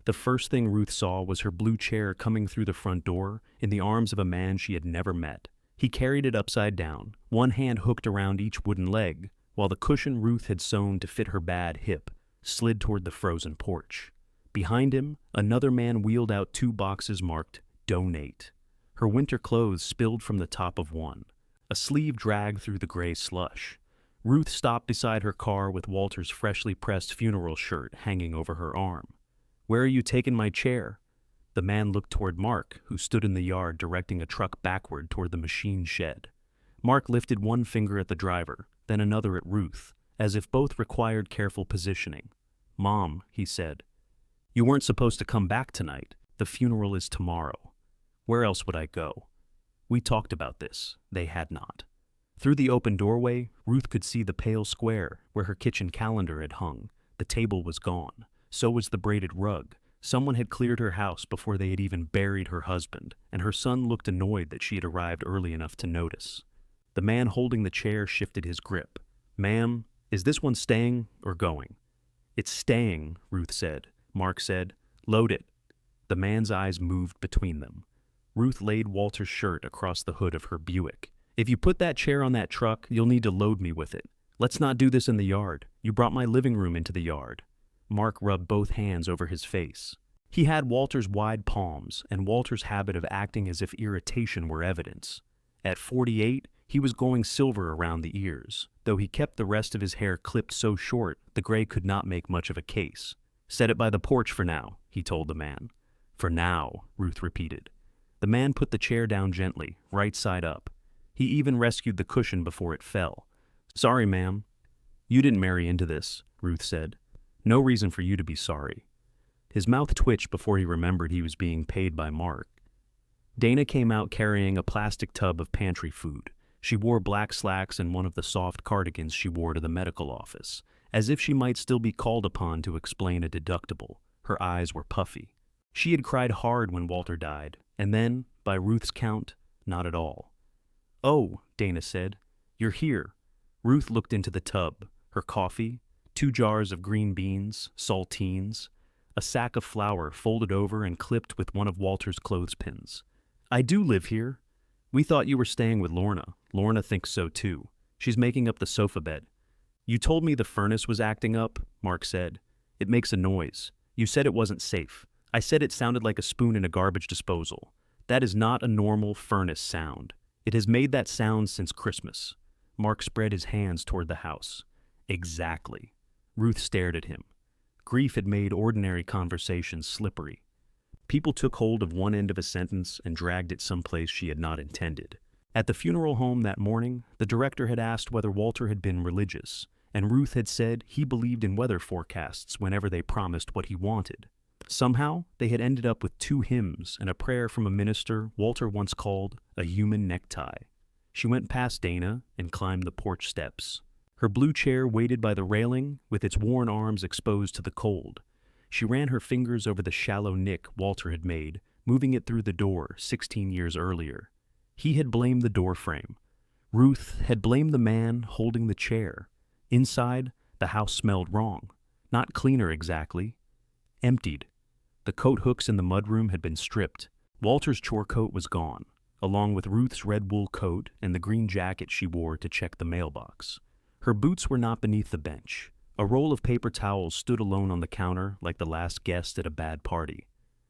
The first thing Ruth saw was her blue chair coming through the front door in the arms of a man she had never met. He carried it upside down, one hand hooked around each wooden leg, while the cushion Ruth had sewn to fit her bad hip slid toward the frozen porch. Behind him, another man wheeled out two boxes marked "Donate." Her winter clothes spilled from the top of one. A sleeve dragged through the gray slush. Ruth stopped beside her car with Walter's freshly pressed funeral shirt hanging over her arm. "Where are you taking my chair?" The man looked toward Mark, who stood in the yard directing a truck backward toward the machine shed. Mark lifted one finger at the driver, then another at Ruth, as if both required careful positioning. "Mom," he said, "you weren't supposed to come back tonight. The funeral is tomorrow." Where else would I go? We talked about this. They had not. Through the open doorway, Ruth could see the pale square where her kitchen calendar had hung. The table was gone. So was the braided rug. Someone had cleared her house before they had even buried her husband, and her son looked annoyed that she had arrived early enough to notice. The man holding the chair shifted his grip. "Ma'am, is this one staying or going?" "It's staying," Ruth said. Mark said, "Load it." The man's eyes moved between them. Ruth laid Walter's shirt across the hood of her Buick. "If you put that chair on that truck, you'll need to load me with it. Let's not do this in the yard. You brought my living room into the yard." Mark rubbed both hands over his face. He had Walter's wide palms and Walter's habit of acting as if irritation were evidence. At 48, he was going silver around the ears, though he kept the rest of his hair clipped so short the gray could not make much of a case. "Set it by the porch for now," he told the man. "For now," Ruth repeated. The man put the chair down gently, right side up. He even rescued the cushion before it fell. "Sorry, ma'am." "You didn't marry into this," Ruth said. "No reason for you to be sorry." His mouth twitched before he remembered he was being paid by Mark. Dana came out carrying a plastic tub of pantry food. She wore black slacks and one of the soft cardigans she wore to the medical office, as if she might still be called upon to explain a deductible. Her eyes were puffy. She had cried hard when Walter died, and then, by Ruth's count, not at all. "Oh," Dana said, "you're here." Ruth looked into the tub. Her coffee, 2 jars of green beans, saltines, a sack of flour folded over and clipped with one of Walter's clothespins. "I do live here. We thought you were staying with Lorna. Lorna thinks so too. She's making up the sofa bed." "You told me the furnace was acting up," Mark said. "It makes a noise. You said it wasn't safe. I said it sounded like a spoon in a garbage disposal. That is not a normal furnace sound. It has made that sound since Christmas." Mark spread his hands toward the house. "Exactly." Ruth stared at him. Grief had made ordinary conversations slippery. People took hold of one end of a sentence and dragged it someplace she had not intended. At the funeral home that morning, the director had asked whether Walter had been religious, and Ruth had said he believed in weather forecasts whenever they promised what he wanted. Somehow, they had ended up with 2 hymns and a prayer from a minister Walter once called a human necktie. She went past Dana and climbed the porch steps. Her blue chair waited by the railing, with its worn arms exposed to the cold. She ran her fingers over the shallow nick Walter had made, moving it through the door 16 years earlier. He had blamed the doorframe. Ruth had blamed the man holding the chair. Inside, the house smelled wrong. Not cleaner exactly. Emptied. The coat hooks in the mudroom had been stripped. Walter's chore coat was gone, along with Ruth's red wool coat and the green jacket she wore to check the mailbox. Her boots were not beneath the bench. A roll of paper towels stood alone on the counter like the last guest at a bad party.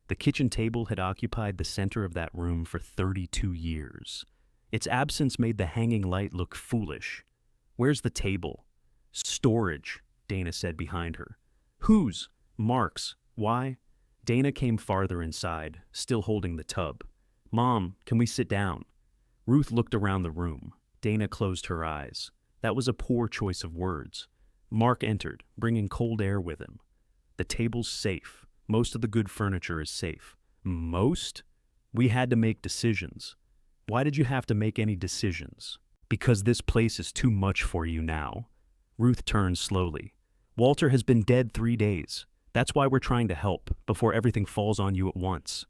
The kitchen table had occupied the center of that room for 32 years. Its absence made the hanging light look foolish. "Where's the table?" "Storage," Dana said behind her. "Whose?" "Mark's." "Why?" Dana came farther inside, still holding the tub. "Mom, can we sit down?" Ruth looked around the room. Dana closed her eyes. That was a poor choice of words. Mark entered, bringing cold air with him. "The table's safe. Most of the good furniture is safe." "Most?" "We had to make decisions." "Why did you have to make any decisions?" "Because this place is too much for you now." Ruth turned slowly. "Walter has been dead 3 days. That's why we're trying to help, before everything falls on you at once."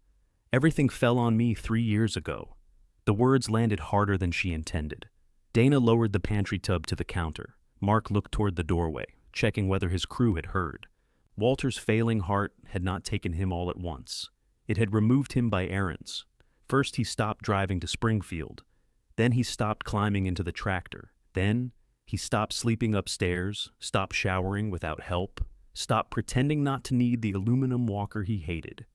"Everything fell on me 3 years ago." The words landed harder than she intended. Dana lowered the pantry tub to the counter. Mark looked toward the doorway, checking whether his crew had heard. Walter's failing heart had not taken him all at once. It had removed him by errands. First he stopped driving to Springfield. Then he stopped climbing into the tractor. Then he stopped sleeping upstairs, stopped showering without help, stopped pretending not to need the aluminum walker he hated.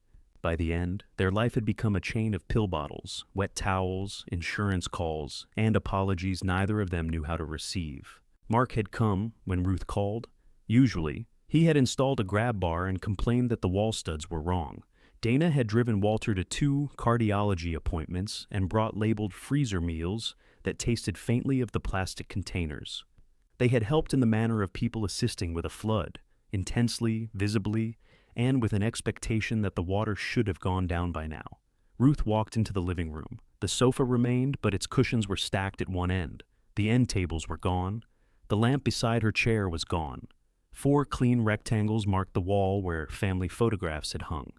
By the end, their life had become a chain of pill bottles, wet towels, insurance calls, and apologies neither of them knew how to receive. Mark had come when Ruth called. Usually, he had installed a grab bar and complained that the wall studs were wrong. Dana had driven Walter to 2 cardiology appointments and brought labeled freezer meals that tasted faintly of the plastic containers. They had helped in the manner of people assisting with a flood, intensely, visibly, and with an expectation that the water should have gone down by now. Ruth walked into the living room. The sofa remained, but its cushions were stacked at one end. The end tables were gone. The lamp beside her chair was gone. 4 clean rectangles marked the wall where family photographs had hung.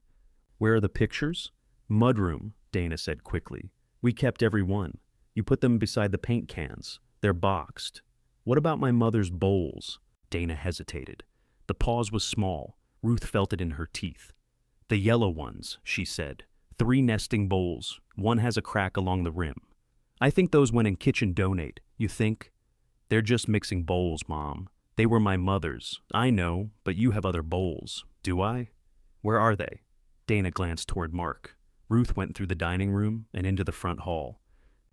"Where are the pictures?" "Mudroom," Dana said quickly. "We kept every one. You put them beside the paint cans. They're boxed." "What about my mother's bowls?" Dana hesitated. The pause was small. Ruth felt it in her teeth. "The yellow ones," she said. 3 nesting bowls. One has a crack along the rim. "I think those went in kitchen donate. You think?" "They're just mixing bowls, Mom. They were my mother's. I know, but you have other bowls." "Do I?" "Where are they?" Dana glanced toward Mark. Ruth went through the dining room and into the front hall.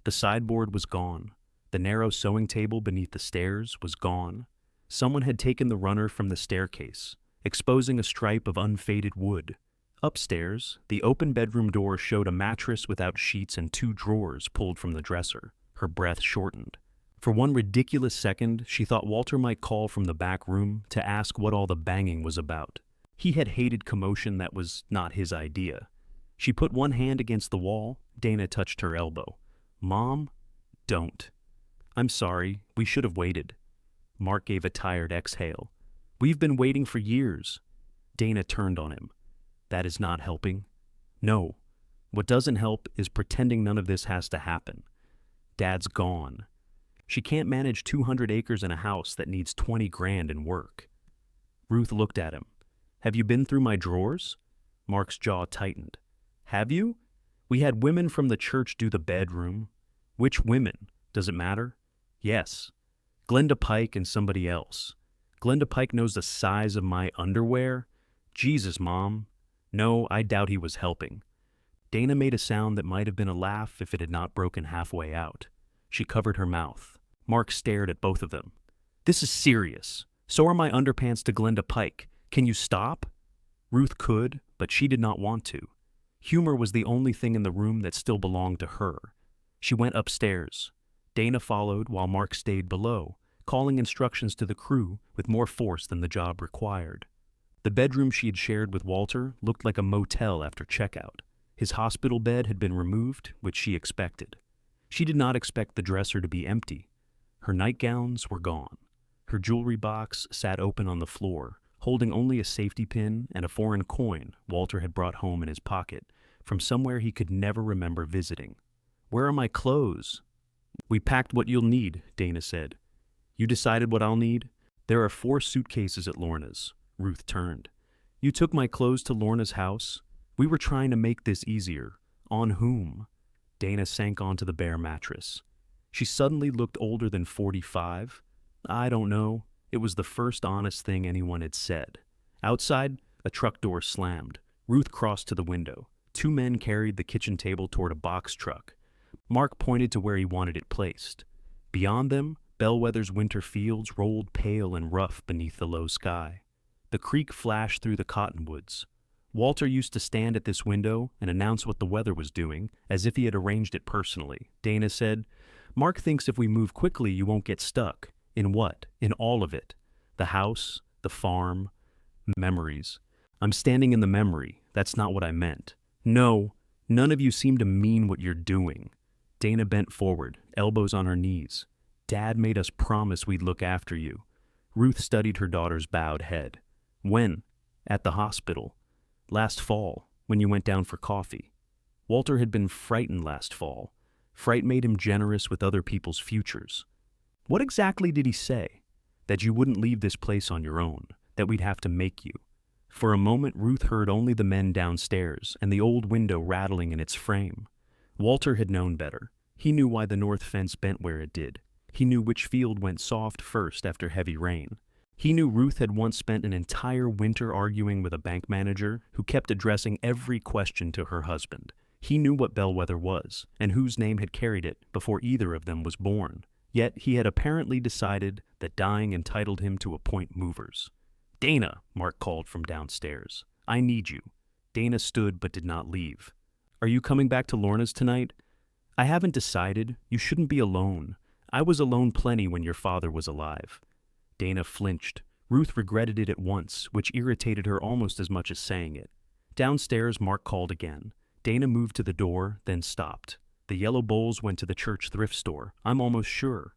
The sideboard was gone. The narrow sewing table beneath the stairs was gone. Someone had taken the runner from the staircase, exposing a stripe of unfaded wood. Upstairs, the open bedroom door showed a mattress without sheets and 2 drawers pulled from the dresser. Her breath shortened. For one ridiculous second, she thought Walter might call from the back room to ask what all the banging was about. He had hated commotion that was not his idea. She put one hand against the wall. Dana touched her elbow. "Mom, don't." "I'm sorry. We should have waited." Mark gave a tired exhale. "We've been waiting for years." Dana turned on him. "That is not helping." "No. What doesn't help is pretending none of this has to happen. Dad's gone. She can't manage 200 acres and a house that needs 20 grand in work." Ruth looked at him. "Have you been through my drawers?" Mark's jaw tightened. "Have you? We had women from the church do the bedroom." "Which women? Does it matter?" "Yes. Glenda Pike and somebody else." "Glenda Pike knows the size of my underwear?" "Jesus, Mom." "No, I doubt he was helping." Dana made a sound that might have been a laugh if it had not broken halfway out. She covered her mouth. Mark stared at both of them. "This is serious. So are my underpants to Glenda Pike. Can you stop?" Ruth could, but she did not want to. Humor was the only thing in the room that still belonged to her. She went upstairs. Dana followed while Mark stayed below, calling instructions to the crew with more force than the job required. The bedroom she had shared with Walter looked like a motel after checkout. His hospital bed had been removed, which she expected. She did not expect the dresser to be empty. Her nightgowns were gone. Her jewelry box sat open on the floor, holding only a safety pin and a foreign coin Walter had brought home in his pocket from somewhere he could never remember visiting. "Where are my clothes?" "We packed what you'll need," Dana said. "You decided what I'll need?" "There are 4 suitcases at Lorna's." Ruth turned. "You took my clothes to Lorna's house? We were trying to make this easier." "On whom?" Dana sank onto the bare mattress. She suddenly looked older than 45. "I don't know." It was the first honest thing anyone had said. Outside, a truck door slammed. Ruth crossed to the window. 2 men carried the kitchen table toward a box truck. Mark pointed to where he wanted it placed. Beyond them, Bellwether's winter fields rolled pale and rough beneath the low sky. The creek flashed through the cottonwoods. Walter used to stand at this window and announce what the weather was doing, as if he had arranged it personally. Dana said, "Mark thinks if we move quickly you won't get stuck." "In what?" "In all of it. The house, the farm, memories." "I'm standing in the memory. That's not what I meant." "No, none of you seem to mean what you're doing." Dana bent forward, elbows on her knees. "Dad made us promise we'd look after you." Ruth studied her daughter's bowed head. "When?" "At the hospital. Last fall, when you went down for coffee." Walter had been frightened last fall. Fright made him generous with other people's futures. "What exactly did he say?" "That you wouldn't leave this place on your own, that we'd have to make you." For a moment, Ruth heard only the men downstairs and the old window rattling in its frame. Walter had known better. He knew why the north fence bent where it did. He knew which field went soft first after heavy rain. He knew Ruth had once spent an entire winter arguing with a bank manager who kept addressing every question to her husband. He knew what bellwether was, and whose name had carried it before either of them was born. Yet he had apparently decided that dying entitled him to appoint movers. "Dana," Mark called from downstairs. "I need you." Dana stood but did not leave. "Are you coming back to Lorna's tonight?" "I haven't decided. You shouldn't be alone. I was alone plenty when your father was alive." Dana flinched. Ruth regretted it at once, which irritated her almost as much as saying it. Downstairs, Mark called again. Dana moved to the door, then stopped. "The yellow bowls went to the church thrift store. I'm almost sure."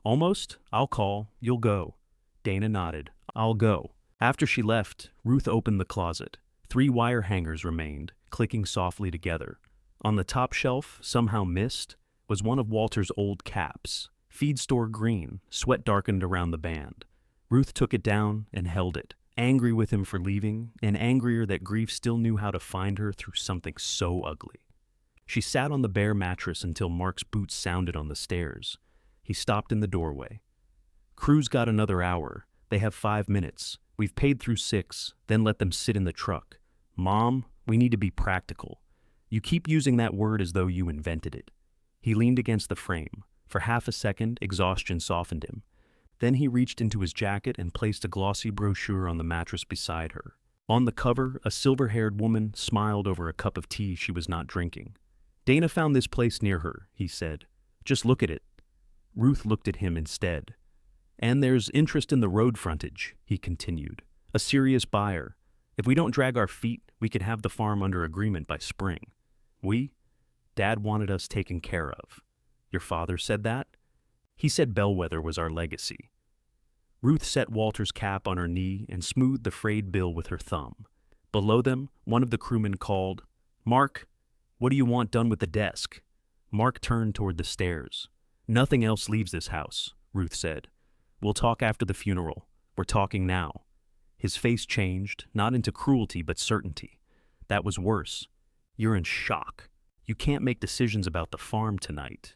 "Almost? I'll call. You'll go." Dana nodded. "I'll go." After she left, Ruth opened the closet. 3 wire hangers remained, clicking softly together. On the top shelf, somehow missed, was one of Walter's old caps. Feed store green, sweat darkened around the band. Ruth took it down and held it, angry with him for leaving, and angrier that grief still knew how to find her through something so ugly. She sat on the bare mattress until Mark's boots sounded on the stairs. He stopped in the doorway. "Crew's got another hour. They have 5 minutes. We've paid through 6, then let them sit in the truck. Mom, we need to be practical. You keep using that word as though you invented it." He leaned against the frame. For half a second, exhaustion softened him. Then he reached into his jacket and placed a glossy brochure on the mattress beside her. On the cover, a silver-haired woman smiled over a cup of tea she was not drinking. "Dana found this place near her," he said. "Just look at it." Ruth looked at him instead. "And there's interest in the road frontage," he continued. "A serious buyer. If we don't drag our feet, we could have the farm under agreement by spring." "We?" "Dad wanted us taken care of." "Your father said that?" "He said bellwether was our legacy." Ruth set Walter's cap on her knee and smoothed the frayed bill with her thumb. Below them, one of the crewmen called, "Mark, what do you want done with the desk?" Mark turned toward the stairs. "Nothing else leaves this house," Ruth said. "We'll talk after the funeral. We're talking now." His face changed, not into cruelty but certainty. That was worse. "You're in shock. You can't make decisions about the farm tonight."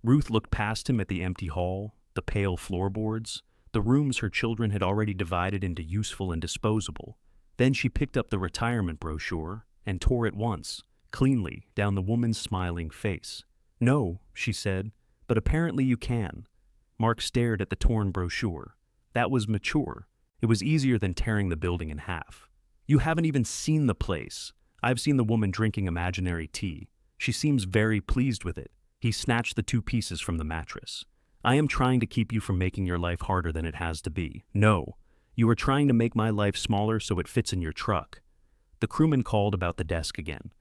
Ruth looked past him at the empty hall, the pale floorboards, the rooms her children had already divided into useful and disposable. Then she picked up the retirement brochure and tore it once, cleanly, down the woman's smiling face. "No," she said, "but apparently you can." Mark stared at the torn brochure. That was mature. It was easier than tearing the building in half. "You haven't even seen the place. I've seen the woman drinking imaginary tea. She seems very pleased with it." He snatched the 2 pieces from the mattress. "I am trying to keep you from making your life harder than it has to be. No, you are trying to make my life smaller so it fits in your truck." The crewman called about the desk again.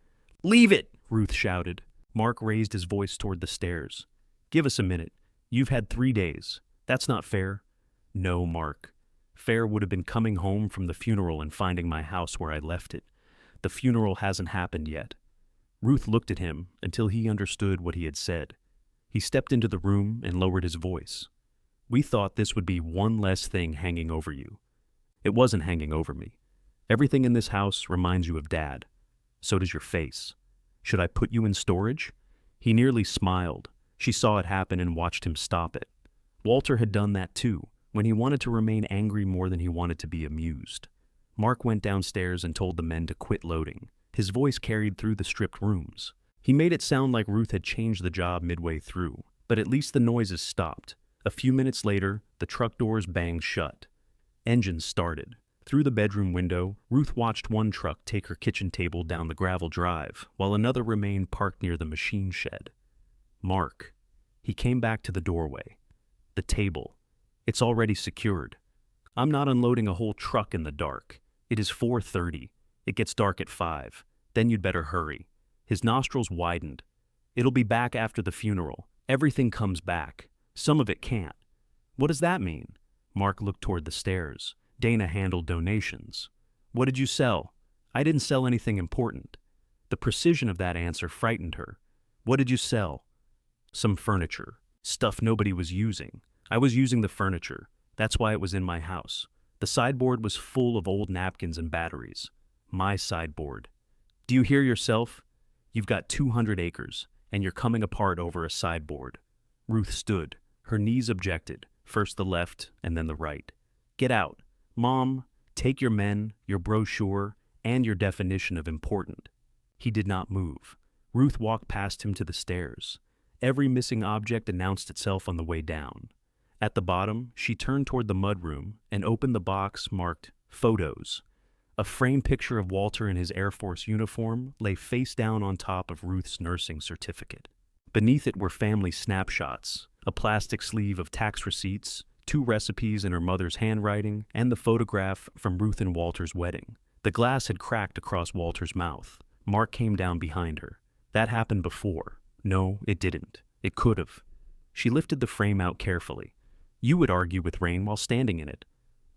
"Leave it!" Ruth shouted. Mark raised his voice toward the stairs. "Give us a minute. You've had 3 days. That's not fair." "No, Mark. Fair would have been coming home from the funeral and finding my house where I left it. The funeral hasn't happened yet." Ruth looked at him until he understood what he had said. He stepped into the room and lowered his voice. "We thought this would be one less thing hanging over you. It wasn't hanging over me. Everything in this house reminds you of Dad. So does your face. Should I put you in storage?" He nearly smiled. She saw it happen and watched him stop it. Walter had done that too, when he wanted to remain angry more than he wanted to be amused. Mark went downstairs and told the men to quit loading. His voice carried through the stripped rooms. He made it sound like Ruth had changed the job midway through, but at least the noises stopped. A few minutes later, the truck doors banged shut. Engines started. Through the bedroom window, Ruth watched one truck take her kitchen table down the gravel drive, while another remained parked near the machine shed. "Mark." He came back to the doorway. "The table. It's already secured. I'm not unloading a whole truck in the dark. It is 4:30. It gets dark at 5. Then you'd better hurry." His nostrils widened. "It'll be back after the funeral. Everything comes back. Some of it can't." "What does that mean?" Mark looked toward the stairs. "Dana handled donations." "What did you sell?" "I didn't sell anything important." The precision of that answer frightened her. "What did you sell?" "Some furniture. Stuff nobody was using. I was using the furniture. That's why it was in my house. The sideboard was full of old napkins and batteries. My sideboard. Do you hear yourself? You've got 200 acres, and you're coming apart over a sideboard. Ruth stood. Her knees objected, first the left and then the right. Get out. Mom, take your men, your brochure, and your definition of important. He did not move. Ruth walked past him to the stairs. Every missing object announced itself on the way down. At the bottom, she turned toward the mudroom and opened the box marked Photos. A framed picture of Walter in his Air Force uniform lay face down on top of Ruth's nursing certificate. Beneath it were family snapshots, a plastic sleeve of tax receipts, 2 recipes in her mother's handwriting, and the photograph from Ruth and Walter's wedding. The glass had cracked across Walter's mouth. Mark came down behind her. That happened before. No, it didn't. It could have. She lifted the frame out carefully. You would argue with rain while standing in it.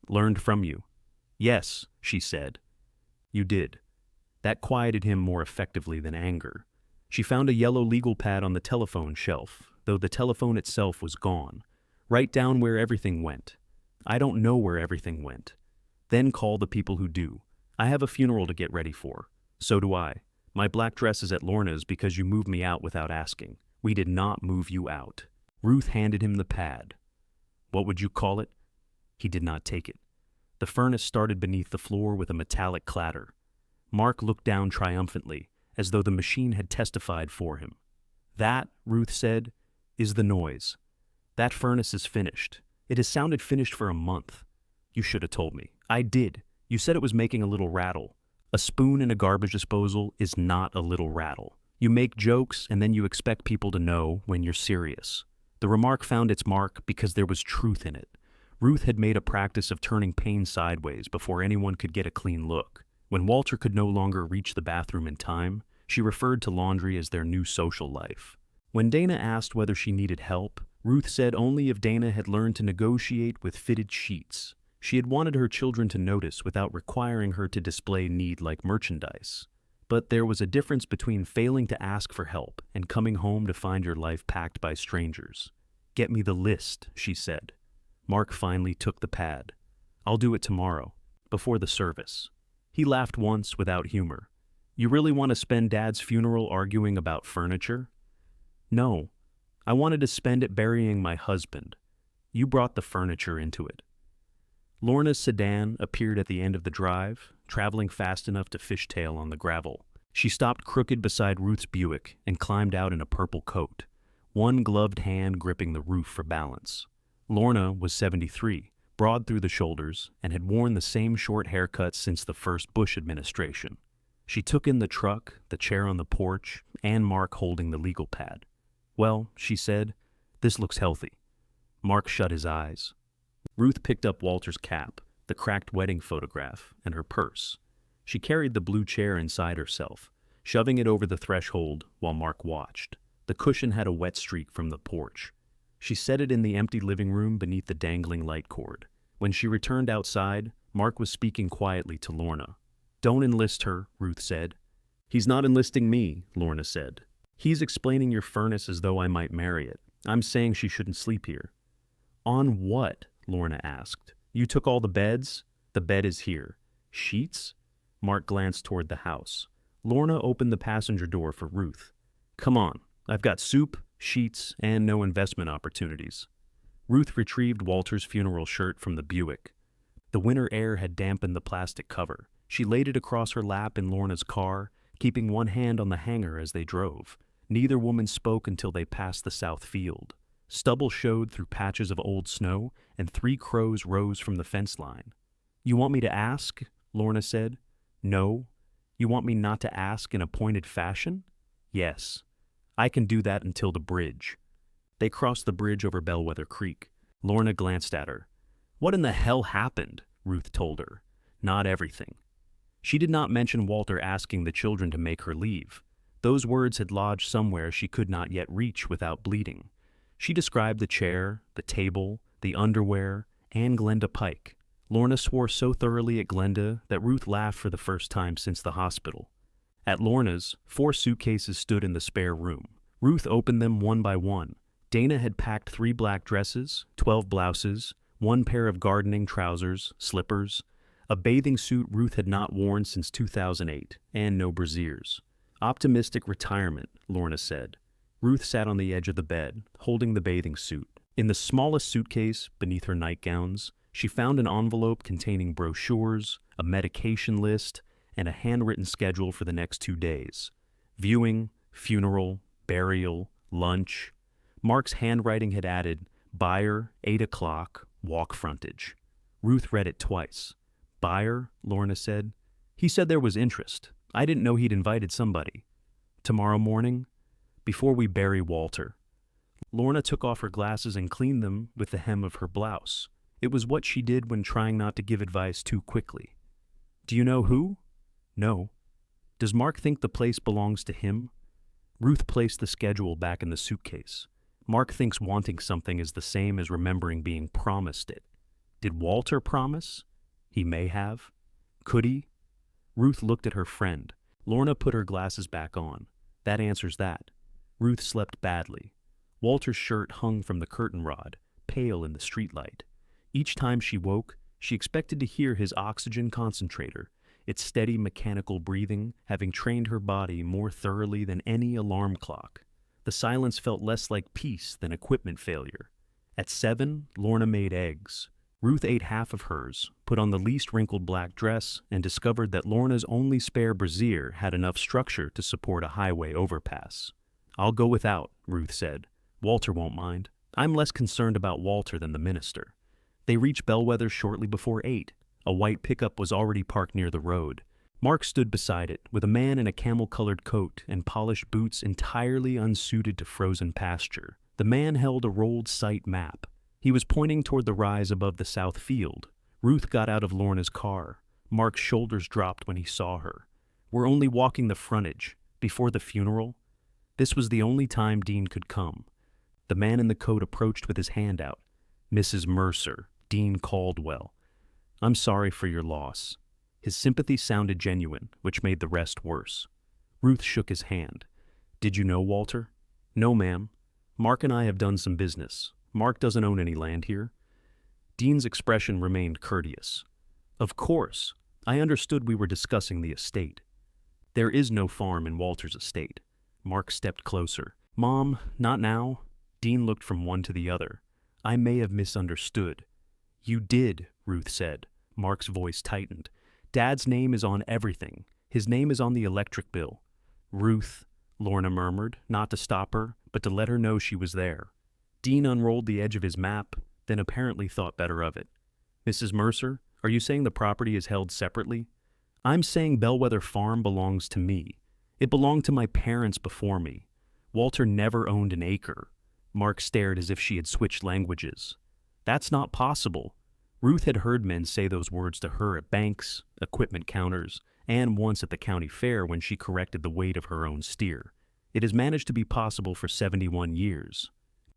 Learned from you. Yes, she said. You did. That quieted him more effectively than anger. She found a yellow legal pad on the telephone shelf, though the telephone itself was gone. Write down where everything went. I don't know where everything went. Then call the people who do. I have a funeral to get ready for. So do I. My black dress is at Lorna's because you moved me out without asking. We did not move you out. Ruth handed him the pad. What would you call it? He did not take it. The furnace started beneath the floor with a metallic clatter. Mark looked down triumphantly, as though the machine had testified for him. That, Ruth said, is the noise. That furnace is finished. It has sounded finished for a month. You should have told me. I did. You said it was making a little rattle. A spoon in a garbage disposal is not a little rattle. You make jokes and then you expect people to know when you're serious. The remark found its mark because there was truth in it. Ruth had made a practice of turning pain sideways before anyone could get a clean look. When Walter could no longer reach the bathroom in time, she referred to laundry as their new social life. When Dana asked whether she needed help, Ruth said only if Dana had learned to negotiate with fitted sheets. She had wanted her children to notice without requiring her to display need like merchandise. But there was a difference between failing to ask for help and coming home to find your life packed by strangers. Get me the list, she said. Mark finally took the pad. I'll do it tomorrow, before the service. He laughed once without humor. You really want to spend Dad's funeral arguing about furniture? No. I wanted to spend it burying my husband. You brought the furniture into it. Lorna's sedan appeared at the end of the drive, traveling fast enough to fishtail on the gravel. She stopped crooked beside Ruth's Buick and climbed out in a purple coat, one gloved hand gripping the roof for balance. Lorna was 73, broad through the shoulders, and had worn the same short haircut since the first Bush administration. She took in the truck, the chair on the porch, and Mark holding the legal pad. Well, she said, this looks healthy. Mark shut his eyes. Ruth picked up Walter's cap, the cracked wedding photograph, and her purse. She carried the blue chair inside herself, shoving it over the threshold while Mark watched. The cushion had a wet streak from the porch. She set it in the empty living room beneath the dangling light cord. When she returned outside, Mark was speaking quietly to Lorna. Don't enlist her, Ruth said. He's not enlisting me, Lorna said. He's explaining your furnace as though I might marry it. I'm saying she shouldn't sleep here. On what? Lorna asked. You took all the beds? The bed is here. Sheets? Mark glanced toward the house. Lorna opened the passenger door for Ruth. Come on, I've got soup, sheets, and no investment opportunities. Ruth retrieved Walter's funeral shirt from the Buick. The winter air had dampened the plastic cover. She laid it across her lap in Lorna's car, keeping one hand on the hanger as they drove. Neither woman spoke until they passed the south field. Stubble showed through patches of old snow, and 3 crows rose from the fence line. You want me to ask? Lorna said. No. You want me not to ask in a pointed fashion? Yes. I can do that until the bridge. They crossed the bridge over Bellwether Creek. Lorna glanced at her. What in the hell happened? Ruth told her. Not everything. She did not mention Walter asking the children to make her leave. Those words had lodged somewhere she could not yet reach without bleeding. She described the chair, the table, the underwear, and Glenda Pike. Lorna swore so thoroughly at Glenda that Ruth laughed for the first time since the hospital. At Lorna's, 4 suitcases stood in the spare room. Ruth opened them one by one. Dana had packed 3 black dresses, 12 blouses, One pair of gardening trousers, slippers, a bathing suit Ruth had not worn since 2008, and no brassieres. Optimistic retirement, Lorna said. Ruth sat on the edge of the bed, holding the bathing suit. In the smallest suitcase, beneath her nightgowns, she found an envelope containing brochures, a medication list, and a handwritten schedule for the next 2 days. Viewing, funeral, burial, lunch. Mark's handwriting had added, buyer, 8 o'clock, walk frontage. Ruth read it twice. Buyer, Lorna said. He said there was interest. I didn't know he'd invited somebody. Tomorrow morning, before we bury Walter. Lorna took off her glasses and cleaned them with the hem of her blouse. It was what she did when trying not to give advice too quickly. Do you know who? No. Does Mark think the place belongs to him? Ruth placed the schedule back in the suitcase. Mark thinks wanting something is the same as remembering being promised it. Did Walter promise? He may have. Could he? Ruth looked at her friend. Lorna put her glasses back on. That answers that. Ruth slept badly. Walter's shirt hung from the curtain rod, pale in the streetlight. Each time she woke, she expected to hear his oxygen concentrator, its steady mechanical breathing having trained her body more thoroughly than any alarm clock. The silence felt less like peace than equipment failure. At 7, Lorna made eggs. Ruth ate half of hers, put on the least wrinkled black dress, and discovered that Lorna's only spare brassiere had enough structure to support a highway overpass. I'll go without, Ruth said. Walter won't mind. I'm less concerned about Walter than the minister. They reached Bellwether shortly before 8. A white pickup was already parked near the road. Mark stood beside it, with a man in a camel-colored coat and polished boots entirely unsuited to frozen pasture. The man held a rolled sight map. He was pointing toward the rise above the south field. Ruth got out of Lorna's car. Mark's shoulders dropped when he saw her. We're only walking the frontage, before the funeral. This was the only time Dean could come. The man in the coat approached with his hand out. Mrs. Mercer, Dean Caldwell. I'm sorry for your loss. His sympathy sounded genuine, which made the rest worse. Ruth shook his hand. Did you know Walter? No, ma'am. Mark and I have done some business. Mark doesn't own any land here. Dean's expression remained courteous. Of course. I understood we were discussing the estate. There is no farm in Walter's estate. Mark stepped closer. Mom, not now. Dean looked from one to the other. I may have misunderstood. You did, Ruth said. Mark's voice tightened. Dad's name is on everything. His name is on the electric bill. Ruth, Lorna murmured, not to stop her, but to let her know she was there. Dean unrolled the edge of his map, then apparently thought better of it. Mrs. Mercer, are you saying the property is held separately? I'm saying Bellwether Farm belongs to me. It belonged to my parents before me. Walter never owned an acre. Mark stared as if she had switched languages. That's not possible. Ruth had heard men say those words to her at banks, equipment counters, and once at the county fair when she corrected the weight of her own steer. It has managed to be possible for 71 years.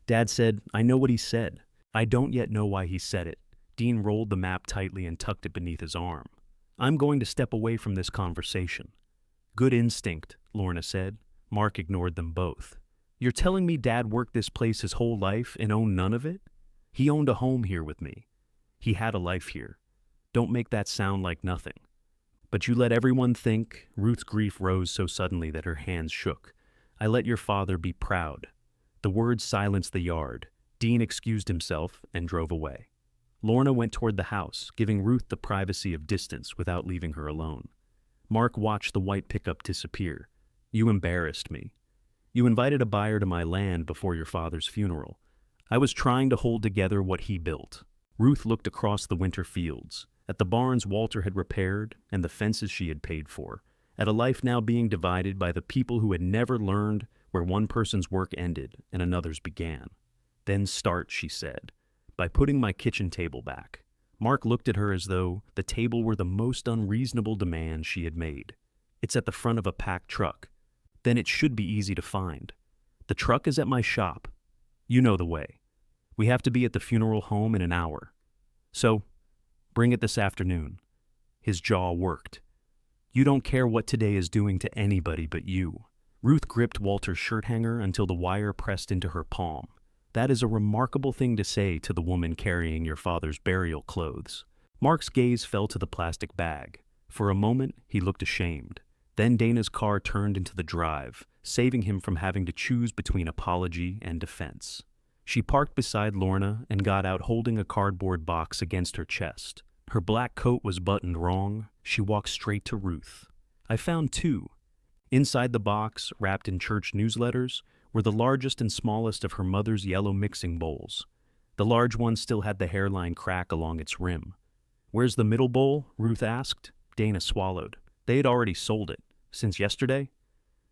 Dad said, I know what he said. I don't yet know why he said it. Dean rolled the map tightly and tucked it beneath his arm. I'm going to step away from this conversation. Good instinct, Lorna said. Mark ignored them both. You're telling me Dad worked this place his whole life and owned none of it? He owned a home here with me. He had a life here. Don't make that sound like nothing. But you let everyone think. Ruth's grief rose so suddenly that her hands shook. I let your father be proud. The words silenced the yard. Dean excused himself and drove away. Lorna went toward the house, giving Ruth the privacy of distance without leaving her alone. Mark watched the white pickup disappear. You embarrassed me. You invited a buyer to my land before your father's funeral. I was trying to hold together what he built. Ruth looked across the winter fields, at the barns Walter had repaired and the fences she had paid for, at a life now being divided by the people who had never learned where one person's work ended and another's began. Then start, she said, by putting my kitchen table back. Mark looked at her as though the table were the most unreasonable demand she had made. It's at the front of a packed truck. Then it should be easy to find. The truck is at my shop. You know the way. We have to be at the funeral home in an hour. So, bring it this afternoon. His jaw worked. You don't care what today is doing to anybody but you. Ruth gripped Walter's shirt hanger until the wire pressed into her palm. That is a remarkable thing to say to the woman carrying your father's burial clothes. Mark's gaze fell to the plastic bag. For a moment, he looked ashamed. Then Dana's car turned into the drive, saving him from having to choose between apology and defense. She parked beside Lorna and got out holding a cardboard box against her chest. Her black coat was buttoned wrong. She walked straight to Ruth. I found two. Inside the box, wrapped in church newsletters, were the largest and smallest of her mother's yellow mixing bowls. The large one still had the hairline crack along its rim. "Where's the middle bowl?" Ruth asked. Dana swallowed. They had already sold it. Since yesterday?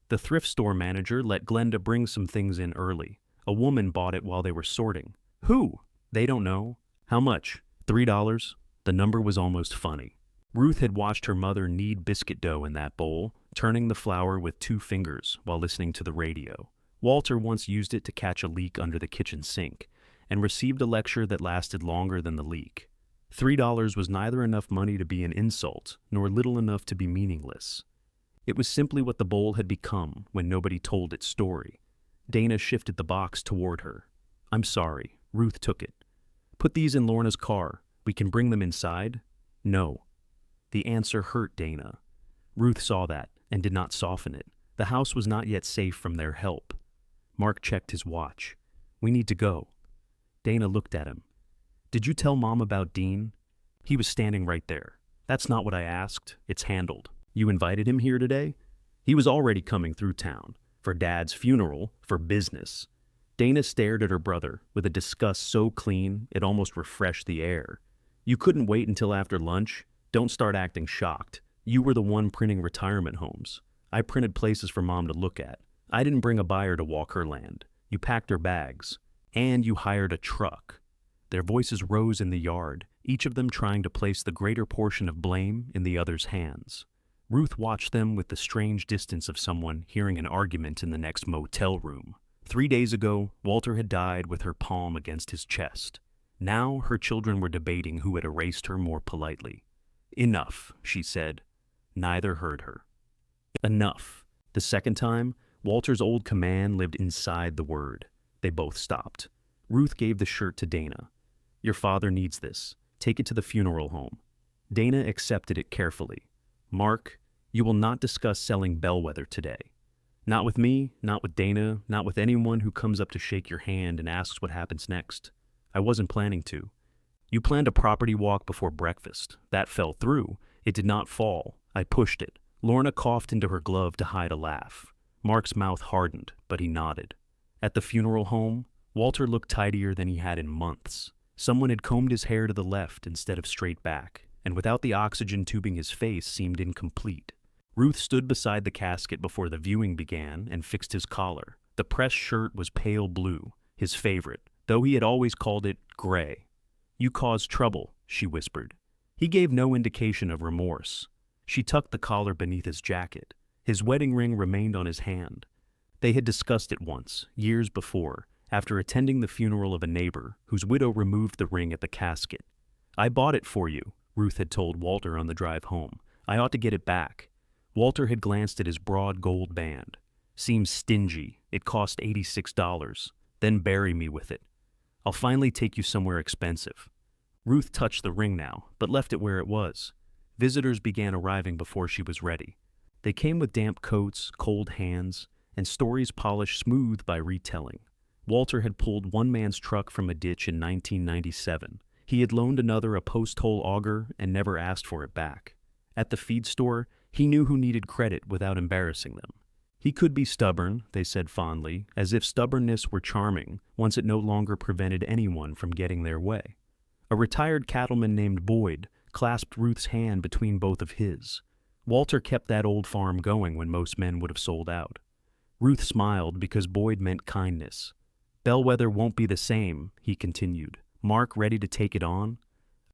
The thrift store manager let Glenda bring some things in early. A woman bought it while they were sorting. Who? They don't know. How much? $3? The number was almost funny. Ruth had watched her mother knead biscuit dough in that bowl, turning the flour with 2 fingers while listening to the radio. Walter once used it to catch a leak under the kitchen sink, and received a lecture that lasted longer than the leak. $3 was neither enough money to be an insult, nor little enough to be meaningless. It was simply what the bowl had become when nobody told its story. Dana shifted the box toward her. "I'm sorry." Ruth took it. "Put these in Lorna's car. We can bring them inside?" "No." The answer hurt Dana. Ruth saw that and did not soften it. The house was not yet safe from their help. Mark checked his watch. "We need to go." Dana looked at him. "Did you tell Mom about Dean?" He was standing right there. "That's not what I asked. It's handled. You invited him here today?" He was already coming through town. For Dad's funeral, for business. Dana stared at her brother with a disgust so clean it almost refreshed the air. "You couldn't wait until after lunch? Don't start acting shocked. You were the one printing retirement homes. I printed places for Mom to look at. I didn't bring a buyer to walk her land. You packed her bags. And you hired a truck." Their voices rose in the yard, each of them trying to place the greater portion of blame in the other's hands. Ruth watched them with the strange distance of someone hearing an argument in the next motel room. 3 days ago, Walter had died with her palm against his chest. Now her children were debating who had erased her more politely. "Enough," she said. Neither heard her. Enough. The second time, Walter's old command lived inside the word. They both stopped. Ruth gave the shirt to Dana. "Your father needs this. Take it to the funeral home." Dana accepted it carefully. "Mark, you will not discuss selling Bellwether today. Not with me, not with Dana, not with anyone who comes up to shake your hand and asks what happens next. I wasn't planning to. You planned a property walk before breakfast. That fell through. It did not fall. I pushed it." Lorna coughed into her glove to hide a laugh. Mark's mouth hardened, but he nodded. At the funeral home, Walter looked tidier than he had in months. Someone had combed his hair to the left instead of straight back, and without the oxygen tubing his face seemed incomplete. Ruth stood beside the casket before the viewing began and fixed his collar. The pressed shirt was pale blue, his favorite, though he had always called it gray. "You caused trouble," she whispered. He gave no indication of remorse. She tucked the collar beneath his jacket. His wedding ring remained on his hand. They had discussed it once, years before, after attending the funeral of a neighbor whose widow removed the ring at the casket. "I bought it for you," Ruth had told Walter on the drive home. "I ought to get it back." Walter had glanced at his broad gold band. "Seems stingy. It cost $86. Then bury me with it. I'll finally take you somewhere expensive." Ruth touched the ring now, but left it where it was. Visitors began arriving before she was ready. They came with damp coats, cold hands, and stories polished smooth by retelling. Walter had pulled one man's truck from a ditch in 1997. He had loaned another a post-hole auger and never asked for it back. At the feed store, he knew who needed credit without embarrassing them. He could be stubborn, they said fondly, as if stubbornness were charming once it no longer prevented anyone from getting their way. A retired cattleman named Boyd clasped Ruth's hand between both of his. Walter kept that old farm going when most men would have sold out. Ruth smiled because Boyd meant kindness. "Bellwether won't be the same," he continued. "Mark ready to take it on?"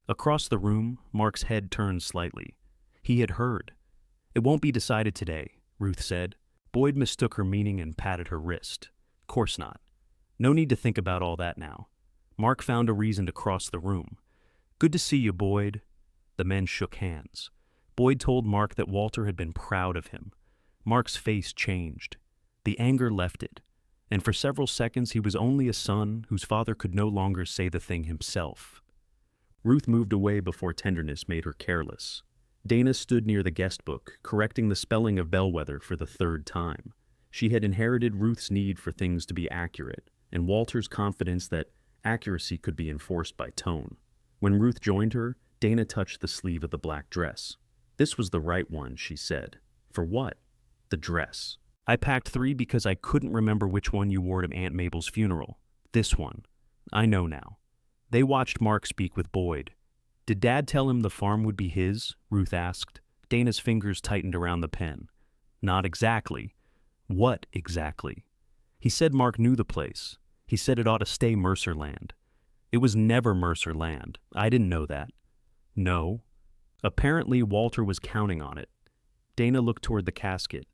Across the room, Mark's head turned slightly. He had heard. "It won't be decided today," Ruth said. Boyd mistook her meaning and patted her wrist. "Course not. No need to think about all that now." Mark found a reason to cross the room. "Good to see you, Boyd." The men shook hands. Boyd told Mark that Walter had been proud of him. Mark's face changed. The anger left it. and for several seconds he was only a son whose father could no longer say the thing himself. Ruth moved away before tenderness made her careless. Dana stood near the guest book, correcting the spelling of bellwether for the third time. She had inherited Ruth's need for things to be accurate, and Walter's confidence that accuracy could be enforced by tone. When Ruth joined her, Dana touched the sleeve of the black dress. "This was the right one," she said. "For what?" "The dress. I packed 3 because I couldn't remember which one you wore to Aunt Mabel's funeral. This one. I know now." They watched Mark speak with Boyd. "Did Dad tell him the farm would be his?" Ruth asked. Dana's fingers tightened around the pen. "Not exactly." "What exactly?" "He said Mark knew the place. He said it ought to stay Mercer land." "It was never Mercer land. I didn't know that." "No." Apparently Walter was counting on it. Dana looked toward the casket.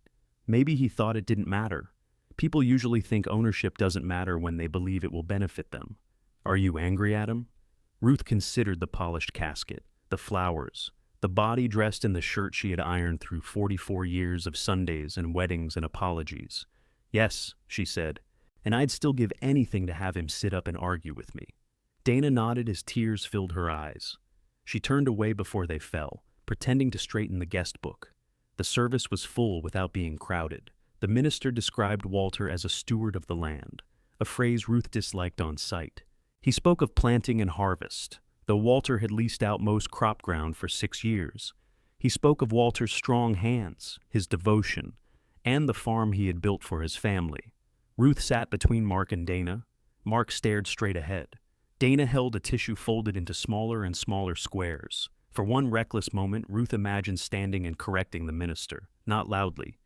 Maybe he thought it didn't matter. People usually think ownership doesn't matter when they believe it will benefit them. "Are you angry at him?" Ruth considered the polished casket, the flowers, the body dressed in the shirt she had ironed through 44 years of Sundays and weddings and apologies. "Yes," she said, "and I'd still give anything to have him sit up and argue with me." Dana nodded as tears filled her eyes. She turned away before they fell, pretending to straighten the guest book. The service was full without being crowded. The minister described Walter as a steward of the land, a phrase Ruth disliked on sight. He spoke of planting and harvest, though Walter had leased out most crop ground for 6 years. He spoke of Walter's strong hands, his devotion, and the farm he had built for his family. Ruth sat between Mark and Dana. Mark stared straight ahead. Dana held a tissue folded into smaller and smaller squares. For one reckless moment, Ruth imagined standing and correcting the minister, not loudly,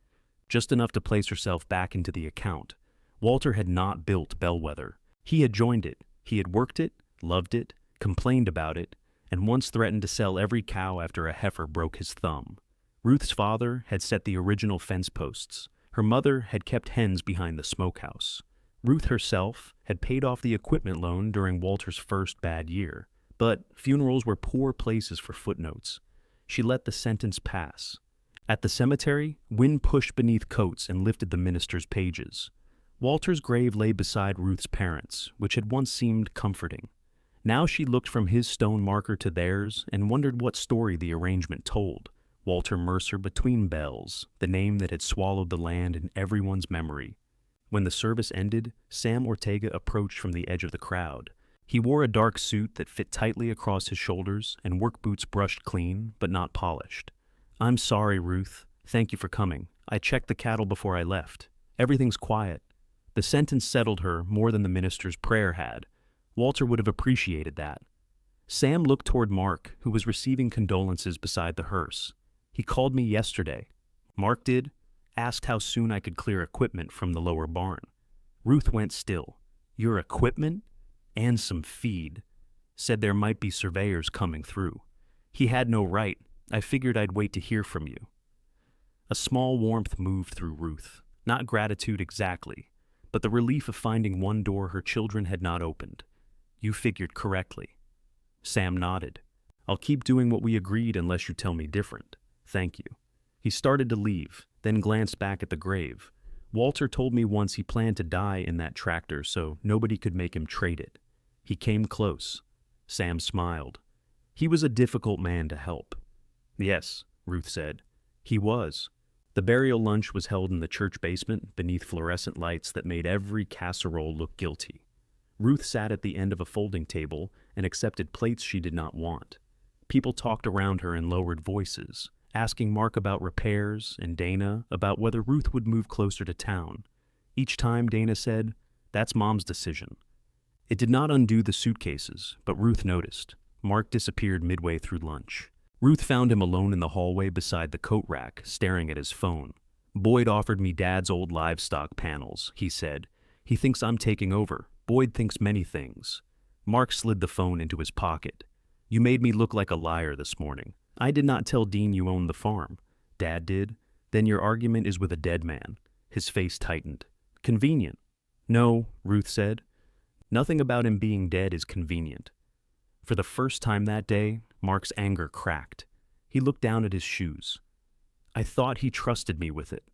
just enough to place herself back into the account. Walter had not built Bellwether. He had joined it. He had worked it, loved it, complained about it, and once threatened to sell every cow after a heifer broke his thumb. Ruth's father had set the original fence posts. Her mother had kept hens behind the smokehouse. Ruth herself had paid off the equipment loan during Walter's first bad year. But funerals were poor places for footnotes. She let the sentence pass. At the cemetery, wind pushed beneath coats and lifted the minister's pages. Walter's grave lay beside Ruth's parents, which had once seemed comforting. Now she looked from his stone marker to theirs and wondered what story the arrangement told. Walter Mercer between bells, the name that had swallowed the land in everyone's memory. When the service ended, Sam Ortega approached from the edge of the crowd. He wore a dark suit that fit tightly across his shoulders and work boots brushed clean, but not polished. "I'm sorry, Ruth. Thank you for coming. I checked the cattle before I left. Everything's quiet." The sentence settled her more than the minister's prayer had. Walter would have appreciated that. Sam looked toward Mark, who was receiving condolences beside the hearse. "He called me yesterday." "Mark did?" "Asked how soon I could clear equipment from the lower barn." Ruth went still. "Your equipment?" "And some feed. Said there might be surveyors coming through." "He had no right. I figured I'd wait to hear from you." A small warmth moved through Ruth. Not gratitude exactly, but the relief of finding one door her children had not opened. "You figured correctly." Sam nodded. "I'll keep doing what we agreed unless you tell me different. Thank you." He started to leave, then glanced back at the grave. "Walter told me once he planned to die in that tractor so nobody could make him trade it. He came close." Sam smiled. "He was a difficult man to help." "Yes," Ruth said. "He was." The burial lunch was held in the church basement beneath fluorescent lights that made every casserole look guilty. Ruth sat at the end of a folding table and accepted plates she did not want. People talked around her in lowered voices, asking Mark about repairs and Dana about whether Ruth would move closer to town. Each time Dana said, "That's Mom's decision." It did not undo the suitcases, but Ruth noticed. Mark disappeared midway through lunch. Ruth found him alone in the hallway beside the coat rack, staring at his phone. "Boyd offered me Dad's old livestock panels," he said. "He thinks I'm taking over. Boyd thinks many things." Mark slid the phone into his pocket. "You made me look like a liar this morning. I did not tell Dean you owned the farm." "Dad did?" "Then your argument is with a dead man." His face tightened. "Convenient." "No," Ruth said. "Nothing about him being dead is convenient." For the first time that day, Mark's anger cracked. He looked down at his shoes. "I thought he trusted me with it."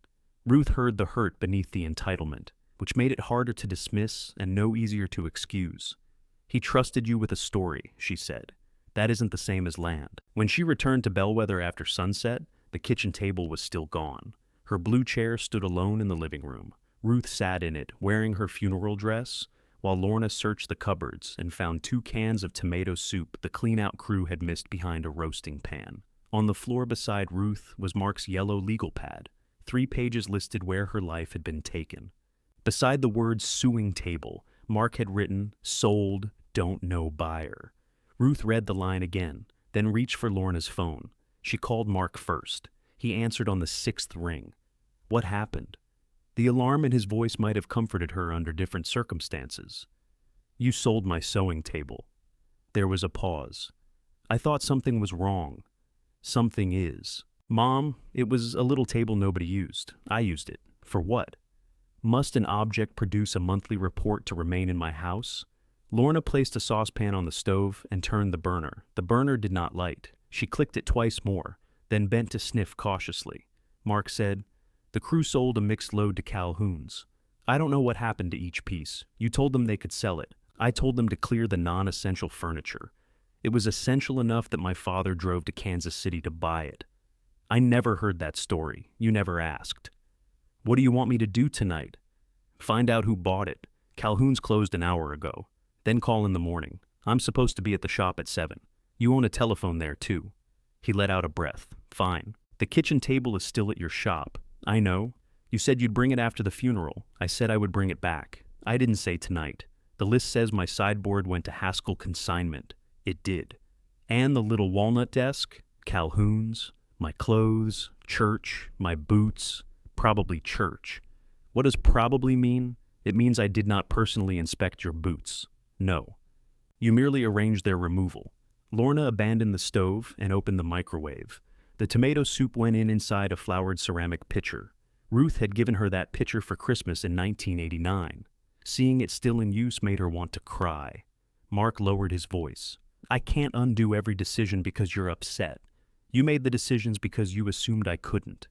Ruth heard the hurt beneath the entitlement. which made it harder to dismiss and no easier to excuse. He trusted you with a story, she said. That isn't the same as land. When she returned to Bellwether after sunset, the kitchen table was still gone. Her blue chair stood alone in the living room. Ruth sat in it, wearing her funeral dress, while Lorna searched the cupboards and found 2 cans of tomato soup the clean-out crew had missed behind a roasting pan. On the floor beside Ruth was Mark's yellow legal pad. 3 pages listed where her life had been taken. Beside the words suing table, Mark had written, sold, don't know buyer. Ruth read the line again, then reached for Lorna's phone. She called Mark first. He answered on the 6th ring. What happened? The alarm in his voice might have comforted her under different circumstances. You sold my sewing table. There was a pause. I thought something was wrong. Something is. Mom, it was a little table nobody used. I used it. For what? Must an object produce a monthly report to remain in my house? Lorna placed a saucepan on the stove and turned the burner. The burner did not light. She clicked it twice more, then bent to sniff cautiously. Mark said, the crew sold a mixed load to Calhoun's. I don't know what happened to each piece. You told them they could sell it. I told them to clear the non-essential furniture. It was essential enough that my father drove to Kansas City to buy it. I never heard that story. You never asked. What do you want me to do tonight? Find out who bought it. Calhoun's closed an hour ago. Then call in the morning. I'm supposed to be at the shop at 7. You own a telephone there, too. He let out a breath. Fine. The kitchen table is still at your shop. I know. You said you'd bring it after the funeral. I said I would bring it back. I didn't say tonight. The list says my sideboard went to Haskell consignment. It did. And the little walnut desk, Calhoun's, my clothes, church, my boots, probably church. What does probably mean? It means I did not personally inspect your boots. No. You merely arranged their removal. Lorna abandoned the stove and opened the microwave. The tomato soup went inside a flowered ceramic pitcher. Ruth had given her that pitcher for Christmas in 1989. Seeing it still in use made her want to cry. Mark lowered his voice. I can't undo every decision because you're upset. You made the decisions because you assumed I couldn't.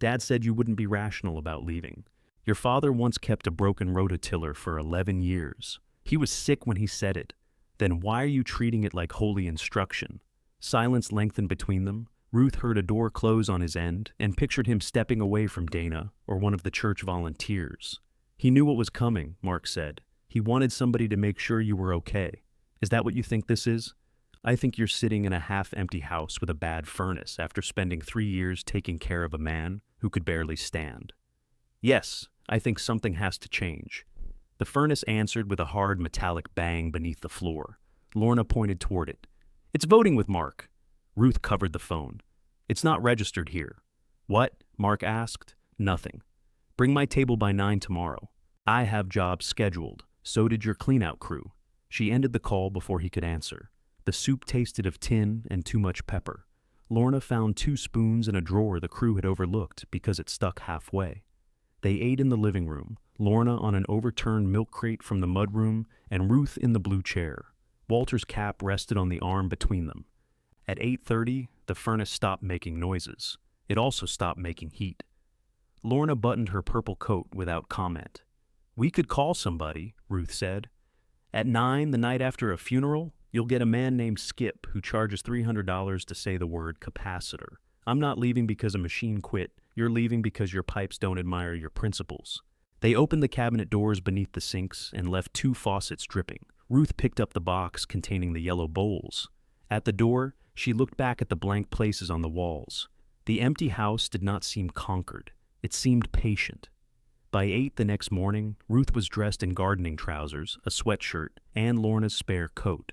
Dad said you wouldn't be rational about leaving. Your father once kept a broken rototiller for 11 years. He was sick when he said it. Then why are you treating it like holy instruction? Silence lengthened between them. Ruth heard a door close on his end and pictured him stepping away from Dana or one of the church volunteers. He knew what was coming, Mark said. He wanted somebody to make sure you were okay. Is that what you think this is? I think you're sitting in a half-empty house with a bad furnace after spending 3 years taking care of a man who could barely stand. Yes, I think something has to change. The furnace answered with a hard metallic bang beneath the floor. Lorna pointed toward it. It's voting with Mark. Ruth covered the phone. It's not registered here. What? Mark asked. Nothing. Bring my table by 9 tomorrow. I have jobs scheduled. So did your clean-out crew. She ended the call before he could answer. The soup tasted of tin and too much pepper. Lorna found 2 spoons in a drawer the crew had overlooked because it stuck halfway. They ate in the living room, Lorna on an overturned milk crate from the mudroom and Ruth in the blue chair. Walter's cap rested on the arm between them. At 8:30, the furnace stopped making noises. It also stopped making heat. Lorna buttoned her purple coat without comment. We could call somebody, Ruth said. At 9 the night after a funeral, you'll get a man named Skip who charges $300 to say the word capacitor. I'm not leaving because a machine quit. You're leaving because your pipes don't admire your principles. They opened the cabinet doors beneath the sinks and left 2 faucets dripping. Ruth picked up the box containing the yellow bowls. At the door, she looked back at the blank places on the walls. The empty house did not seem conquered. It seemed patient. By 8 the next morning, Ruth was dressed in gardening trousers, a sweatshirt, and Lorna's spare coat.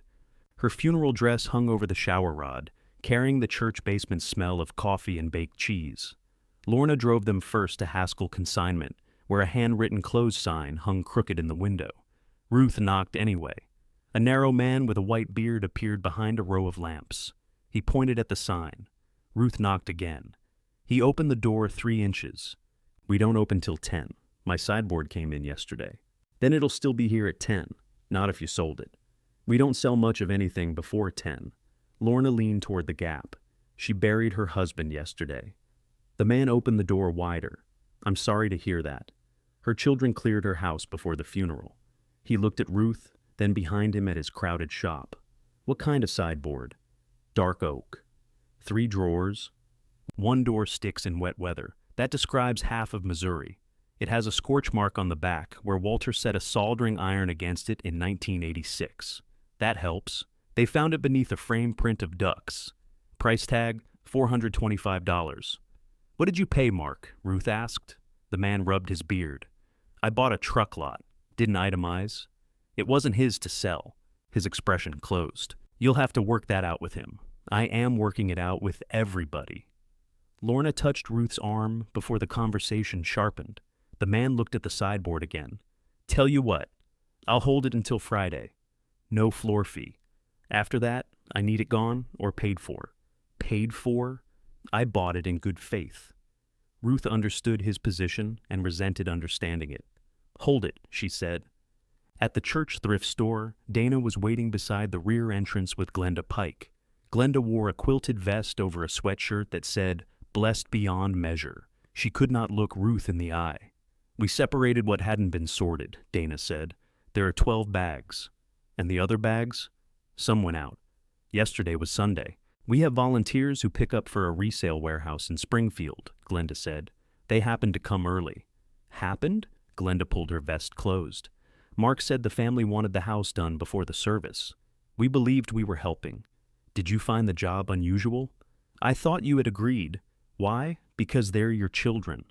Her funeral dress hung over the shower rod, carrying the church basement smell of coffee and baked cheese. Lorna drove them first to Haskell consignment, where a handwritten close sign hung crooked in the window. Ruth knocked anyway. A narrow man with a white beard appeared behind a row of lamps. He pointed at the sign. Ruth knocked again. He opened the door 3 inches. We don't open till 10. My sideboard came in yesterday. Then it'll still be here at 10. Not if you sold it. We don't sell much of anything before 10. Lorna leaned toward the gap. She buried her husband yesterday. The man opened the door wider. I'm sorry to hear that. Her children cleared her house before the funeral. He looked at Ruth, then behind him at his crowded shop. What kind of sideboard? Dark oak. 3 drawers. 1 door sticks in wet weather. That describes half of Missouri. It has a scorch mark on the back where Walter set a soldering iron against it in 1986. That helps. They found it beneath a frame print of ducks. Price tag, $425. What did you pay, Mark? Ruth asked. The man rubbed his beard. I bought a truck lot. Didn't itemize. It wasn't his to sell. His expression closed. You'll have to work that out with him. I am working it out with everybody. Lorna touched Ruth's arm before the conversation sharpened. The man looked at the sideboard again. Tell you what, I'll hold it until Friday. No floor fee. After that, I need it gone or paid for. Paid for? I bought it in good faith. Ruth understood his position and resented understanding it. Hold it, she said. At the church thrift store, Dana was waiting beside the rear entrance with Glenda Pike. Glenda wore a quilted vest over a sweatshirt that said, "Blessed beyond measure." She could not look Ruth in the eye. We separated what hadn't been sorted, Dana said. There are 12 bags. And the other bags? Some went out. Yesterday was Sunday. We have volunteers who pick up for a resale warehouse in Springfield, Glenda said. They happened to come early. Happened? Glenda pulled her vest closed. Mark said the family wanted the house done before the service. We believed we were helping. Did you find the job unusual? I thought you had agreed. Why? Because they're your children.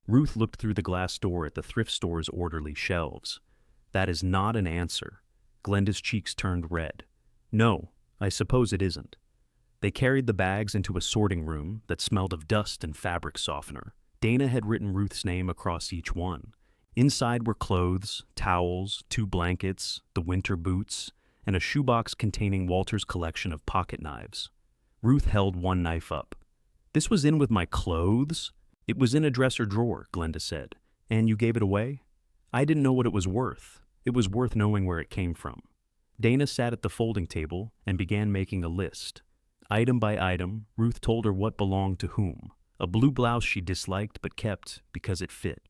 Ruth looked through the glass door at the thrift store's orderly shelves. That is not an answer. Glenda's cheeks turned red. No, I suppose it isn't. They carried the bags into a sorting room that smelled of dust and fabric softener. Dana had written Ruth's name across each one. Inside were clothes, towels, 2 blankets, the winter boots, and a shoebox containing Walter's collection of pocket knives. Ruth held one knife up. This was in with my clothes? It was in a dresser drawer, Glenda said. And you gave it away? I didn't know what it was worth. It was worth knowing where it came from. Dana sat at the folding table and began making a list. Item by item, Ruth told her what belonged to whom. A blue blouse she disliked but kept because it fit.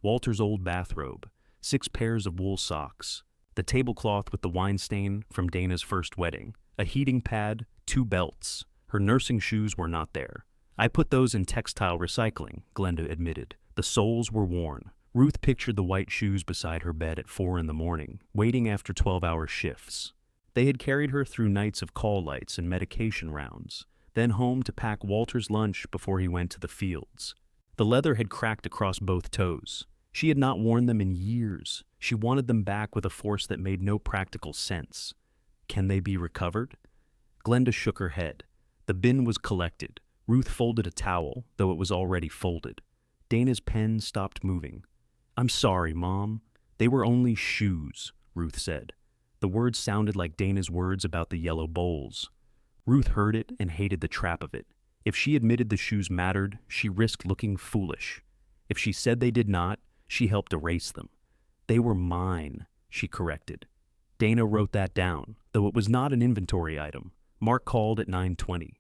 Walter's old bathrobe, 6 pairs of wool socks, the tablecloth with the wine stain from Dana's first wedding, a heating pad, 2 belts. Her nursing shoes were not there. I put those in textile recycling, Glenda admitted. The soles were worn. Ruth pictured the white shoes beside her bed at 4 in the morning, waiting after 12-hour shifts. They had carried her through nights of call lights and medication rounds, then home to pack Walter's lunch before he went to the fields. The leather had cracked across both toes. She had not worn them in years. She wanted them back with a force that made no practical sense. Can they be recovered? Glenda shook her head. The bin was collected. Ruth folded a towel, though it was already folded. Dana's pen stopped moving. I'm sorry, Mom. They were only shoes, Ruth said. The words sounded like Dana's words about the yellow bowls. Ruth heard it and hated the trap of it. If she admitted the shoes mattered, she risked looking foolish. If she said they did not, she helped erase them. They were mine, she corrected. Dana wrote that down, though it was not an inventory item. Mark called at 9:20.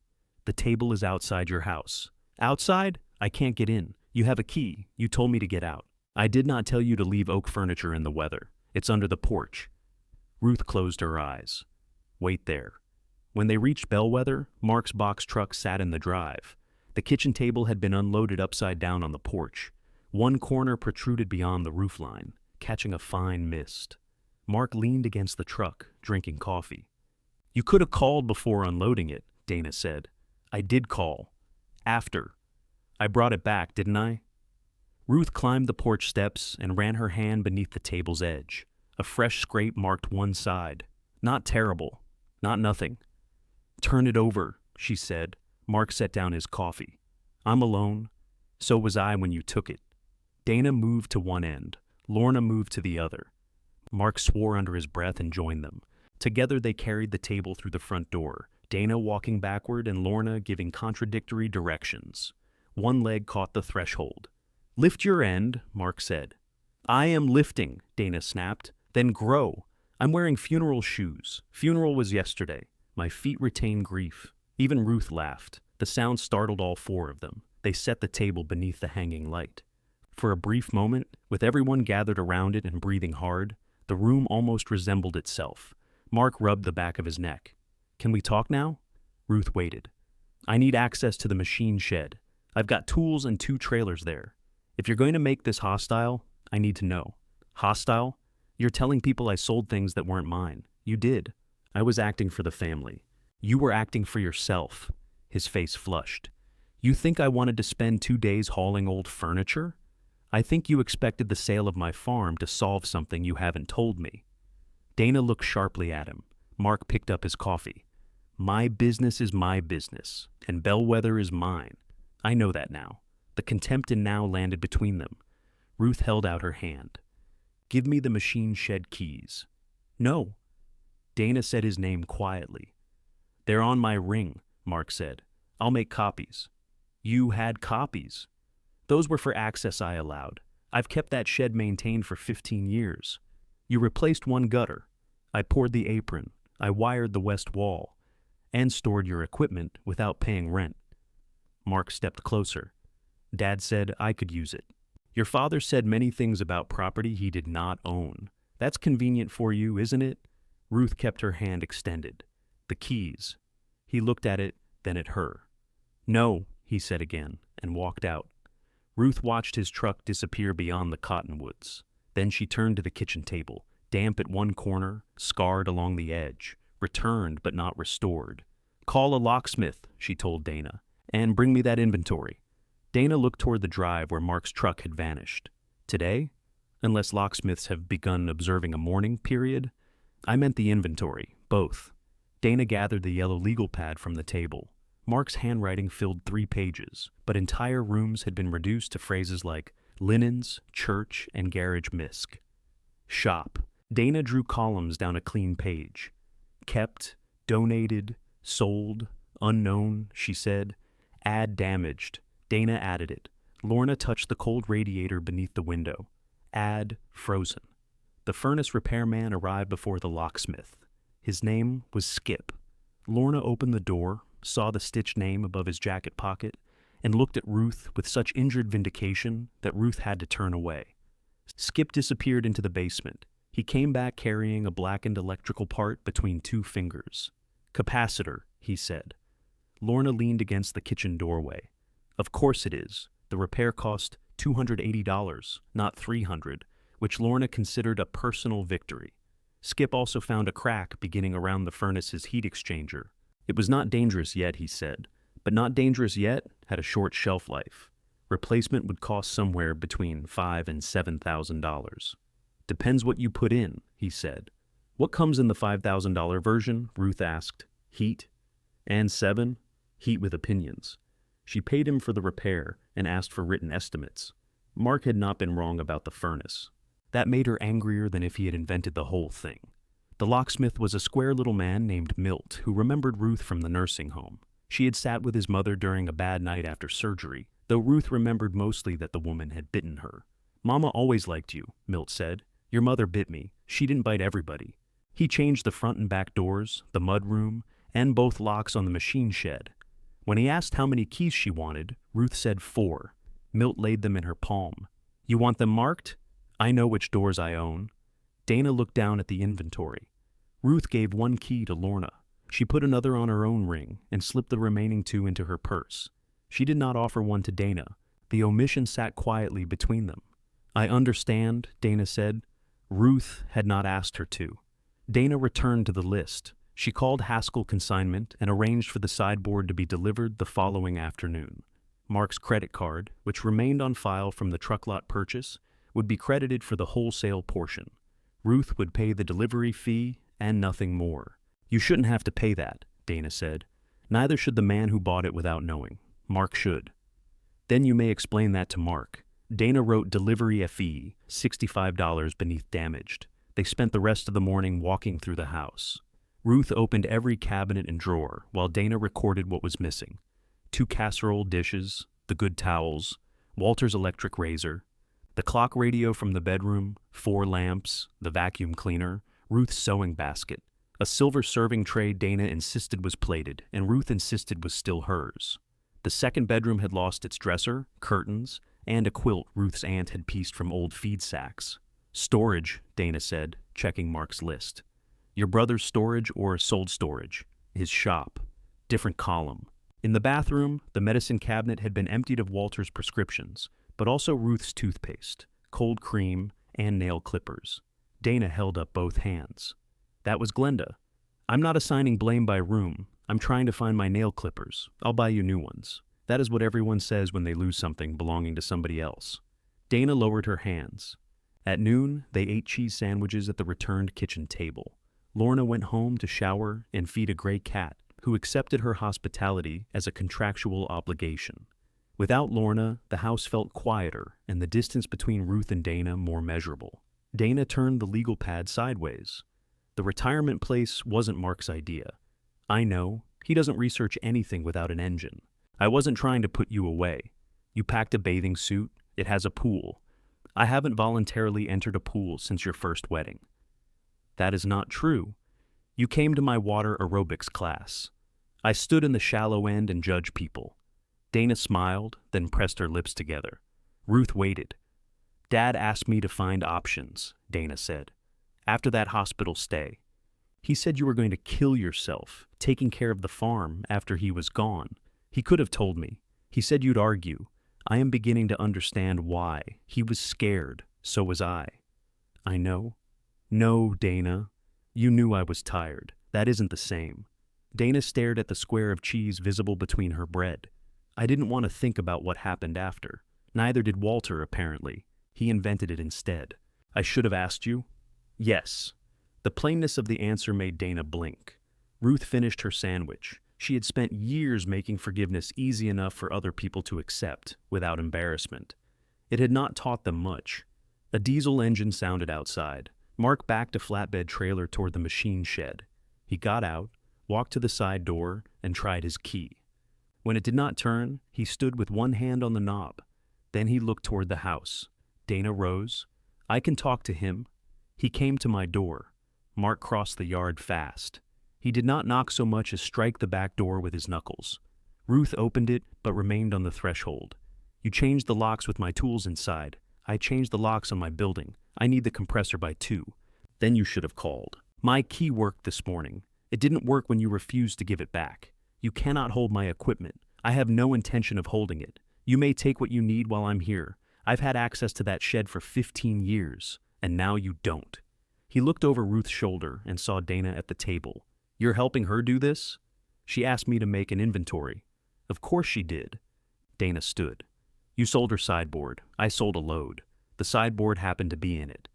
The table is outside your house. Outside? I can't get in. You have a key. You told me to get out. I did not tell you to leave oak furniture in the weather. It's under the porch. Ruth closed her eyes. Wait there. When they reached Bellwether, Mark's box truck sat in the drive. The kitchen table had been unloaded upside down on the porch. One corner protruded beyond the roofline, catching a fine mist. Mark leaned against the truck, drinking coffee. You could have called before unloading it, Dana said. I did call. After. I brought it back, didn't I? Ruth climbed the porch steps and ran her hand beneath the table's edge. A fresh scrape marked one side. Not terrible. Not nothing. Turn it over, she said. Mark set down his coffee. I'm alone. So was I when you took it. Dana moved to one end. Lorna moved to the other. Mark swore under his breath and joined them. Together they carried the table through the front door, Dana walking backward and Lorna giving contradictory directions. One leg caught the threshold. Lift your end, Mark said. I am lifting, Dana snapped. Then grow. I'm wearing funeral shoes. Funeral was yesterday. My feet retain grief. Even Ruth laughed. The sound startled all 4 of them. They set the table beneath the hanging light. For a brief moment, with everyone gathered around it and breathing hard, the room almost resembled itself. Mark rubbed the back of his neck. "Can we talk now?" Ruth waited. "I need access to the machine shed. I've got tools and 2 trailers there. If you're going to make this hostile, I need to know." "Hostile? You're telling people I sold things that weren't mine." "You did. I was acting for the family." "You were acting for yourself." His face flushed. "You think I wanted to spend 2 days hauling old furniture? I think you expected the sale of my farm to solve something you haven't told me." Dana looked sharply at him. Mark picked up his coffee. "My business is my business, and Bellwether is mine. I know that now." The contempt and now landed between them. Ruth held out her hand. "Give me the machine shed keys." "No." Dana said his name quietly. "They're on my ring," Mark said. "I'll make copies." "You had copies." "Those were for access I allowed. I've kept that shed maintained for 15 years. You replaced one gutter. I poured the apron. I wired the west wall. And stored your equipment without paying rent." Mark stepped closer. "Dad said I could use it. Your father said many things about property he did not own. That's convenient for you, isn't it?" Ruth kept her hand extended. "The keys." He looked at it, then at her. "No," he said again, and walked out. Ruth watched his truck disappear beyond the cottonwoods. Then she turned to the kitchen table, damp at one corner, scarred along the edge, returned but not restored. "Call a locksmith," she told Dana, "and bring me that inventory." Dana looked toward the drive where Mark's truck had vanished. "Today? Unless locksmiths have begun observing a mourning period?" "I meant the inventory, both." Dana gathered the yellow legal pad from the table. Mark's handwriting filled 3 pages, but entire rooms had been reduced to phrases like linens, church, and garage misc. "Shop." Dana drew columns down a clean page. "Kept, donated, sold, unknown," she said. "Add damaged." Dana added it. Lorna touched the cold radiator beneath the window. "Add frozen." The furnace repairman arrived before the locksmith. His name was Skip. Lorna opened the door, saw the stitched name above his jacket pocket, and looked at Ruth with such injured vindication that Ruth had to turn away. Skip disappeared into the basement. He came back carrying a blackened electrical part between 2 fingers. "Capacitor," he said. Lorna leaned against the kitchen doorway. "Of course it is. The repair cost $280, not $300, which Lorna considered a personal victory. Skip also found a crack beginning around the furnace's heat exchanger. It was not dangerous yet, he said, but not dangerous yet had a short shelf life. Replacement would cost somewhere between $5,000 and $7,000. "Depends what you put in," he said. "What comes in the $5,000 version?" Ruth asked. "Heat." "And 7? Heat with opinions." She paid him for the repair and asked for written estimates. Mark had not been wrong about the furnace. That made her angrier than if he had invented the whole thing. The locksmith was a square little man named Milt who remembered Ruth from the nursing home. She had sat with his mother during a bad night after surgery, though Ruth remembered mostly that the woman had bitten her. "Mama always liked you," Milt said. "Your mother bit me. She didn't bite everybody." He changed the front and back doors, the mud room, and both locks on the machine shed. When he asked how many keys she wanted, Ruth said 4. Milt laid them in her palm. "You want them marked? I know which doors I own." Dana looked down at the inventory. Ruth gave 1 key to Lorna. She put another on her own ring and slipped the remaining 2 into her purse. She did not offer one to Dana. The omission sat quietly between them. "I understand," Dana said. Ruth had not asked her to. Dana returned to the list. She called Haskell Consignment and arranged for the sideboard to be delivered the following afternoon. Mark's credit card, which remained on file from the truck lot purchase, would be credited for the wholesale portion. Ruth would pay the delivery fee and nothing more. "You shouldn't have to pay that," Dana said. "Neither should the man who bought it without knowing. Mark should." "Then you may explain that to Mark." Dana wrote delivery fee, $65 beneath damaged. They spent the rest of the morning walking through the house. Ruth opened every cabinet and drawer while Dana recorded what was missing. 2 casserole dishes, the good towels, Walter's electric razor, the clock radio from the bedroom, 4 lamps, the vacuum cleaner, Ruth's sewing basket, a silver serving tray Dana insisted was plated and Ruth insisted was still hers. The second bedroom had lost its dresser, curtains, and a quilt Ruth's aunt had pieced from old feed sacks. Storage, Dana said, checking Mark's list. Your brother's storage or sold storage? His shop. Different column. In the bathroom, the medicine cabinet had been emptied of Walter's prescriptions, but also Ruth's toothpaste, cold cream, and nail clippers. Dana held up both hands. That was Glenda. I'm not assigning blame by room. I'm trying to find my nail clippers. I'll buy you new ones. That is what everyone says when they lose something belonging to somebody else. Dana lowered her hands. At noon, they ate cheese sandwiches at the returned kitchen table. Lorna went home to shower and feed a gray cat, who accepted her hospitality as a contractual obligation. Without Lorna, the house felt quieter and the distance between Ruth and Dana more measurable. Dana turned the legal pad sideways. The retirement place wasn't Mark's idea. I know, he doesn't research anything without an engine. I wasn't trying to put you away. You packed a bathing suit. It has a pool. I haven't voluntarily entered a pool since your first wedding. That is not true. You came to my water aerobics class. I stood in the shallow end and judged people. Dana smiled, then pressed her lips together. Ruth waited. Dad asked me to find options, Dana said. After that hospital stay. He said you were going to kill yourself, taking care of the farm after he was gone. He could have told me. He said you'd argue. I am beginning to understand why. He was scared. So was I. I know. No, Dana. You knew I was tired. That isn't the same. Dana stared at the square of cheese visible between her bread. I didn't want to think about what happened after. Neither did Walter, apparently. He invented it instead. I should have asked you. Yes. The plainness of the answer made Dana blink. Ruth finished her sandwich. She had spent years making forgiveness easy enough for other people to accept, without embarrassment. It had not taught them much. A diesel engine sounded outside. Mark backed a flatbed trailer toward the machine shed. He got out, walked to the side door, and tried his key. When it did not turn, he stood with one hand on the knob. Then he looked toward the house. Dana rose. I can talk to him. He came to my door. Mark crossed the yard fast. He did not knock so much as strike the back door with his knuckles. Ruth opened it, but remained on the threshold. You changed the locks with my tools inside. I changed the locks on my building. I need the compressor by 2. Then you should have called. My key worked this morning. It didn't work when you refused to give it back. You cannot hold my equipment. I have no intention of holding it. You may take what you need while I'm here. I've had access to that shed for 15 years, and now you don't. He looked over Ruth's shoulder and saw Dana at the table. You're helping her do this? She asked me to make an inventory. Of course she did. Dana stood. You sold her sideboard. I sold a load. The sideboard happened to be in it.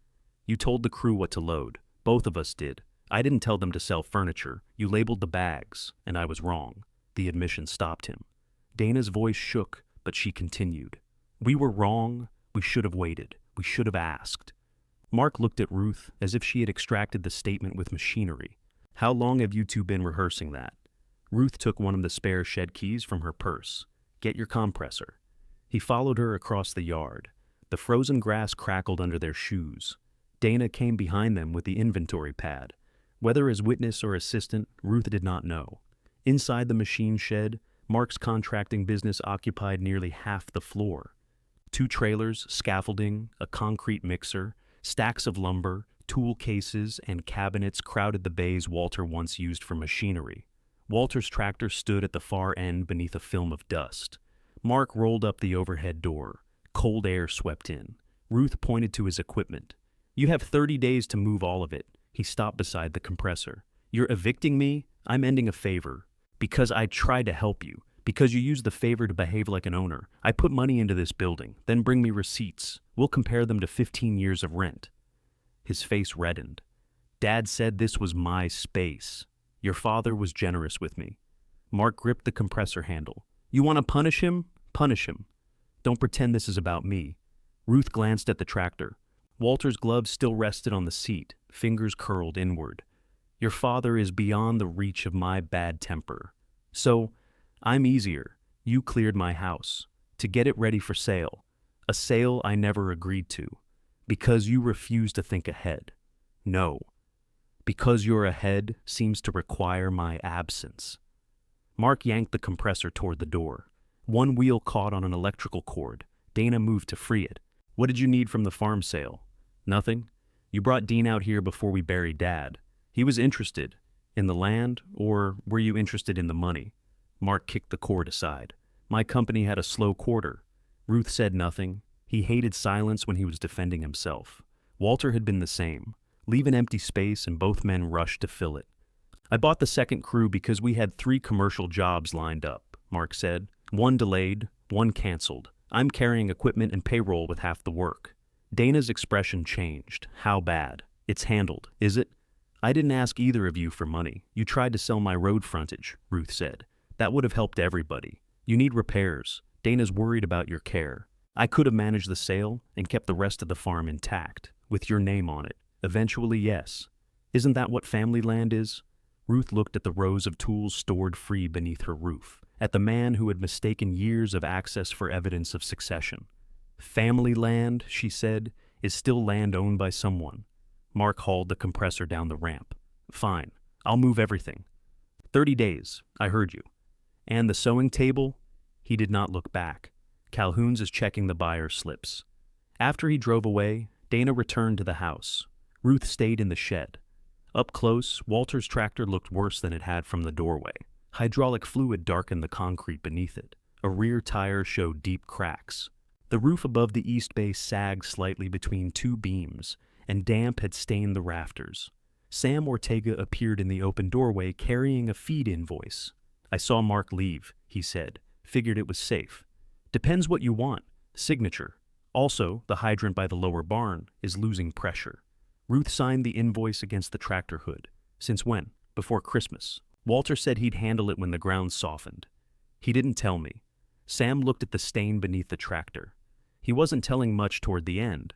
You told the crew what to load. Both of us did. I didn't tell them to sell furniture. You labeled the bags, and I was wrong. The admission stopped him. Dana's voice shook, but she continued. We were wrong. We should have waited. We should have asked. Mark looked at Ruth as if she had extracted the statement with machinery. How long have you two been rehearsing that? Ruth took one of the spare shed keys from her purse. Get your compressor. He followed her across the yard. The frozen grass crackled under their shoes. Dana came behind them with the inventory pad. Whether as witness or assistant, Ruth did not know. Inside the machine shed, Mark's contracting business occupied nearly half the floor. 2 trailers, scaffolding, a concrete mixer, stacks of lumber, tool cases, and cabinets crowded the bays Walter once used for machinery. Walter's tractor stood at the far end beneath a film of dust. Mark rolled up the overhead door. Cold air swept in. Ruth pointed to his equipment. You have 30 days to move all of it. He stopped beside the compressor. You're evicting me? I'm ending a favor. Because I tried to help you. Because you used the favor to behave like an owner. I put money into this building. Then bring me receipts. We'll compare them to 15 years of rent. His face reddened. Dad said this was my space. Your father was generous with me. Mark gripped the compressor handle. You want to punish him? Punish him. Don't pretend this is about me. Ruth glanced at the tractor. Walter's gloves still rested on the seat, fingers curled inward. Your father is beyond the reach of my bad temper. So, I'm easier. You cleared my house. To get it ready for sale. A sale I never agreed to. Because you refuse to think ahead. No. Because you're ahead seems to require my absence. Mark yanked the compressor toward the door. One wheel caught on an electrical cord. Dana moved to free it. What did you need from the farm sale? Nothing. You brought Dean out here before we buried Dad. He was interested. In the land, or were you interested in the money? Mark kicked the cord aside. My company had a slow quarter. Ruth said nothing. He hated silence when he was defending himself. Walter had been the same. Leave an empty space and both men rushed to fill it. I bought the second crew because we had 3 commercial jobs lined up, Mark said. 1 delayed, 1 canceled. I'm carrying equipment and payroll with half the work. Dana's expression changed. How bad? It's handled, is it? I didn't ask either of you for money. You tried to sell my road frontage, Ruth said. That would have helped everybody. You need repairs. Dana's worried about your care. I could have managed the sale and kept the rest of the farm intact, with your name on it. Eventually, yes. Isn't that what family land is? Ruth looked at the rows of tools stored free beneath her roof, at the man who had mistaken years of access for evidence of succession. Family land, she said, is still land owned by someone. Mark hauled the compressor down the ramp. Fine, I'll move everything. 30 days, I heard you. And the sewing table? He did not look back. Calhoun's is checking the buyer's slips. After he drove away, Dana returned to the house. Ruth stayed in the shed. Up close, Walter's tractor looked worse than it had from the doorway. Hydraulic fluid darkened the concrete beneath it. A rear tire showed deep cracks. The roof above the east bay sagged slightly between 2 beams, and damp had stained the rafters. Sam Ortega appeared in the open doorway carrying a feed invoice. I saw Mark leave, he said. Figured it was safe. Depends what you want. Signature. Also, the hydrant by the lower barn is losing pressure. Ruth signed the invoice against the tractor hood. Since when? Before Christmas. Walter said he'd handle it when the ground softened. He didn't tell me. Sam looked at the stain beneath the tractor. He wasn't telling much toward the end.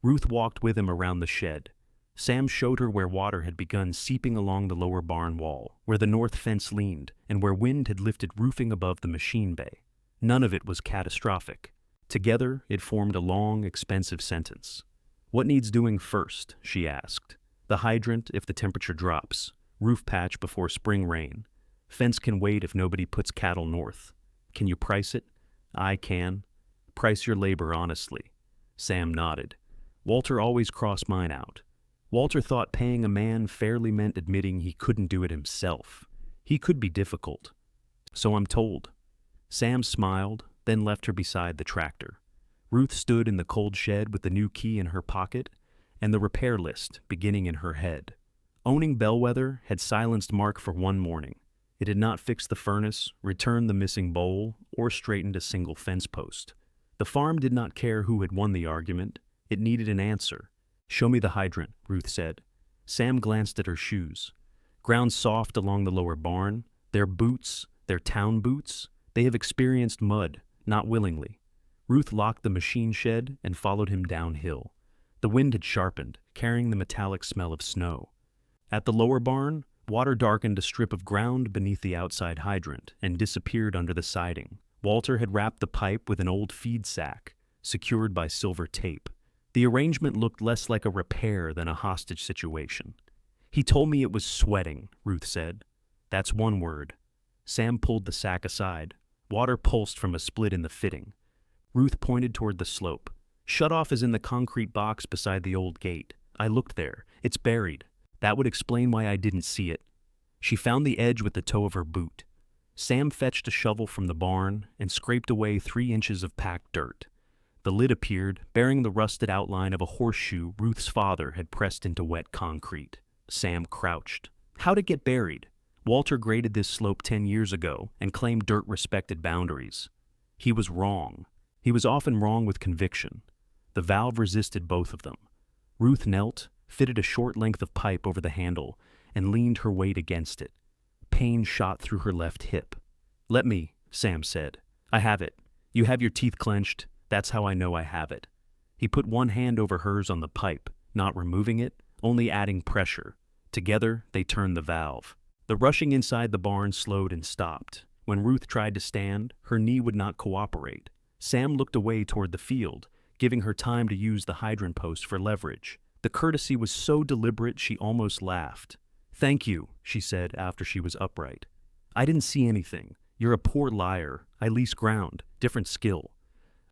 Ruth walked with him around the shed. Sam showed her where water had begun seeping along the lower barn wall, where the north fence leaned, and where wind had lifted roofing above the machine bay. None of it was catastrophic. Together, it formed a long, expensive sentence. What needs doing first? She asked. The hydrant if the temperature drops. Roof patch before spring rain. Fence can wait if nobody puts cattle north. Can you price it? I can. Price your labor honestly. Sam nodded. Walter always crossed mine out. Walter thought paying a man fairly meant admitting he couldn't do it himself. He could be difficult. So I'm told. Sam smiled, then left her beside the tractor. Ruth stood in the cold shed with the new key in her pocket and the repair list beginning in her head. Owning Bellwether had silenced Mark for one morning. It had not fixed the furnace, returned the missing bowl, or straightened a single fence post. The farm did not care who had won the argument. It needed an answer. Show me the hydrant, Ruth said. Sam glanced at her shoes. Ground soft along the lower barn. Their boots, their town boots, they have experienced mud, not willingly. Ruth locked the machine shed and followed him downhill. The wind had sharpened, carrying the metallic smell of snow. At the lower barn, water darkened a strip of ground beneath the outside hydrant and disappeared under the siding. Walter had wrapped the pipe with an old feed sack, secured by silver tape. The arrangement looked less like a repair than a hostage situation. He told me it was sweating, Ruth said. That's one word. Sam pulled the sack aside. Water pulsed from a split in the fitting. Ruth pointed toward the slope. Shutoff is in the concrete box beside the old gate. I looked there. It's buried. That would explain why I didn't see it. She found the edge with the toe of her boot. Sam fetched a shovel from the barn and scraped away 3 inches of packed dirt. The lid appeared, bearing the rusted outline of a horseshoe Ruth's father had pressed into wet concrete. Sam crouched. How'd it get buried? Walter graded this slope 10 years ago and claimed dirt respected boundaries. He was wrong. He was often wrong with conviction. The valve resisted both of them. Ruth knelt, fitted a short length of pipe over the handle, and leaned her weight against it. Pain shot through her left hip. Let me, Sam said. I have it. You have your teeth clenched. That's how I know I have it. He put one hand over hers on the pipe, not removing it, only adding pressure. Together, they turned the valve. The rushing inside the barn slowed and stopped. When Ruth tried to stand, her knee would not cooperate. Sam looked away toward the field, giving her time to use the hydrant post for leverage. The courtesy was so deliberate she almost laughed. Thank you, she said after she was upright. I didn't see anything. You're a poor liar. I lease ground. Different skill.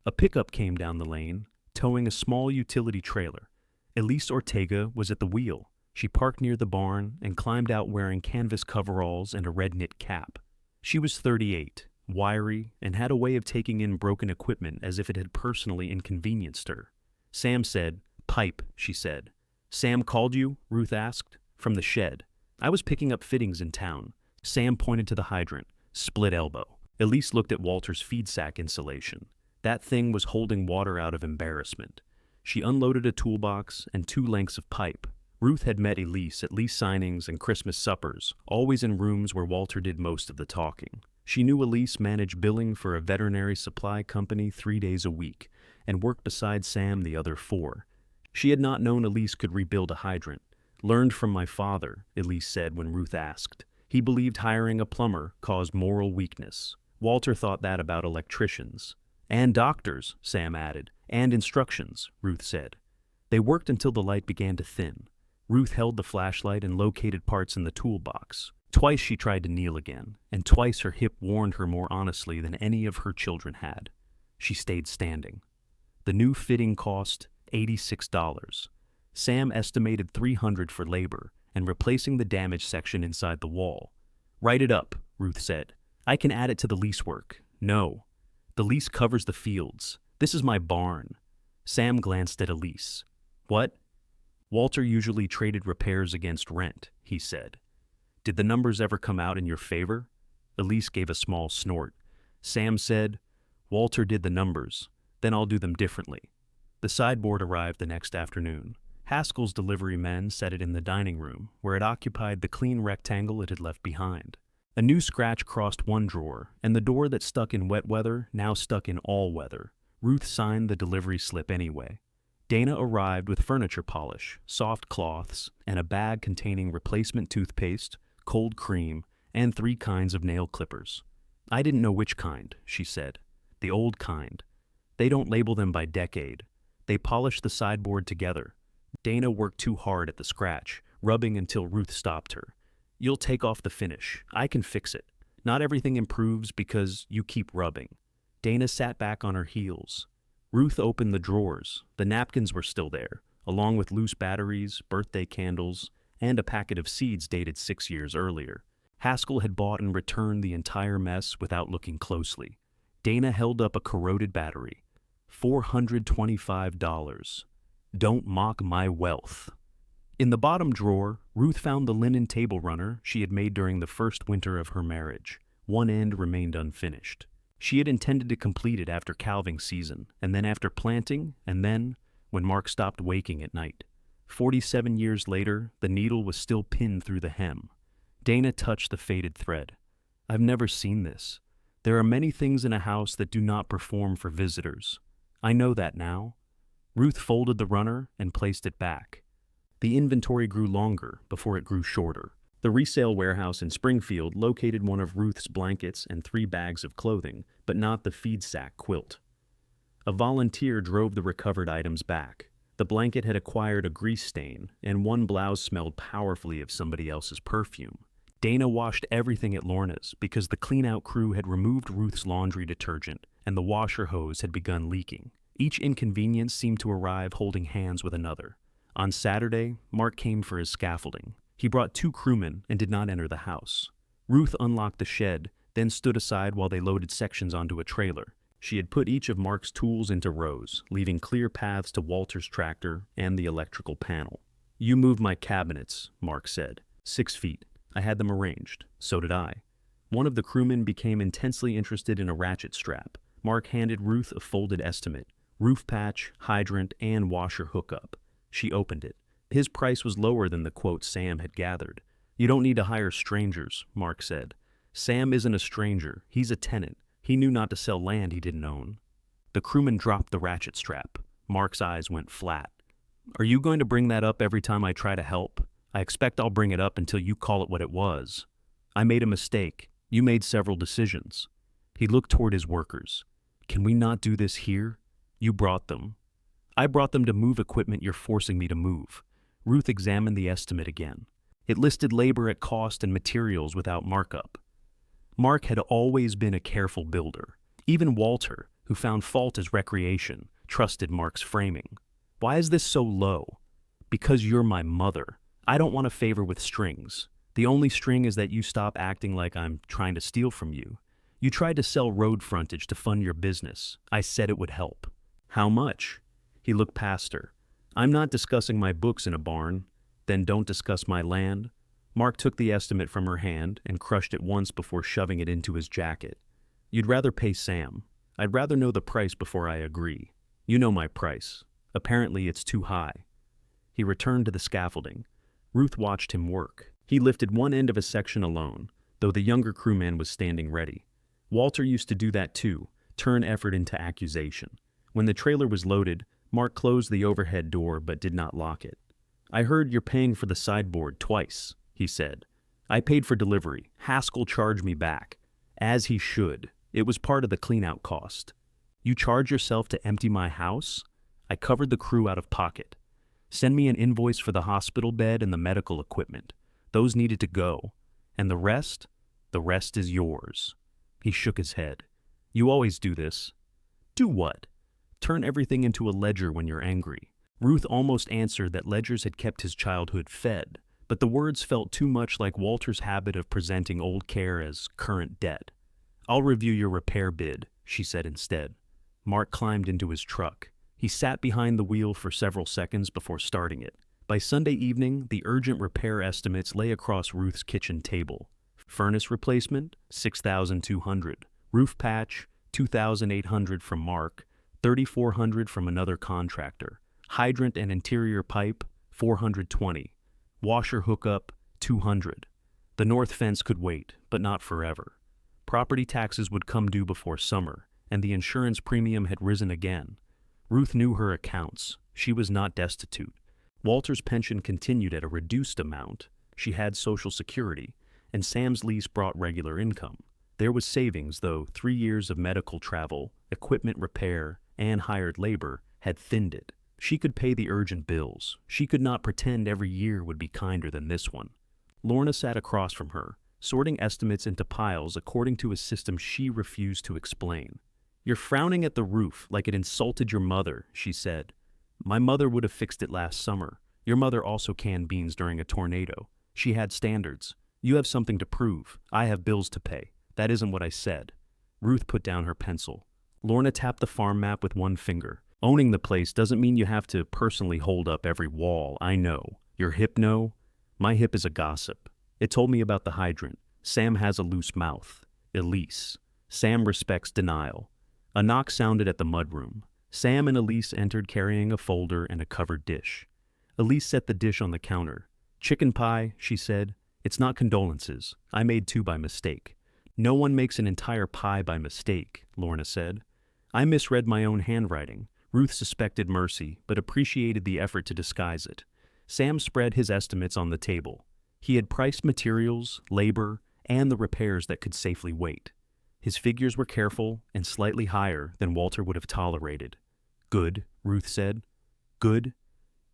A pickup came down the lane, towing a small utility trailer. Elise Ortega was at the wheel. She parked near the barn and climbed out wearing canvas coveralls and a red knit cap. She was 38, wiry, and had a way of taking in broken equipment as if it had personally inconvenienced her. Sam said, "Pipe," she said. "Sam called you?" Ruth asked. "From the shed. I was picking up fittings in town." Sam pointed to the hydrant. "Split elbow." Elise looked at Walter's feed sack insulation. That thing was holding water out of embarrassment. She unloaded a toolbox and 2 lengths of pipe. Ruth had met Elise at lease signings and Christmas suppers, always in rooms where Walter did most of the talking. She knew Elise managed billing for a veterinary supply company 3 days a week and worked beside Sam the other 4. She had not known Elise could rebuild a hydrant. "Learned from my father," Elise said when Ruth asked. "He believed hiring a plumber caused moral weakness." Walter thought that about electricians. "And doctors," Sam added. "And instructions," Ruth said. They worked until the light began to thin. Ruth held the flashlight and located parts in the toolbox. Twice she tried to kneel again, and twice her hip warned her more honestly than any of her children had. She stayed standing. The new fitting cost $86. Sam estimated $300 for labor and replacing the damaged section inside the wall. "Write it up," Ruth said. "I can add it to the lease work." "No. The lease covers the fields. This is my barn." Sam glanced at Elise. "What?" "Walter usually traded repairs against rent," he said. "Did the numbers ever come out in your favor?" Elise gave a small snort. Sam said, "Walter did the numbers. Then I'll do them differently." The sideboard arrived the next afternoon. Haskell's delivery men set it in the dining room, where it occupied the clean rectangle it had left behind. A new scratch crossed one drawer, and the door that stuck in wet weather now stuck in all weather. Ruth signed the delivery slip anyway. Dana arrived with furniture polish, soft cloths, and a bag containing replacement toothpaste, cold cream, and 3 kinds of nail clippers. "I didn't know which kind," she said. "The old kind. They don't label them by decade. They polish the sideboard together." Dana worked too hard at the scratch, rubbing until Ruth stopped her. "You'll take off the finish. I can fix it. Not everything improves because you keep rubbing." Dana sat back on her heels. Ruth opened the drawers. The napkins were still there, along with loose batteries, birthday candles, and a packet of seeds dated 6 years earlier. Haskell had bought and returned the entire mess without looking closely. Dana held up a corroded battery. $425. "Don't mock my wealth." In the bottom drawer, Ruth found the linen table runner she had made during the first winter of her marriage. One end remained unfinished. She had intended to complete it after calving season, and then after planting, and then when Mark stopped waking at night. 47 years later, the needle was still pinned through the hem. Dana touched the faded thread. "I've never seen this. There are many things in a house that do not perform for visitors. I know that now." Ruth folded the runner and placed it back. The inventory grew longer before it grew shorter. The resale warehouse in Springfield located one of Ruth's blankets and 3 bags of clothing, but not the feed sack quilt. A volunteer drove the recovered items back. The blanket had acquired a grease stain, and one blouse smelled powerfully of somebody else's perfume. Dana washed everything at Lorna's because the clean-out crew had removed Ruth's laundry detergent, and the washer hose had begun leaking. Each inconvenience seemed to arrive holding hands with another. On Saturday, Mark came for his scaffolding. He brought 2 crewmen and did not enter the house. Ruth unlocked the shed, then stood aside while they loaded sections onto a trailer. She had put each of Mark's tools into rows, leaving clear paths to Walter's tractor and the electrical panel. "You moved my cabinets," Mark said. 6 feet. I had them arranged. So did I. One of the crewmen became intensely interested in a ratchet strap. Mark handed Ruth a folded estimate: roof patch, hydrant, and washer hookup. She opened it. His price was lower than the quote Sam had gathered. "You don't need to hire strangers," Mark said. "Sam isn't a stranger. He's a tenant. He knew not to sell land he didn't own." The crewman dropped the ratchet strap. Mark's eyes went flat. "Are you going to bring that up every time I try to help? I expect I'll bring it up until you call it what it was. I made a mistake. You made several decisions." He looked toward his workers. "Can we not do this here? You brought them." "I brought them to move equipment you're forcing me to move." Ruth examined the estimate again. It listed labor at cost and materials without markup. Mark had always been a careful builder. Even Walter, who found fault as recreation, trusted Mark's framing. Why is this so low? Because you're my mother. I don't want a favor with strings. The only string is that you stop acting like I'm trying to steal from you. You tried to sell road frontage to fund your business. I said it would help. How much? He looked past her. I'm not discussing my books in a barn. Then don't discuss my land. Mark took the estimate from her hand and crushed it once before shoving it into his jacket. You'd rather pay Sam. I'd rather know the price before I agree. You know my price. Apparently it's too high. He returned to the scaffolding. Ruth watched him work. He lifted one end of a section alone, though the younger crewman was standing ready. Walter used to do that too, turn effort into accusation. When the trailer was loaded, Mark closed the overhead door but did not lock it. I heard you're paying for the sideboard twice, he said. I paid for delivery. Haskell charged me back. As he should. It was part of the clean-out cost. You charge yourself to empty my house? I covered the crew out of pocket. Send me an invoice for the hospital bed and the medical equipment. Those needed to go. And the rest? The rest is yours. He shook his head. You always do this. Do what? Turn everything into a ledger when you're angry. Ruth almost answered that ledgers had kept his childhood fed, but the words felt too much like Walter's habit of presenting old care as current debt. I'll review your repair bid, she said instead. Mark climbed into his truck. He sat behind the wheel for several seconds before starting it. By Sunday evening, the urgent repair estimates lay across Ruth's kitchen table. Furnace replacement, $6,200. Roof patch, $2,800 from Mark, $3,400 from another contractor. Hydrant and interior pipe, $420. Washer hookup, $200. The north fence could wait, but not forever. Property taxes would come due before summer, and the insurance premium had risen again. Ruth knew her accounts. She was not destitute. Walter's pension continued at a reduced amount. She had Social Security, and Sam's lease brought regular income. There was savings, though 3 years of medical travel, equipment repair, and hired labor had thinned it. She could pay the urgent bills. She could not pretend every year would be kinder than this one. Lorna sat across from her, sorting estimates into piles according to a system she refused to explain. You're frowning at the roof like it insulted your mother, she said. My mother would have fixed it last summer. Your mother also canned beans during a tornado. She had standards. You have something to prove. I have bills to pay. That isn't what I said. Ruth put down her pencil. Lorna tapped the farm map with one finger. Owning the place doesn't mean you have to personally hold up every wall, I know. Your hip no? My hip is a gossip. It told me about the hydrant. Sam has a loose mouth. Elise. Sam respects denial. A knock sounded at the mudroom. Sam and Elise entered carrying a folder and a covered dish. Elise set the dish on the counter. Chicken pie, she said. It's not condolences. I made 2 by mistake. No one makes an entire pie by mistake, Lorna said. I misread my own handwriting. Ruth suspected mercy, but appreciated the effort to disguise it. Sam spread his estimates on the table. He had priced materials, labor, and the repairs that could safely wait. His figures were careful and slightly higher than Walter would have tolerated. Good, Ruth said. Good?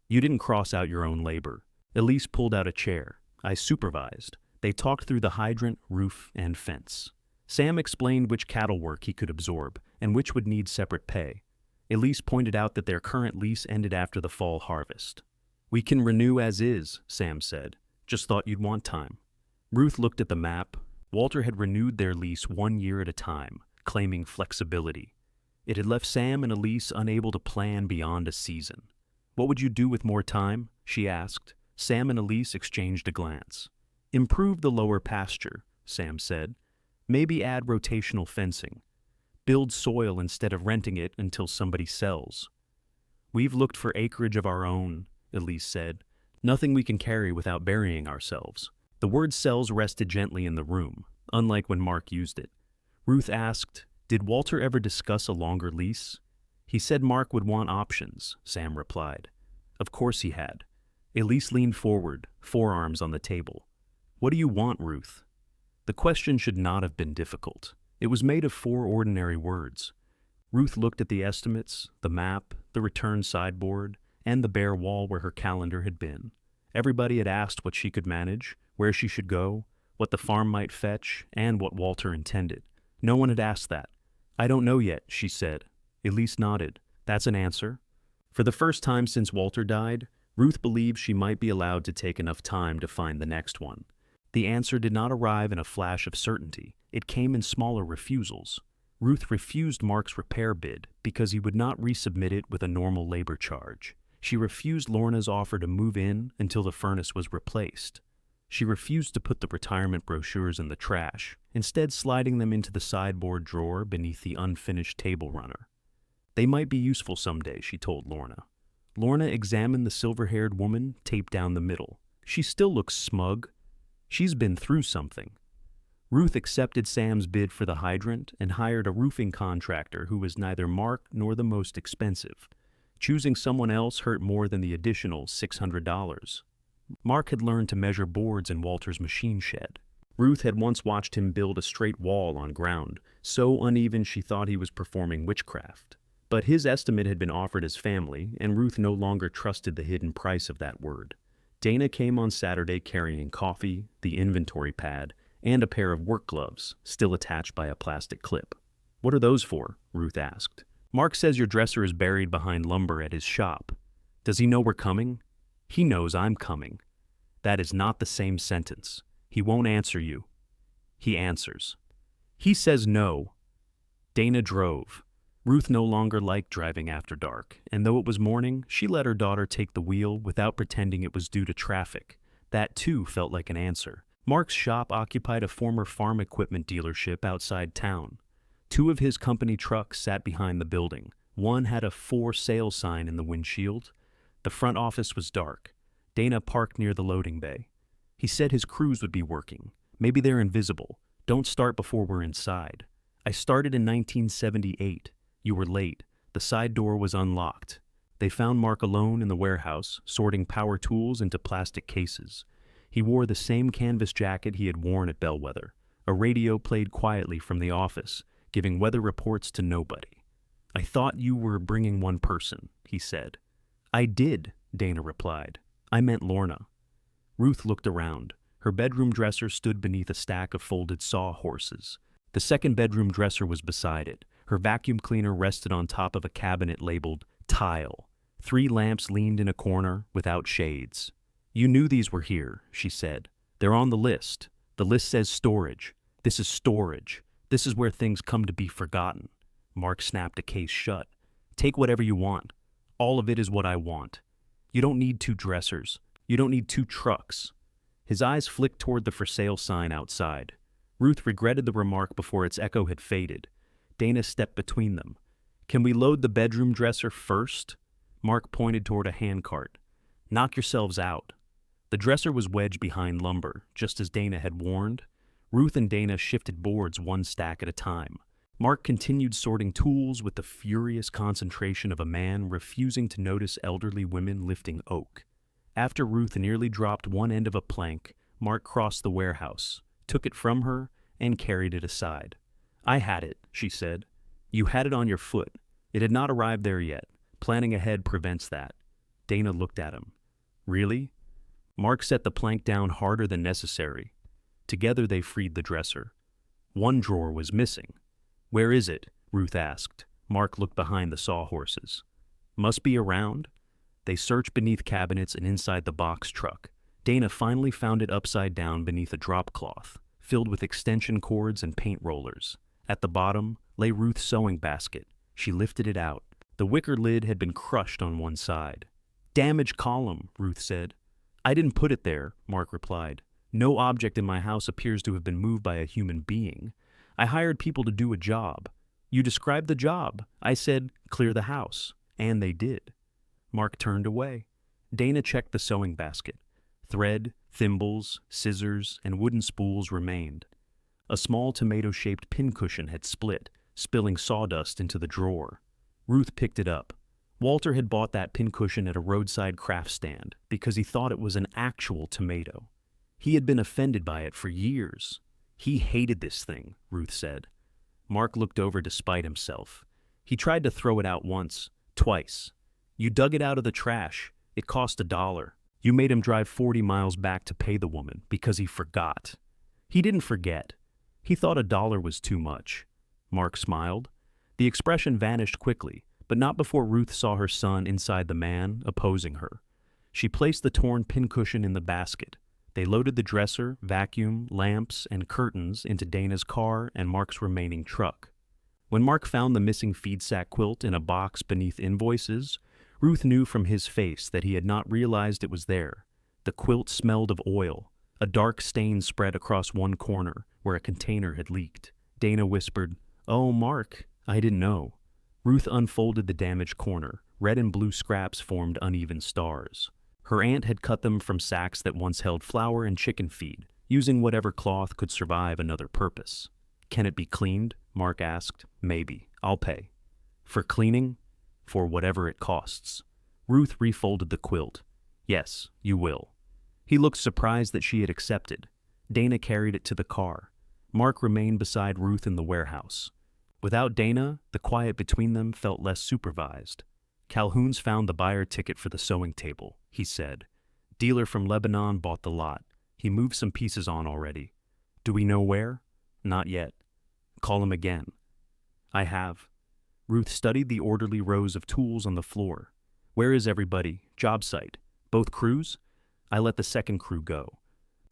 You didn't cross out your own labor. Elise pulled out a chair. I supervised. They talked through the hydrant, roof, and fence. Sam explained which cattle work he could absorb and which would need separate pay. Elise pointed out that their current lease ended after the fall harvest. We can renew as is, Sam said. Just thought you'd want time. Ruth looked at the map. Walter had renewed their lease 1 year at a time, claiming flexibility. It had left Sam and Elise unable to plan beyond a season. What would you do with more time? She asked. Sam and Elise exchanged a glance. Improve the lower pasture, Sam said. Maybe add rotational fencing. Build soil instead of renting it until somebody sells. We've looked for acreage of our own, Elise said. Nothing we can carry without burying ourselves. The word sells rested gently in the room, unlike when Mark used it. Ruth asked, did Walter ever discuss a longer lease? He said Mark would want options, Sam replied. Of course he had. Elise leaned forward, forearms on the table. What do you want, Ruth? The question should not have been difficult. It was made of 4 ordinary words. Ruth looked at the estimates, the map, the return sideboard, and the bare wall where her calendar had been. Everybody had asked what she could manage, where she should go, what the farm might fetch, and what Walter intended. No one had asked that. I don't know yet, she said. Elise nodded. That's an answer. For the first time since Walter died, Ruth believed she might be allowed to take enough time to find the next one. The answer did not arrive in a flash of certainty. It came in smaller refusals. Ruth refused Mark's repair bid because he would not resubmit it with a normal labor charge. She refused Lorna's offer to move in until the furnace was replaced. She refused to put the retirement brochures in the trash, instead sliding them into the sideboard drawer beneath the unfinished table runner. They might be useful someday, she told Lorna. Lorna examined the silver-haired woman taped down the middle. She still looks smug. She's been through something. Ruth accepted Sam's bid for the hydrant and hired a roofing contractor who was neither Mark nor the most expensive. Choosing someone else hurt more than the additional $600. Mark had learned to measure boards in Walter's machine shed. Ruth had once watched him build a straight wall on ground, so uneven she thought he was performing witchcraft. But his estimate had been offered as family, and Ruth no longer trusted the hidden price of that word. Dana came on Saturday carrying coffee, the inventory pad, and a pair of work gloves, still attached by a plastic clip. What are those for? Ruth asked. Mark says your dresser is buried behind lumber at his shop. Does he know we're coming? He knows I'm coming. That is not the same sentence. He won't answer you. He answers. He says no. Dana drove. Ruth no longer liked driving after dark, and though it was morning, she let her daughter take the wheel without pretending it was due to traffic. That, too, felt like an answer. Mark's shop occupied a former farm equipment dealership outside town. 2 of his company trucks sat behind the building. One had a "For Sale" sign in the windshield. The front office was dark. Dana parked near the loading bay. He said his crews would be working. Maybe they're invisible. Don't start before we're inside. I started in 1978. You were late. The side door was unlocked. They found Mark alone in the warehouse, sorting power tools into plastic cases. He wore the same canvas jacket he had worn at Bellwether. A radio played quietly from the office, giving weather reports to nobody. I thought you were bringing one person, he said. I did, Dana replied. I meant Lorna. Ruth looked around. Her bedroom dresser stood beneath a stack of folded sawhorses. The second bedroom dresser was beside it. Her vacuum cleaner rested on top of a cabinet labeled Tile. 3 lamps leaned in a corner without shades. You knew these were here, she said. They're on the list. The list says storage. This is storage. This is where things come to be forgotten. Mark snapped a case shut. Take whatever you want. All of it is what I want. You don't need 2 dressers. You don't need 2 trucks. His eyes flicked toward the for sale sign outside. Ruth regretted the remark before its echo had faded. Dana stepped between them. Can we load the bedroom dresser first? Mark pointed toward a handcart. Knock yourselves out. The dresser was wedged behind lumber, just as Dana had warned. Ruth and Dana shifted boards 1 stack at a time. Mark continued sorting tools with the furious concentration of a man refusing to notice elderly women lifting oak. After Ruth nearly dropped one end of a plank, Mark crossed the warehouse, took it from her, and carried it aside. I had it, she said. You had it on your foot. It had not arrived there yet. Planning ahead prevents that. Dana looked at him. Really? Mark set the plank down harder than necessary. Together they freed the dresser. 1 drawer was missing. Where is it? Ruth asked. Mark looked behind the sawhorses. Must be around. They searched beneath cabinets and inside the box truck. Dana finally found it upside down beneath a drop cloth, filled with extension cords and paint rollers. At the bottom lay Ruth's sewing basket. She lifted it out. The wicker lid had been crushed on one side. Damaged column, Ruth said. I didn't put it there, Mark replied. No object in my house appears to have been moved by a human being. I hired people to do a job. You described the job. I said, clear the house. And they did. Mark turned away. Dana checked the sewing basket. Thread, thimbles, scissors, and wooden spools remained. A small tomato-shaped pincushion had split, spilling sawdust into the drawer. Ruth picked it up. Walter had bought that pincushion at a roadside craft stand because he thought it was an actual tomato. He had been offended by it for years. He hated this thing, Ruth said. Mark looked over to spite himself. He tried to throw it out once, twice. You dug it out of the trash. It cost $1. You made him drive 40 miles back to pay the woman because he forgot. He didn't forget. He thought $1 was too much. Mark smiled. The expression vanished quickly, but not before Ruth saw her son inside the man, opposing her. She placed the torn pincushion in the basket. They loaded the dresser, vacuum, lamps, and curtains into Dana's car and Mark's remaining truck. When Mark found the missing feed sack quilt in a box beneath invoices, Ruth knew from his face that he had not realized it was there. The quilt smelled of oil. A dark stain spread across one corner, where a container had leaked. Dana whispered, "Oh, Mark, I didn't know." Ruth unfolded the damaged corner. Red and blue scraps formed uneven stars. Her aunt had cut them from sacks that once held flour and chicken feed, using whatever cloth could survive another purpose. "Can it be cleaned?" Mark asked. "Maybe. I'll pay." "For cleaning?" "For whatever it costs." Ruth refolded the quilt. "Yes, you will." He looked surprised that she had accepted. Dana carried it to the car. Mark remained beside Ruth in the warehouse. Without Dana, the quiet between them felt less supervised. "Calhoun's found the buyer ticket for the sewing table," he said. "Dealer from Lebanon bought the lot. He moved some pieces on already." "Do we know where?" "Not yet." "Call him again." "I have." Ruth studied the orderly rows of tools on the floor. "Where is everybody? Job site. Both crews?" "I let the second crew go."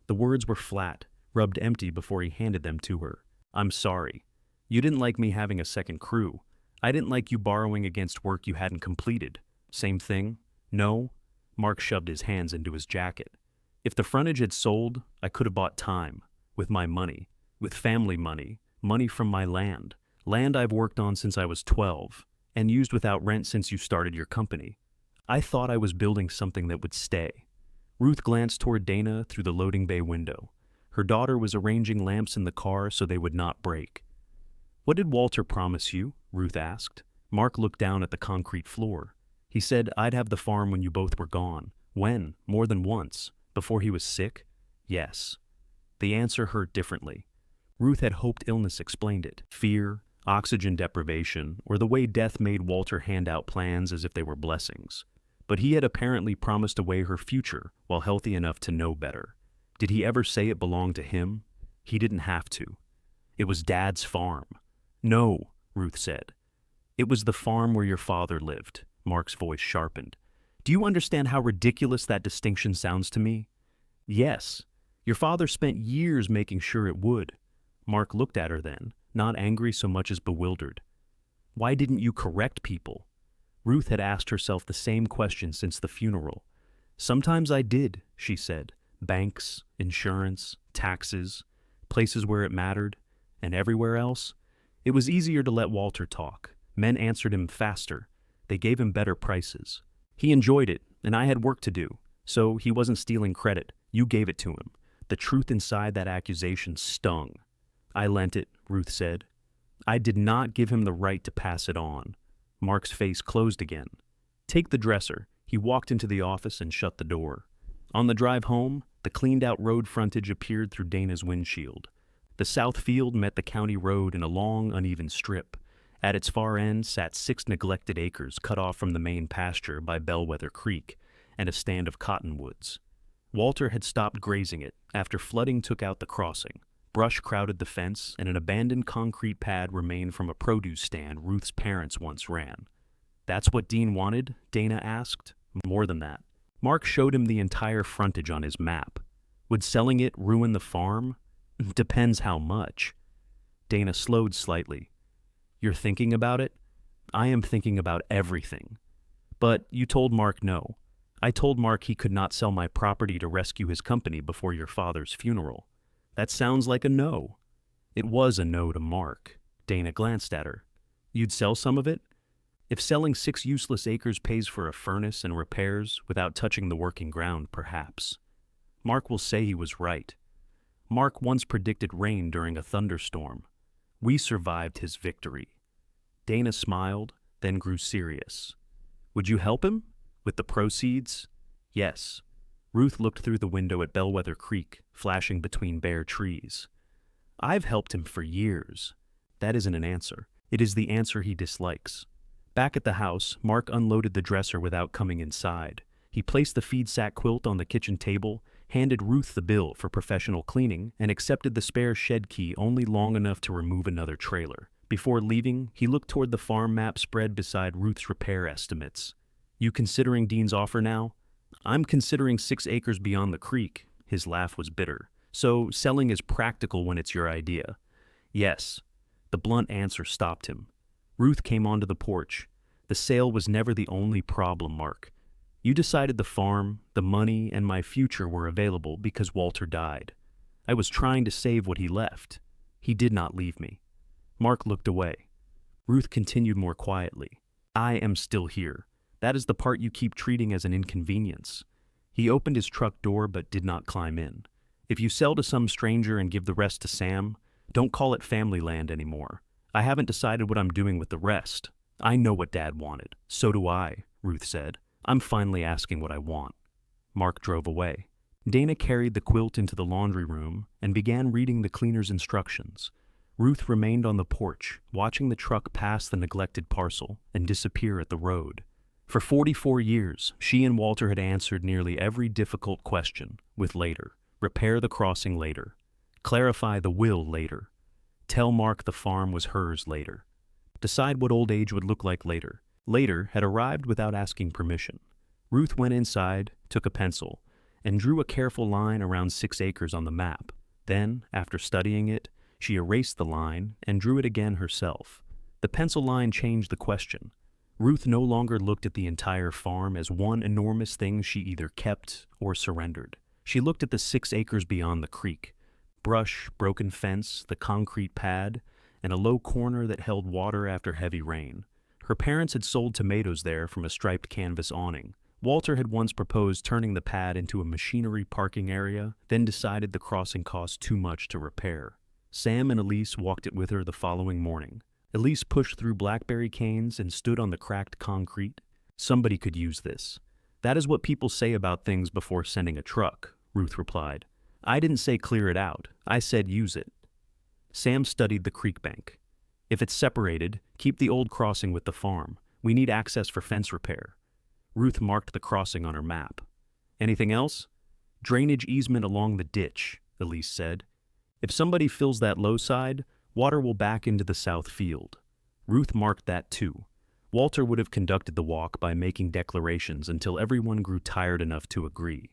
The words were flat, rubbed empty before he handed them to her. "I'm sorry. You didn't like me having a second crew. I didn't like you borrowing against work you hadn't completed. Same thing?" "No." Mark shoved his hands into his jacket. "If the frontage had sold, I could have bought time. With my money. With family money. Money from my land. Land I've worked on since I was 12, and used without rent since you started your company. I thought I was building something that would stay." Ruth glanced toward Dana through the loading bay window. Her daughter was arranging lamps in the car so they would not break. "What did Walter promise you?" Ruth asked. Mark looked down at the concrete floor. "He said I'd have the farm when you both were gone." "When? More than once? Before he was sick?" "Yes." The answer hurt differently. Ruth had hoped illness explained it. Fear, oxygen deprivation, or the way death made Walter hand out plans as if they were blessings. But he had apparently promised away her future while healthy enough to know better. Did he ever say it belonged to him? He didn't have to. It was Dad's farm. "No," Ruth said. "It was the farm where your father lived." Mark's voice sharpened. "Do you understand how ridiculous that distinction sounds to me?" "Yes. Your father spent years making sure it would." Mark looked at her then, not angry so much as bewildered. "Why didn't you correct people?" Ruth had asked herself the same question since the funeral. "Sometimes I did," she said. "Banks, insurance, taxes, places where it mattered, and everywhere else. It was easier to let Walter talk. Men answered him faster. They gave him better prices. He enjoyed it, and I had work to do, so he wasn't stealing credit. You gave it to him." The truth inside that accusation stung. "I lent it," Ruth said. "I did not give him the right to pass it on." Mark's face closed again. "Take the dresser." He walked into the office and shut the door. On the drive home, the cleaned-out road frontage appeared through Dana's windshield. The south field met the county road in a long, uneven strip. At its far end sat 6 neglected acres cut off from the main pasture by Bellwether Creek and a stand of cottonwoods. Walter had stopped grazing it after flooding took out the crossing. Brush crowded the fence, and an abandoned concrete pad remained from a produce stand Ruth's parents once ran. "That's what Dean wanted?" Dana asked. "More than that." Mark showed him the entire frontage on his map. "Would selling it ruin the farm?" "Depends how much." Dana slowed slightly. "You're thinking about it?" "I am thinking about everything." "But you told Mark no." "I told Mark he could not sell my property to rescue his company before your father's funeral." "That sounds like a no." It was a no to Mark. Dana glanced at her. "You'd sell some of it?" "If selling 6 useless acres pays for a furnace and repairs without touching the working ground, perhaps." Mark will say he was right. Mark once predicted rain during a thunderstorm. We survived his victory. Dana smiled, then grew serious. "Would you help him? With the proceeds?" "Yes." Ruth looked through the window at Bellwether Creek, flashing between bare trees. "I've helped him for years." That isn't an answer. It is the answer he dislikes. Back at the house, Mark unloaded the dresser without coming inside. He placed the feed sack quilt on the kitchen table, handed Ruth the bill for professional cleaning, and accepted the spare shed key only long enough to remove another trailer. Before leaving, he looked toward the farm map spread beside Ruth's repair estimates. You considering Dean's offer now? I'm considering 6 acres beyond the creek. His laugh was bitter. So selling is practical when it's your idea. Yes. The blunt answer stopped him. Ruth came onto the porch. The sale was never the only problem, Mark. You decided the farm, the money, and my future were available because Walter died. I was trying to save what he left. He did not leave me. Mark looked away. Ruth continued more quietly. I am still here. That is the part you keep treating as an inconvenience. He opened his truck door but did not climb in. If you sell to some stranger and give the rest to Sam, don't call it family land anymore. I haven't decided what I'm doing with the rest. I know what Dad wanted. So do I, Ruth said. I'm finally asking what I want. Mark drove away. Dana carried the quilt into the laundry room and began reading the cleaner's instructions. Ruth remained on the porch, watching the truck pass the neglected parcel and disappear at the road. For 44 years, she and Walter had answered nearly every difficult question with later. Repair the crossing later. Clarify the will later. Tell Mark the farm was hers later. Decide what old age would look like later. Later had arrived without asking permission. Ruth went inside, took a pencil, and drew a careful line around 6 acres on the map. Then, after studying it, she erased the line and drew it again herself. The pencil line changed the question. Ruth no longer looked at the entire farm as one enormous thing she either kept or surrendered. She looked at the 6 acres beyond the creek. Brush, broken fence, the concrete pad, and a low corner that held water after heavy rain. Her parents had sold tomatoes there from a striped canvas awning. Walter had once proposed turning the pad into a machinery parking area, then decided the crossing cost too much to repair. Sam and Elise walked it with her the following morning. Elise pushed through blackberry canes and stood on the cracked concrete. Somebody could use this. That is what people say about things before sending a truck, Ruth replied. I didn't say clear it out. I said use it. Sam studied the creek bank. If it's separated, keep the old crossing with the farm. We need access for fence repair. Ruth marked the crossing on her map. Anything else? Drainage easement along the ditch, Elise said. If somebody fills that low side, water will back into the south field. Ruth marked that too. Walter would have conducted the walk by making declarations until everyone grew tired enough to agree.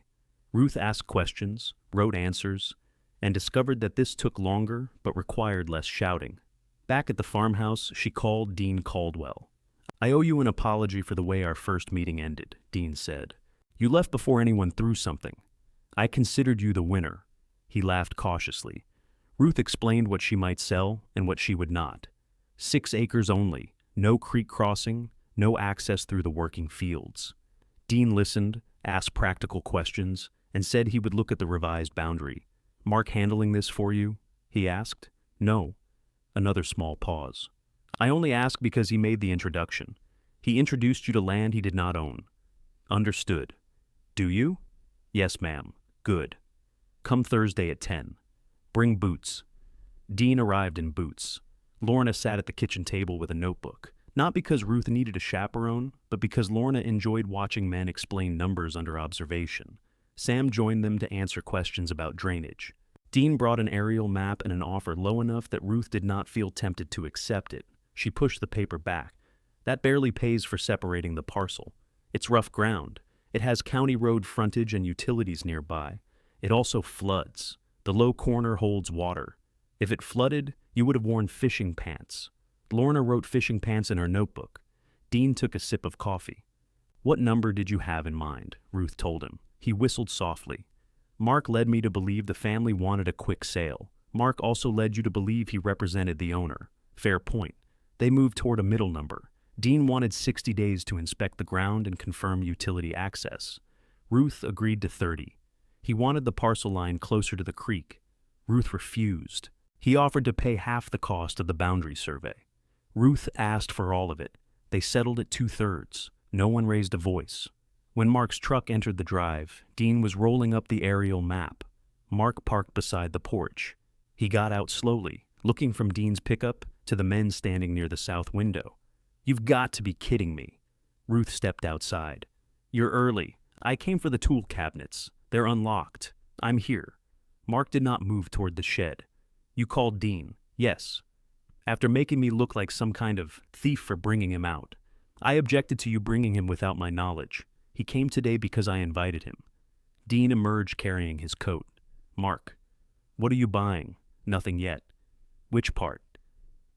Ruth asked questions, wrote answers, and discovered that this took longer but required less shouting. Back at the farmhouse, she called Dean Caldwell. I owe you an apology for the way our first meeting ended, Dean said. You left before anyone threw something. I considered you the winner. He laughed cautiously. Ruth explained what she might sell and what she would not. 6 acres only, no creek crossing, no access through the working fields. Dean listened, asked practical questions, and said he would look at the revised boundary. Mark handling this for you? He asked. No. Another small pause. I only ask because he made the introduction. He introduced you to land he did not own. Understood. Do you? Yes, ma'am. Good. Come Thursday at 10. Bring boots. Dean arrived in boots. Lorna sat at the kitchen table with a notebook, not because Ruth needed a chaperone, but because Lorna enjoyed watching men explain numbers under observation. Sam joined them to answer questions about drainage. Dean brought an aerial map and an offer low enough that Ruth did not feel tempted to accept it. She pushed the paper back. That barely pays for separating the parcel. It's rough ground. It has county road frontage and utilities nearby. It also floods. The low corner holds water. If it flooded, you would have worn fishing pants. Lorna wrote fishing pants in her notebook. Dean took a sip of coffee. What number did you have in mind? Ruth told him. He whistled softly. Mark led me to believe the family wanted a quick sale. Mark also led you to believe he represented the owner. Fair point. They moved toward a middle number. Dean wanted 60 days to inspect the ground and confirm utility access. Ruth agreed to 30. He wanted the parcel line closer to the creek. Ruth refused. He offered to pay half the cost of the boundary survey. Ruth asked for all of it. They settled at 2/3. No one raised a voice. When Mark's truck entered the drive, Dean was rolling up the aerial map. Mark parked beside the porch. He got out slowly, looking from Dean's pickup to the men standing near the south window. You've got to be kidding me. Ruth stepped outside. You're early. I came for the tool cabinets. They're unlocked. I'm here. Mark did not move toward the shed. You called Dean. Yes. after making me look like some kind of thief for bringing him out. I objected to you bringing him without my knowledge. He came today because I invited him. Dean emerged carrying his coat. Mark, what are you buying? Nothing yet. Which part?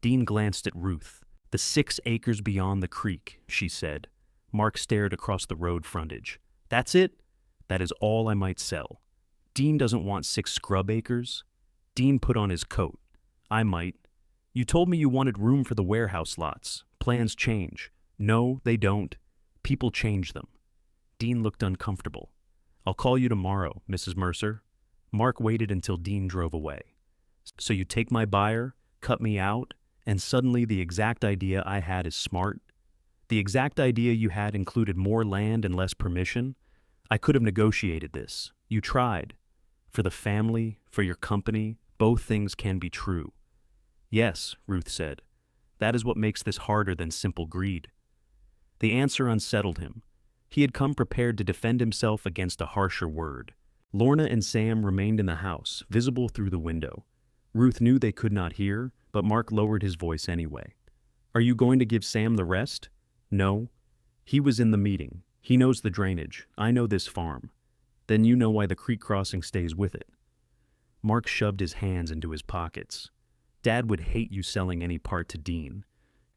Dean glanced at Ruth. The 6 acres beyond the creek, she said. Mark stared across the road frontage. That's it? That is all I might sell. Dean doesn't want 6 scrub acres. Dean put on his coat. I might. You told me you wanted room for the warehouse lots. Plans change. No, they don't. People change them. Dean looked uncomfortable. I'll call you tomorrow, Mrs. Mercer. Mark waited until Dean drove away. So you take my buyer, cut me out, and suddenly the exact idea I had is smart? The exact idea you had included more land and less permission? I could have negotiated this. You tried. For the family, for your company, both things can be true. Yes, Ruth said. That is what makes this harder than simple greed. The answer unsettled him. He had come prepared to defend himself against a harsher word. Lorna and Sam remained in the house, visible through the window. Ruth knew they could not hear, but Mark lowered his voice anyway. Are you going to give Sam the rest? No. He was in the meeting. He knows the drainage. I know this farm. Then you know why the creek crossing stays with it. Mark shoved his hands into his pockets. Dad would hate you selling any part to Dean.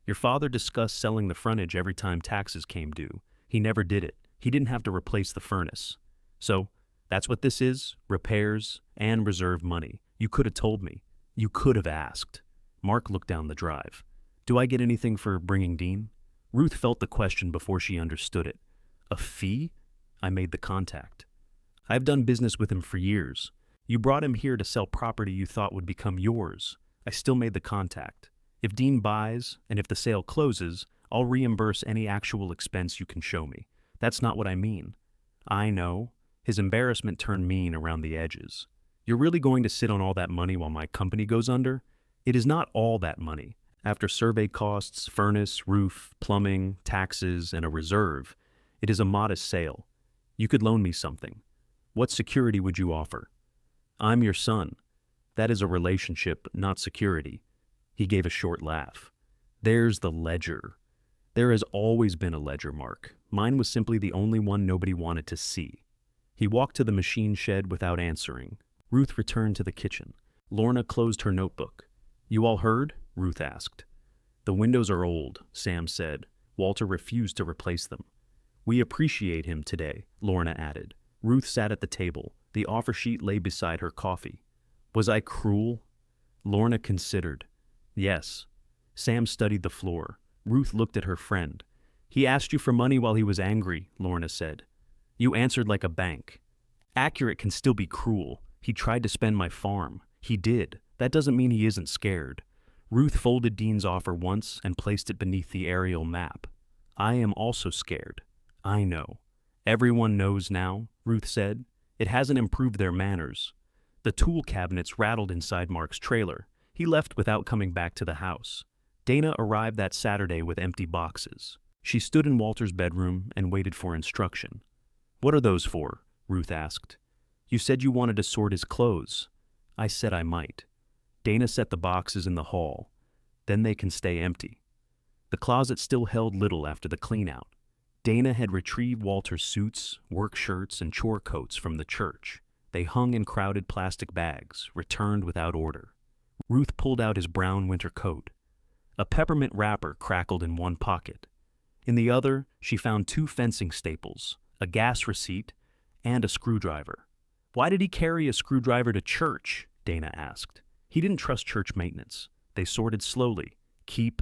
Your father discussed selling the frontage every time taxes came due. He never did it. He didn't have to replace the furnace. So, that's what this is, repairs and reserve money. You could have told me. You could have asked. Mark looked down the drive. Do I get anything for bringing Dean? Ruth felt the question before she understood it. A fee? I made the contact. I've done business with him for years. You brought him here to sell property you thought would become yours. I still made the contact. If Dean buys, and if the sale closes, I'll reimburse any actual expense you can show me. That's not what I mean. I know. His embarrassment turned mean around the edges. You're really going to sit on all that money while my company goes under? It is not all that money. After survey costs, furnace, roof, plumbing, taxes, and a reserve, it is a modest sale. You could loan me something. What security would you offer? I'm your son. That is a relationship, not security. He gave a short laugh. There's the ledger. There has always been a ledger, Mark. Mine was simply the only one nobody wanted to see. He walked to the machine shed without answering. Ruth returned to the kitchen. Lorna closed her notebook. You all heard? Ruth asked. The windows are old, Sam said. Walter refused to replace them. We appreciate him today, Lorna added. Ruth sat at the table. The offer sheet lay beside her coffee. Was I cruel? Lorna considered. Yes. Sam studied the floor. Ruth looked at her friend. He asked you for money while he was angry, Lorna said. You answered like a bank. Accurate can still be cruel. He tried to spend my farm. He did. That doesn't mean he isn't scared. Ruth folded Dean's offer once and placed it beneath the aerial map. I am also scared. I know. Everyone knows now, Ruth said. It hasn't improved their manners. The tool cabinets rattled inside Mark's trailer. He left without coming back to the house. Dana arrived that Saturday with empty boxes. She stood in Walter's bedroom and waited for instruction. What are those for? Ruth asked. You said you wanted to sort his clothes. I said I might. Dana set the boxes in the hall. Then they can stay empty. The closet still held little after the clean-out. Dana had retrieved Walter's suits, work shirts, and chore coats from the church. They hung in crowded plastic bags, returned without order. Ruth pulled out his brown winter coat. A peppermint wrapper crackled in one pocket. In the other, she found 2 fencing staples, a gas receipt, and a screwdriver. Why did he carry a screwdriver to church? Dana asked. He didn't trust church maintenance. They sorted slowly. Keep,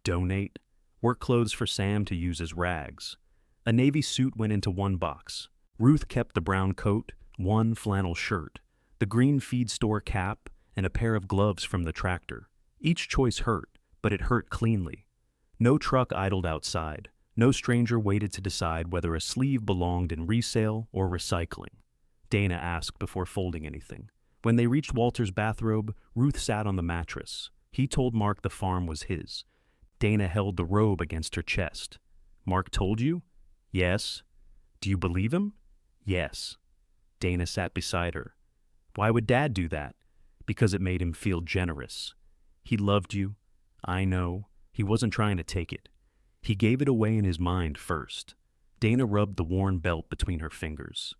donate, work clothes for Sam to use as rags. A navy suit went into one box. Ruth kept the brown coat, one flannel shirt, the green feed store cap, and a pair of gloves from the tractor. Each choice hurt, but it hurt cleanly. No truck idled outside. No stranger waited to decide whether a sleeve belonged in resale or recycling. Dana asked before folding anything. When they reached Walter's bathrobe, Ruth sat on the mattress. He told Mark the farm was his. Dana held the robe against her chest. Mark told you? Yes. Do you believe him? Yes. Dana sat beside her. Why would Dad do that? Because it made him feel generous. He loved you. I know. He wasn't trying to take it. He gave it away in his mind first. Dana rubbed the worn belt between her fingers.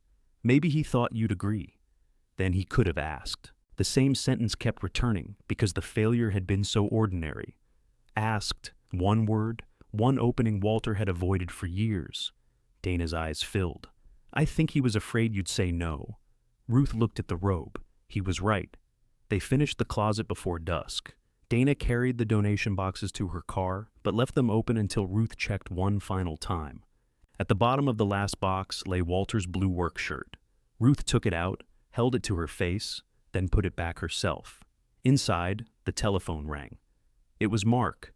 Maybe he thought you'd agree. Then he could have asked. The same sentence kept returning because the failure had been so ordinary. Asked, one word, one opening Walter had avoided for years. Dana's eyes filled. I think he was afraid you'd say no. Ruth looked at the robe. He was right. They finished the closet before dusk. Dana carried the donation boxes to her car, but left them open until Ruth checked one final time. At the bottom of the last box lay Walter's blue work shirt. Ruth took it out, held it to her face, then put it back herself. Inside, the telephone rang. It was Mark.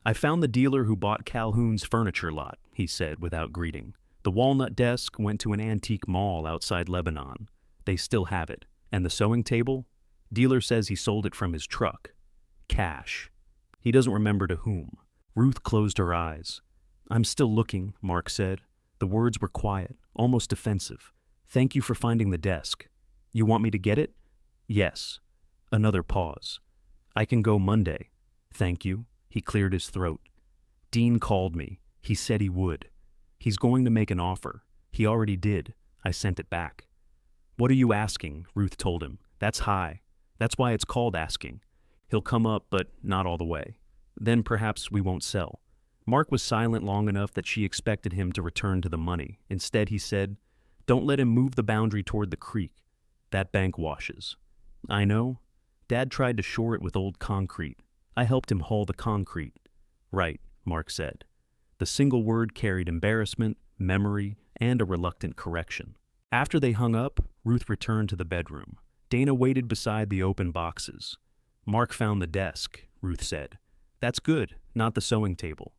I found the dealer who bought Calhoun's furniture lot, he said without greeting. The walnut desk went to an antique mall outside Lebanon. They still have it. And the sewing table? Dealer says he sold it from his truck. Cash. He doesn't remember to whom. Ruth closed her eyes. I'm still looking, Mark said. The words were quiet, almost defensive. Thank you for finding the desk. You want me to get it? Yes. Another pause. I can go Monday. Thank you. He cleared his throat. Dean called me. He said he would. He's going to make an offer. He already did. I sent it back. What are you asking? Ruth told him. That's high. That's why it's called asking. He'll come up, but not all the way. Then perhaps we won't sell. Mark was silent long enough that she expected him to return to the money. Instead, he said, Don't let him move the boundary toward the creek. That bank washes. I know. Dad tried to shore it with old concrete. I helped him haul the concrete. Right, Mark said. The single word carried embarrassment, memory, and a reluctant correction. After they hung up, Ruth returned to the bedroom. Dana waited beside the open boxes. Mark found the desk, Ruth said. That's good, not the sewing table.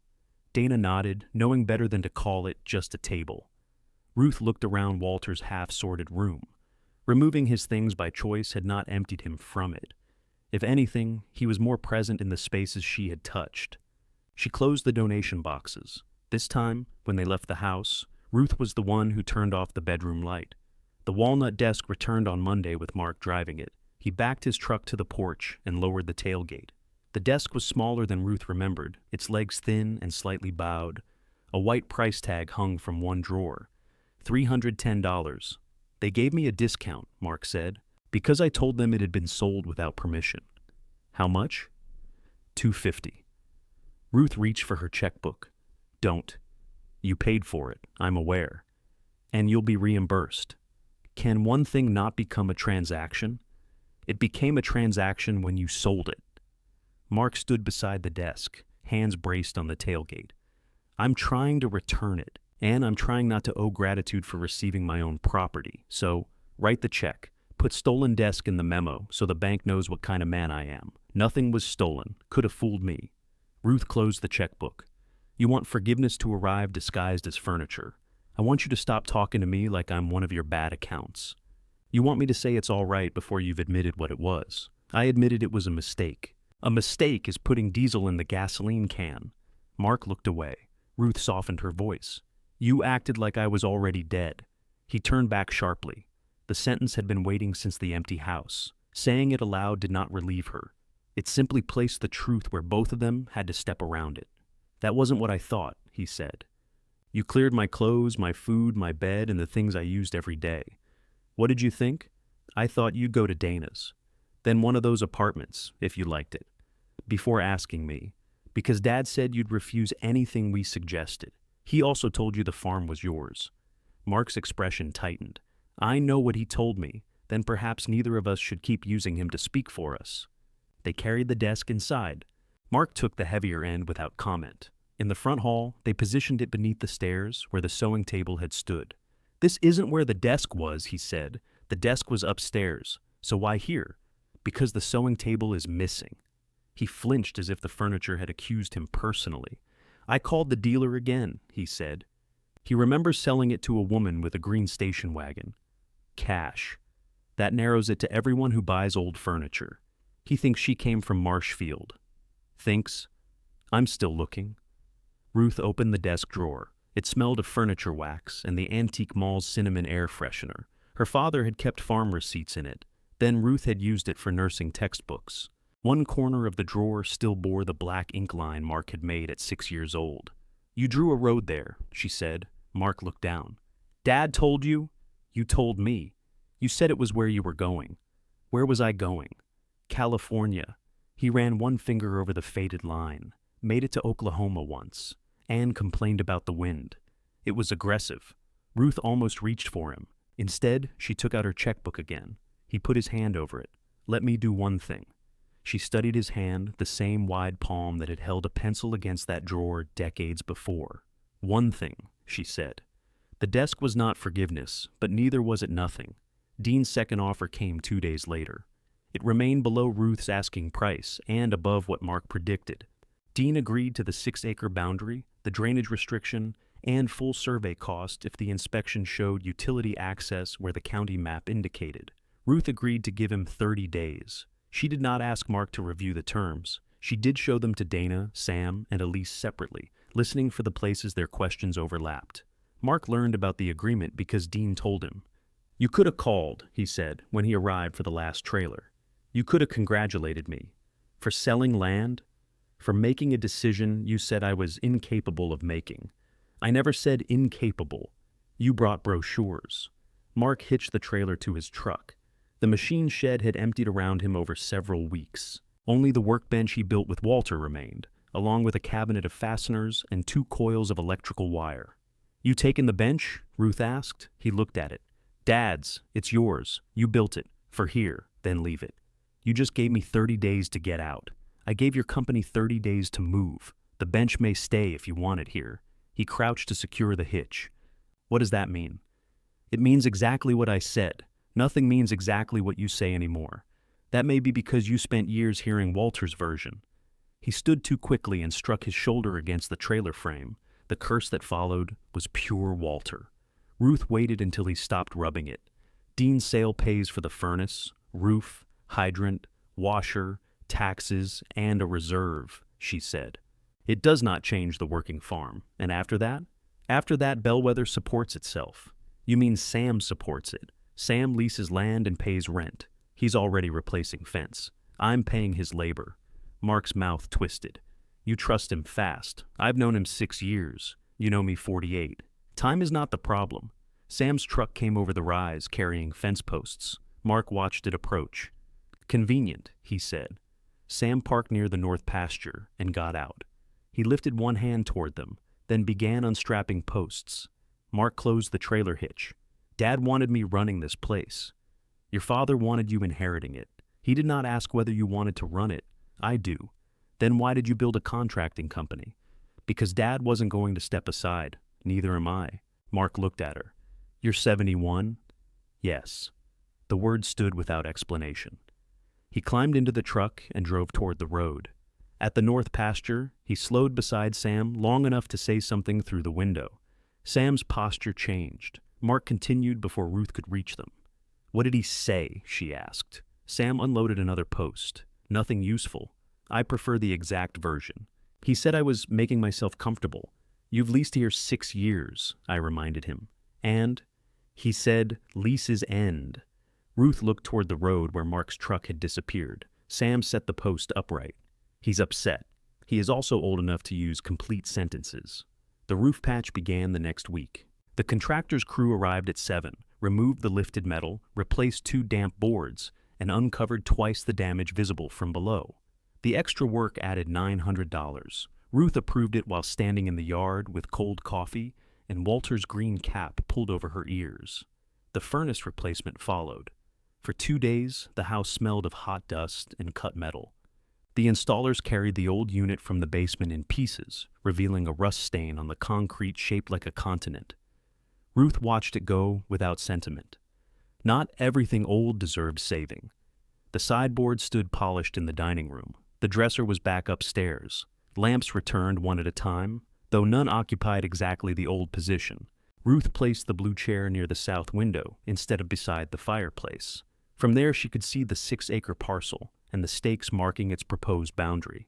Dana nodded, knowing better than to call it just a table. Ruth looked around Walter's half-sorted room. Removing his things by choice had not emptied him from it. If anything, he was more present in the spaces she had touched. She closed the donation boxes. This time, when they left the house, Ruth was the one who turned off the bedroom light. The walnut desk returned on Monday with Mark driving it. He backed his truck to the porch and lowered the tailgate. The desk was smaller than Ruth remembered, its legs thin and slightly bowed. A white price tag hung from one drawer. $310. They gave me a discount, Mark said, because I told them it had been sold without permission. How much? $250. Ruth reached for her checkbook. Don't. You paid for it, I'm aware. And you'll be reimbursed. Can one thing not become a transaction? It became a transaction when you sold it. Mark stood beside the desk, hands braced on the tailgate. I'm trying to return it, and I'm trying not to owe gratitude for receiving my own property. So, write the check. Put stolen desk in the memo so the bank knows what kind of man I am. Nothing was stolen. Could have fooled me. Ruth closed the checkbook. You want forgiveness to arrive disguised as furniture. I want you to stop talking to me like I'm one of your bad accounts. You want me to say it's all right before you've admitted what it was. I admitted it was a mistake. A mistake is putting diesel in the gasoline can. Mark looked away. Ruth softened her voice. You acted like I was already dead. He turned back sharply. The sentence had been waiting since the empty house. Saying it aloud did not relieve her. It simply placed the truth where both of them had to step around it. That wasn't what I thought, he said. You cleared my clothes, my food, my bed, and the things I used every day. What did you think? I thought you'd go to Dana's. Then one of those apartments, if you liked it. Before asking me. Because Dad said you'd refuse anything we suggested. He also told you the farm was yours. Mark's expression tightened. I know what he told me. Then perhaps neither of us should keep using him to speak for us. They carried the desk inside. Mark took the heavier end without comment. In the front hall, they positioned it beneath the stairs where the sewing table had stood. This isn't where the desk was, he said. The desk was upstairs. So why here? Because the sewing table is missing. He flinched as if the furniture had accused him personally. I called the dealer again, he said. He remembers selling it to a woman with a green station wagon. Cash. That narrows it to everyone who buys old furniture. He thinks she came from Marshfield. Thinks. I'm still looking. Ruth opened the desk drawer. It smelled of furniture wax and the antique mall's cinnamon air freshener. Her father had kept farm receipts in it. Then Ruth had used it for nursing textbooks. One corner of the drawer still bore the black ink line Mark had made at 6 years old. "You drew a road there," she said. Mark looked down. "Dad told you?" "You told me. You said it was where you were going." "Where was I going?" "California." He ran one finger over the faded line. "Made it to Oklahoma once." Anne complained about the wind. It was aggressive. Ruth almost reached for him. Instead, she took out her checkbook again. He put his hand over it. "Let me do one thing." She studied his hand, the same wide palm that had held a pencil against that drawer decades before. "One thing," she said. The desk was not forgiveness, but neither was it nothing. Dean's second offer came 2 days later. It remained below Ruth's asking price and above what Mark predicted. Dean agreed to the 6-acre boundary, the drainage restriction, and full survey cost if the inspection showed utility access where the county map indicated. Ruth agreed to give him 30 days. She did not ask Mark to review the terms. She did show them to Dana, Sam, and Elise separately, listening for the places their questions overlapped. Mark learned about the agreement because Dean told him. "You could have called," he said, when he arrived for the last trailer. "You could have congratulated me. For selling land? For making a decision you said I was incapable of making. I never said incapable. You brought brochures." Mark hitched the trailer to his truck. The machine shed had emptied around him over several weeks. Only the workbench he built with Walter remained, along with a cabinet of fasteners and 2 coils of electrical wire. "You taken the bench?" Ruth asked. He looked at it. "Dad's. It's yours. You built it. For here, then leave it. You just gave me 30 days to get out. I gave your company 30 days to move. The bench may stay if you want it here." He crouched to secure the hitch. "What does that mean?" "It means exactly what I said. Nothing means exactly what you say anymore. That may be because you spent years hearing Walter's version." He stood too quickly and struck his shoulder against the trailer frame. The curse that followed was pure Walter. Ruth waited until he stopped rubbing it. "Dean's sale pays for the furnace, roof, hydrant, washer, taxes, and a reserve," she said. "It does not change the working farm. And after that? After that, Bellwether supports itself." "You mean Sam supports it? Sam leases land and pays rent. He's already replacing fence. I'm paying his labor." Mark's mouth twisted. "You trust him fast. I've known him 6 years. You know me 48. Time is not the problem." Sam's truck came over the rise carrying fence posts. Mark watched it approach. "Convenient," he said. Sam parked near the north pasture and got out. He lifted one hand toward them, then began unstrapping posts. Mark closed the trailer hitch. "Dad wanted me running this place." "Your father wanted you inheriting it. He did not ask whether you wanted to run it. I do." "Then why did you build a contracting company?" "Because Dad wasn't going to step aside. Neither am I." Mark looked at her. "You're 71? "Yes." The word stood without explanation. He climbed into the truck and drove toward the road. At the north pasture, he slowed beside Sam long enough to say something through the window. Sam's posture changed. Mark continued before Ruth could reach them. "What did he say?" she asked. Sam unloaded another post. "Nothing useful. I prefer the exact version. He said I was making myself comfortable. You've leased here 6 years, I reminded him. And he said, leases end." Ruth looked toward the road where Mark's truck had disappeared. Sam set the post upright. "He's upset. He is also old enough to use complete sentences." The roof patch began the next week. The contractor's crew arrived at 7, removed the lifted metal, replaced 2 damp boards, and uncovered twice the damage visible from below. The extra work added $900. Ruth approved it while standing in the yard with cold coffee and Walter's green cap pulled over her ears. The furnace replacement followed. For 2 days, the house smelled of hot dust and cut metal. The installers carried the old unit from the basement in pieces, revealing a rust stain on the concrete shaped like a continent. Ruth watched it go without sentiment. Not everything old deserved saving. The sideboard stood polished in the dining room. The dresser was back upstairs. Lamps returned one at a time, though none occupied exactly the old position. Ruth placed the blue chair near the south window instead of beside the fireplace. From there she could see the 6-acre parcel and the stakes marking its proposed boundary.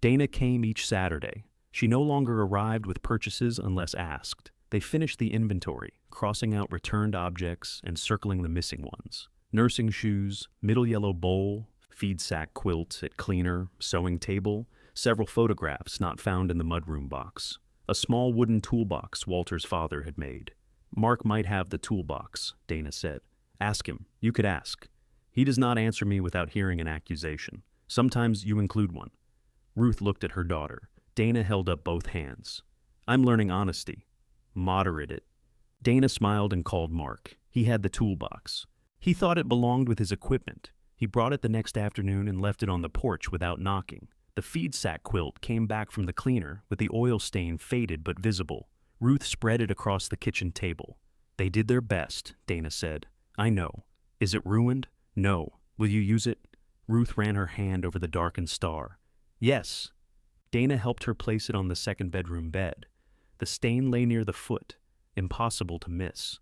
Dana came each Saturday. She no longer arrived with purchases unless asked. They finished the inventory, crossing out returned objects and circling the missing ones. Nursing shoes, middle yellow bowl, feed sack quilts at cleaner, sewing table, several photographs not found in the mudroom box, a small wooden toolbox Walter's father had made. Mark might have the toolbox, Dana said. Ask him. You could ask. He does not answer me without hearing an accusation. Sometimes you include one. Ruth looked at her daughter. Dana held up both hands. I'm learning honesty. Moderate it. Dana smiled and called Mark. He had the toolbox. He thought it belonged with his equipment. He brought it the next afternoon and left it on the porch without knocking. The feed sack quilt came back from the cleaner with the oil stain faded but visible. Ruth spread it across the kitchen table. They did their best, Dana said. I know. Is it ruined? No. Will you use it? Ruth ran her hand over the darkened star. Yes. Dana helped her place it on the second bedroom bed. The stain lay near the foot, impossible to miss.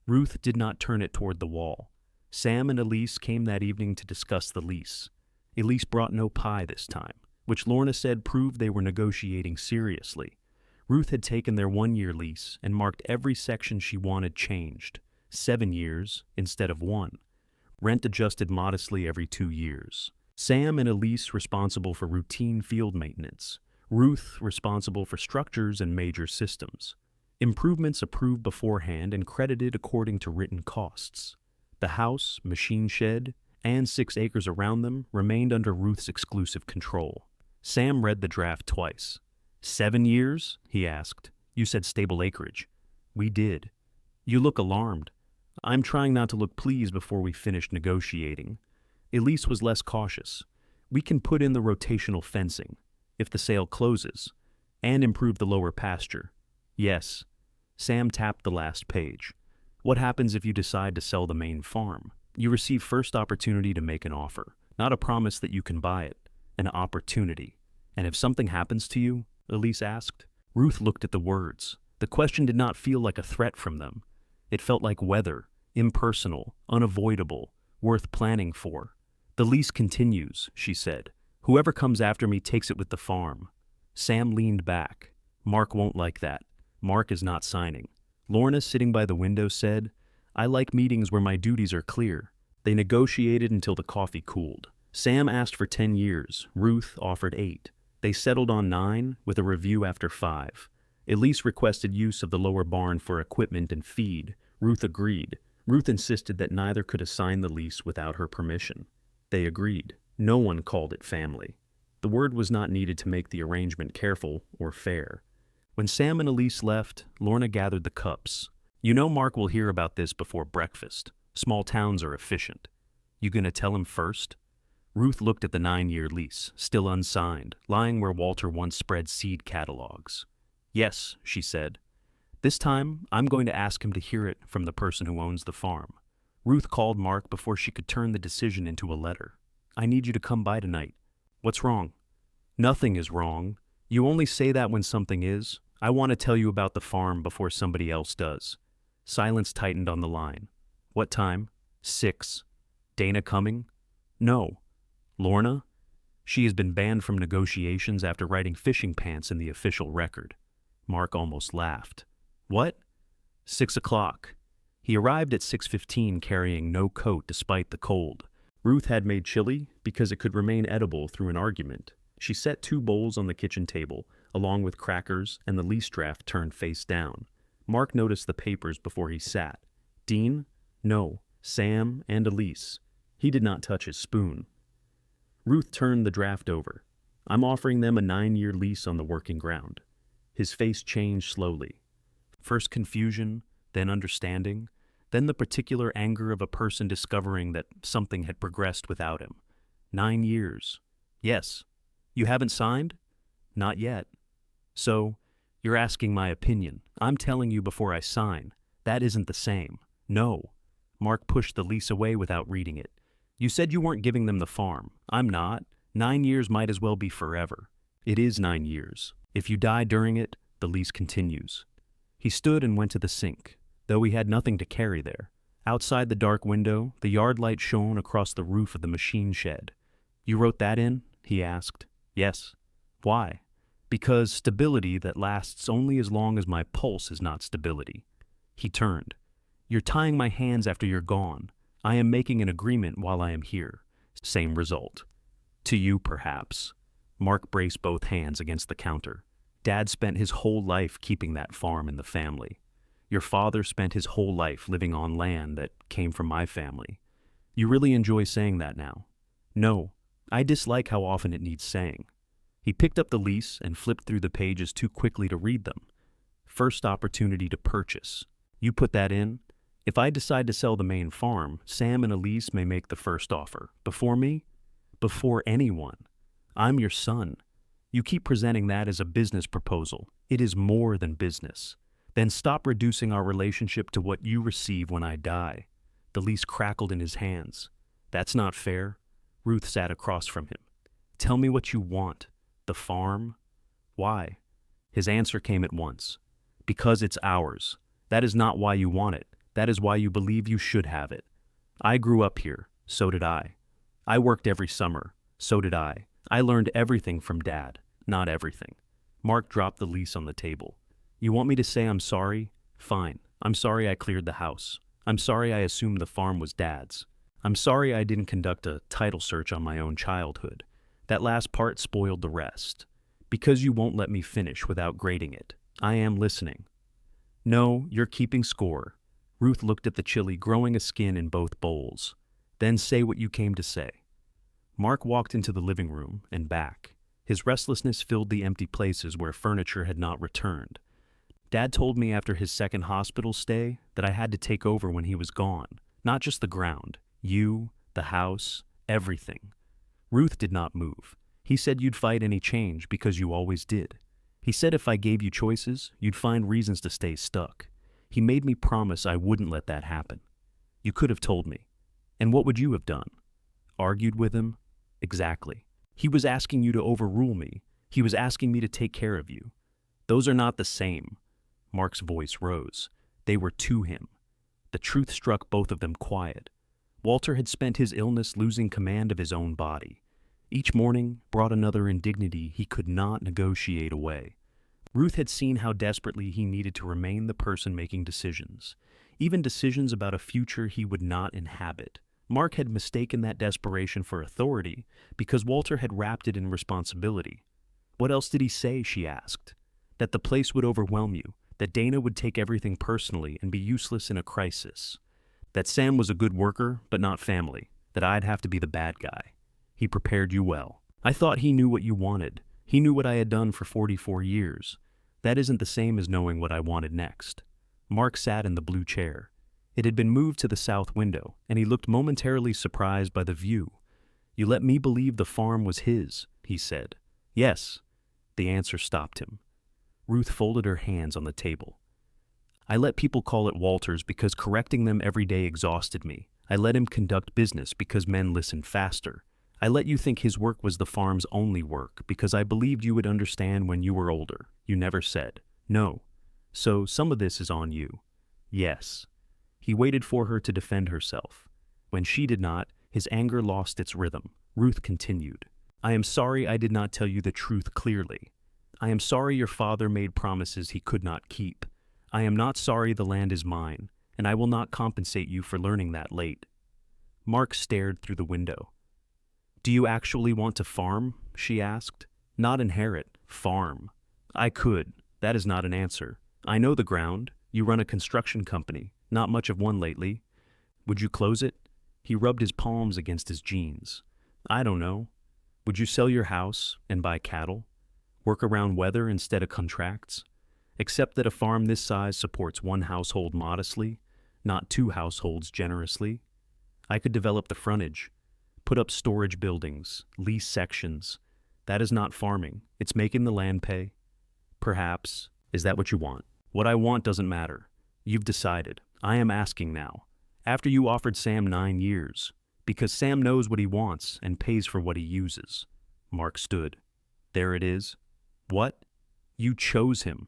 Ruth did not turn it toward the wall. Sam and Elise came that evening to discuss the lease. Elise brought no pie this time, which Lorna said proved they were negotiating seriously. Ruth had taken their 1-year lease and marked every section she wanted changed. 7 years instead of 1. Rent adjusted modestly every 2 years. Sam and Elise responsible for routine field maintenance. Ruth responsible for structures and major systems. Improvements approved beforehand and credited according to written costs. The house, machine shed, and 6 acres around them remained under Ruth's exclusive control. Sam read the draft twice. 7 years? He asked. You said stable acreage. We did. You look alarmed. I'm trying not to look pleased before we finished negotiating. Elise was less cautious. We can put in the rotational fencing, if the sale closes, and improve the lower pasture. Yes. Sam tapped the last page. What happens if you decide to sell the main farm? You receive first opportunity to make an offer, not a promise that you can buy it, an opportunity. And if something happens to you? Elise asked. Ruth looked at the words. The question did not feel like a threat from them. It felt like weather, impersonal, unavoidable, worth planning for. The lease continues, she said. Whoever comes after me takes it with the farm. Sam leaned back. Mark won't like that. Mark is not signing. Lorna, sitting by the window, said, I like meetings where my duties are clear. They negotiated until the coffee cooled. Sam asked for 10 years. Ruth offered 8. They settled on 9, with a review after 5. Elise requested use of the lower barn for equipment and feed. Ruth agreed. Ruth insisted that neither could assign the lease without her permission. They agreed. No one called it family. The word was not needed to make the arrangement careful or fair. When Sam and Elise left, Lorna gathered the cups. You know Mark will hear about this before breakfast. Small towns are efficient. You gonna tell him first? Ruth looked at the 9-year lease, still unsigned, lying where Walter once spread seed catalogs. Yes, she said. This time, I'm going to ask him to hear it from the person who owns the farm. Ruth called Mark before she could turn the decision into a letter. I need you to come by tonight. What's wrong? Nothing is wrong. You only say that when something is. I want to tell you about the farm before somebody else does. Silence tightened on the line. What time? 6. Dana coming? No. Lorna? She has been banned from negotiations after writing fishing pants in the official record. Mark almost laughed. What? 6 o'clock. He arrived at 6:15 carrying no coat despite the cold. Ruth had made chili because it could remain edible through an argument. She set 2 bowls on the kitchen table, along with crackers and the lease draft turned face down. Mark noticed the papers before he sat. Dean? No. Sam and Elise. He did not touch his spoon. Ruth turned the draft over. I'm offering them a 9-year lease on the working ground. His face changed slowly. First confusion, then understanding, then the particular anger of a person discovering that something had progressed without him. 9 years. Yes. You haven't signed? Not yet. So, you're asking my opinion. I'm telling you before I sign. That isn't the same. No. Mark pushed the lease away without reading it. You said you weren't giving them the farm. I'm not. 9 years might as well be forever. It is 9 years. If you die during it, the lease continues. He stood and went to the sink, though he had nothing to carry there. Outside the dark window, the yard light shone across the roof of the machine shed. You wrote that in? He asked. Yes. Why? Because stability that lasts only as long as my pulse is not stability. He turned. You're tying my hands after you're gone. I am making an agreement while I am here. Same result. To you, perhaps. Mark braced both hands against the counter. Dad spent his whole life keeping that farm in the family. Your father spent his whole life living on land that came from my family. You really enjoy saying that now? No, I dislike how often it needs saying. He picked up the lease and flipped through the pages too quickly to read them. First opportunity to purchase. You put that in? If I decide to sell the main farm, Sam and Elise may make the first offer. Before me? Before anyone. I'm your son. You keep presenting that as a business proposal. It is more than business. Then stop reducing our relationship to what you receive when I die. The lease crackled in his hands. That's not fair. Ruth sat across from him. Tell me what you want. The farm? Why? His answer came at once. Because it's ours. That is not why you want it. That is why you believe you should have it. I grew up here. So did I. I worked every summer. So did I. I learned everything from Dad. Not everything. Mark dropped the lease on the table. You want me to say I'm sorry? Fine. I'm sorry I cleared the house. I'm sorry I assumed the farm was Dad's. I'm sorry I didn't conduct a title search on my own childhood. That last part spoiled the rest. Because you won't let me finish without grading it. I am listening. No, you're keeping score. Ruth looked at the chili growing a skin in both bowls. Then say what you came to say. Mark walked into the living room and back. His restlessness filled the empty places where furniture had not returned. Dad told me after his second hospital stay that I had to take over when he was gone. Not just the ground. You, the house, everything. Ruth did not move. He said you'd fight any change because you always did. He said if I gave you choices, you'd find reasons to stay stuck. He made me promise I wouldn't let that happen. You could have told me. And what would you have done? Argued with him? Exactly. He was asking you to overrule me. He was asking me to take care of you. Those are not the same. Mark's voice rose. They were to him. The truth struck both of them quiet. Walter had spent his illness losing command of his own body. Each morning brought another indignity he could not negotiate away. Ruth had seen how desperately he needed to remain the person making decisions, even decisions about a future he would not inhabit. Mark had mistaken that desperation for authority because Walter had wrapped it in responsibility. What else did he say, she asked? That the place would overwhelm you, that Dana would take everything personally and be useless in a crisis, that Sam was a good worker but not family, that I'd have to be the bad guy. He prepared you well. I thought he knew what you wanted. He knew what I had done for 44 years. That isn't the same as knowing what I wanted next. Mark sat in the blue chair. It had been moved to the south window, and he looked momentarily surprised by the view. You let me believe the farm was his, he said. Yes. The answer stopped him. Ruth folded her hands on the table. I let people call it Walter's because correcting them every day exhausted me. I let him conduct business because men listened faster. I let you think his work was the farm's only work because I believed you would understand when you were older. You never said. No. So some of this is on you. Yes. He waited for her to defend herself. When she did not, his anger lost its rhythm. Ruth continued. I am sorry I did not tell you the truth clearly. I am sorry your father made promises he could not keep. I am not sorry the land is mine, and I will not compensate you for learning that late. Mark stared through the window. Do you actually want to farm? She asked. Not inherit. Farm. I could. That is not an answer. I know the ground. You run a construction company. Not much of one lately. Would you close it? He rubbed his palms against his jeans. I don't know. Would you sell your house and buy cattle? Work around weather instead of contracts? Accept that a farm this size supports one household modestly, not two households generously? I could develop the frontage. Put up storage buildings, lease sections. That is not farming. It's making the land pay. Perhaps. Is that what you want? What I want doesn't matter. You've decided. I am asking now. After you offered Sam 9 years. Because Sam knows what he wants and pays for what he uses. Mark stood. There it is. What? You chose him.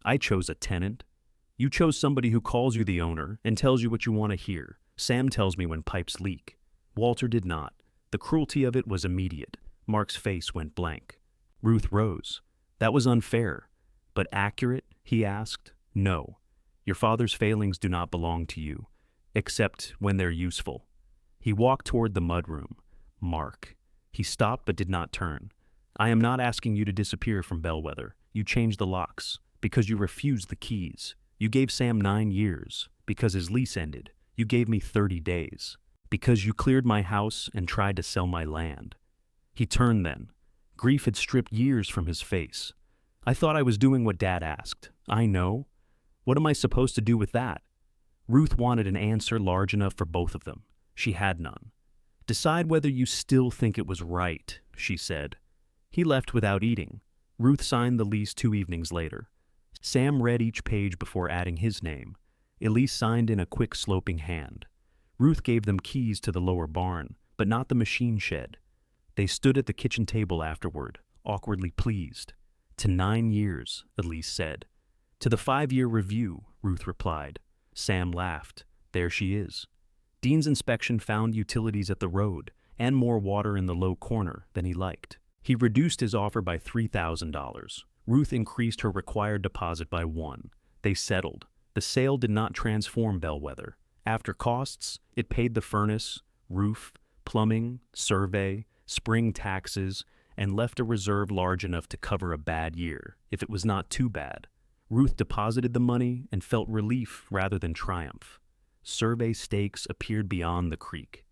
I chose a tenant. You chose somebody who calls you the owner and tells you what you want to hear. Sam tells me when pipes leak. Walter did not. The cruelty of it was immediate. Mark's face went blank. Ruth rose. That was unfair. But accurate? He asked. No. Your father's failings do not belong to you, except when they're useful. He walked toward the mudroom. Mark. He stopped but did not turn. I am not asking you to disappear from Bellwether. You changed the locks because you refused the keys. You gave Sam 9 years because his lease ended. You gave me 30 days because you cleared my house and tried to sell my land. He turned then. Grief had stripped years from his face. I thought I was doing what Dad asked. I know. What am I supposed to do with that? Ruth wanted an answer large enough for both of them. She had none. Decide whether you still think it was right, she said. He left without eating. Ruth signed the lease 2 evenings later. Sam read each page before adding his name. Elise signed in a quick sloping hand. Ruth gave them keys to the lower barn, but not the machine shed. They stood at the kitchen table afterward, awkwardly pleased. To 9 years, Elise said. To the 5-year review, Ruth replied. Sam laughed. There she is. Dean's inspection found utilities at the road and more water in the low corner than he liked. He reduced his offer by $3,000. Ruth increased her required deposit by 1. They settled. The sale did not transform Bellwether. After costs, it paid the furnace, roof, plumbing, survey, spring taxes, and left a reserve large enough to cover a bad year, if it was not too bad. Ruth deposited the money and felt relief rather than triumph. Survey stakes appeared beyond the creek.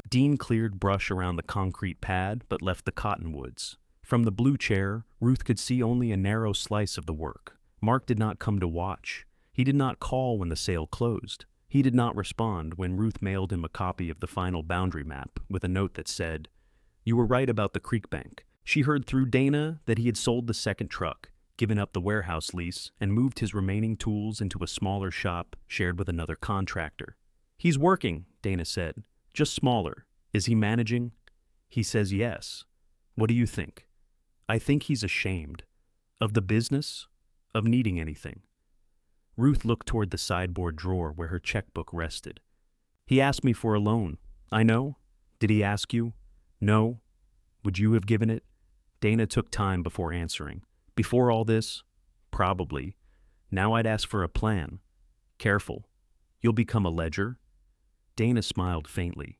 Dean cleared brush around the concrete pad but left the cottonwoods. From the blue chair, Ruth could see only a narrow slice of the work. Mark did not come to watch. He did not call when the sale closed. He did not respond when Ruth mailed him a copy of the final boundary map with a note that said, "You were right about the creek bank." She heard through Dana that he had sold the second truck, given up the warehouse lease, and moved his remaining tools into a smaller shop shared with another contractor. "He's working," Dana said. "Just smaller. Is he managing?" He says yes. What do you think? I think he's ashamed. Of the business? Of needing anything. Ruth looked toward the sideboard drawer where her checkbook rested. He asked me for a loan. I know. Did he ask you? No. Would you have given it? Dana took time before answering. Before all this? Probably. Now I'd ask for a plan. Careful. You'll become a ledger? Dana smiled faintly.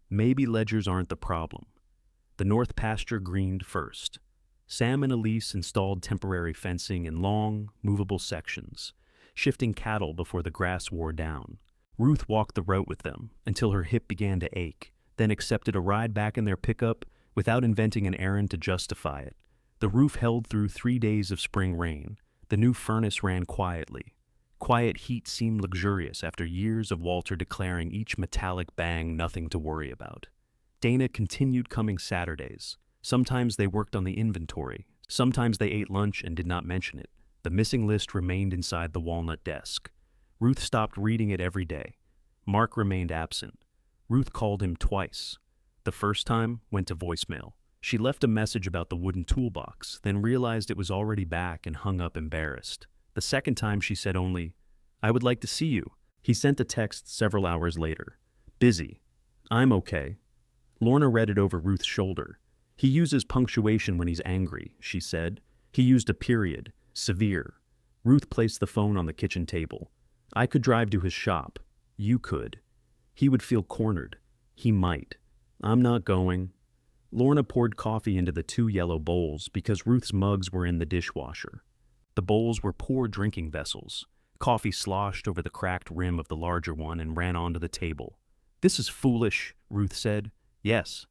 Maybe ledgers aren't the problem. The north pasture greened first. Sam and Elise installed temporary fencing in long, movable sections, shifting cattle before the grass wore down. Ruth walked the route with them until her hip began to ache, then accepted a ride back in their pickup without inventing an errand to justify it. The roof held through 3 days of spring rain. The new furnace ran quietly. Quiet heat seemed luxurious after years of Walter declaring each metallic bang nothing to worry about. Dana continued coming Saturdays. Sometimes they worked on the inventory. Sometimes they ate lunch and did not mention it. The missing list remained inside the walnut desk. Ruth stopped reading it every day. Mark remained absent. Ruth called him twice. The first time went to voicemail. She left a message about the wooden toolbox, then realized it was already back and hung up embarrassed. The second time she said only, "I would like to see you." He sent a text several hours later. "Busy. I'm okay." Lorna read it over Ruth's shoulder. "He uses punctuation when he's angry," she said. He used a period. Severe. Ruth placed the phone on the kitchen table. "I could drive to his shop. You could." He would feel cornered. He might. "I'm not going." Lorna poured coffee into the 2 yellow bowls because Ruth's mugs were in the dishwasher. The bowls were poor drinking vessels. Coffee sloshed over the cracked rim of the larger one and ran onto the table. "This is foolish," Ruth said. "Yes."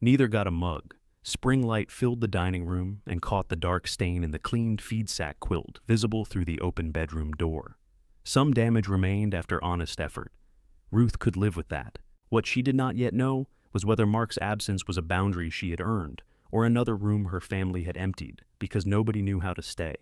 Neither got a mug. Spring light filled the dining room and caught the dark stain in the cleaned feed sack quilt visible through the open bedroom door. Some damage remained after honest effort. Ruth could live with that. What she did not yet know was whether Mark's absence was a boundary she had earned, or another room her family had emptied because nobody knew how to stay.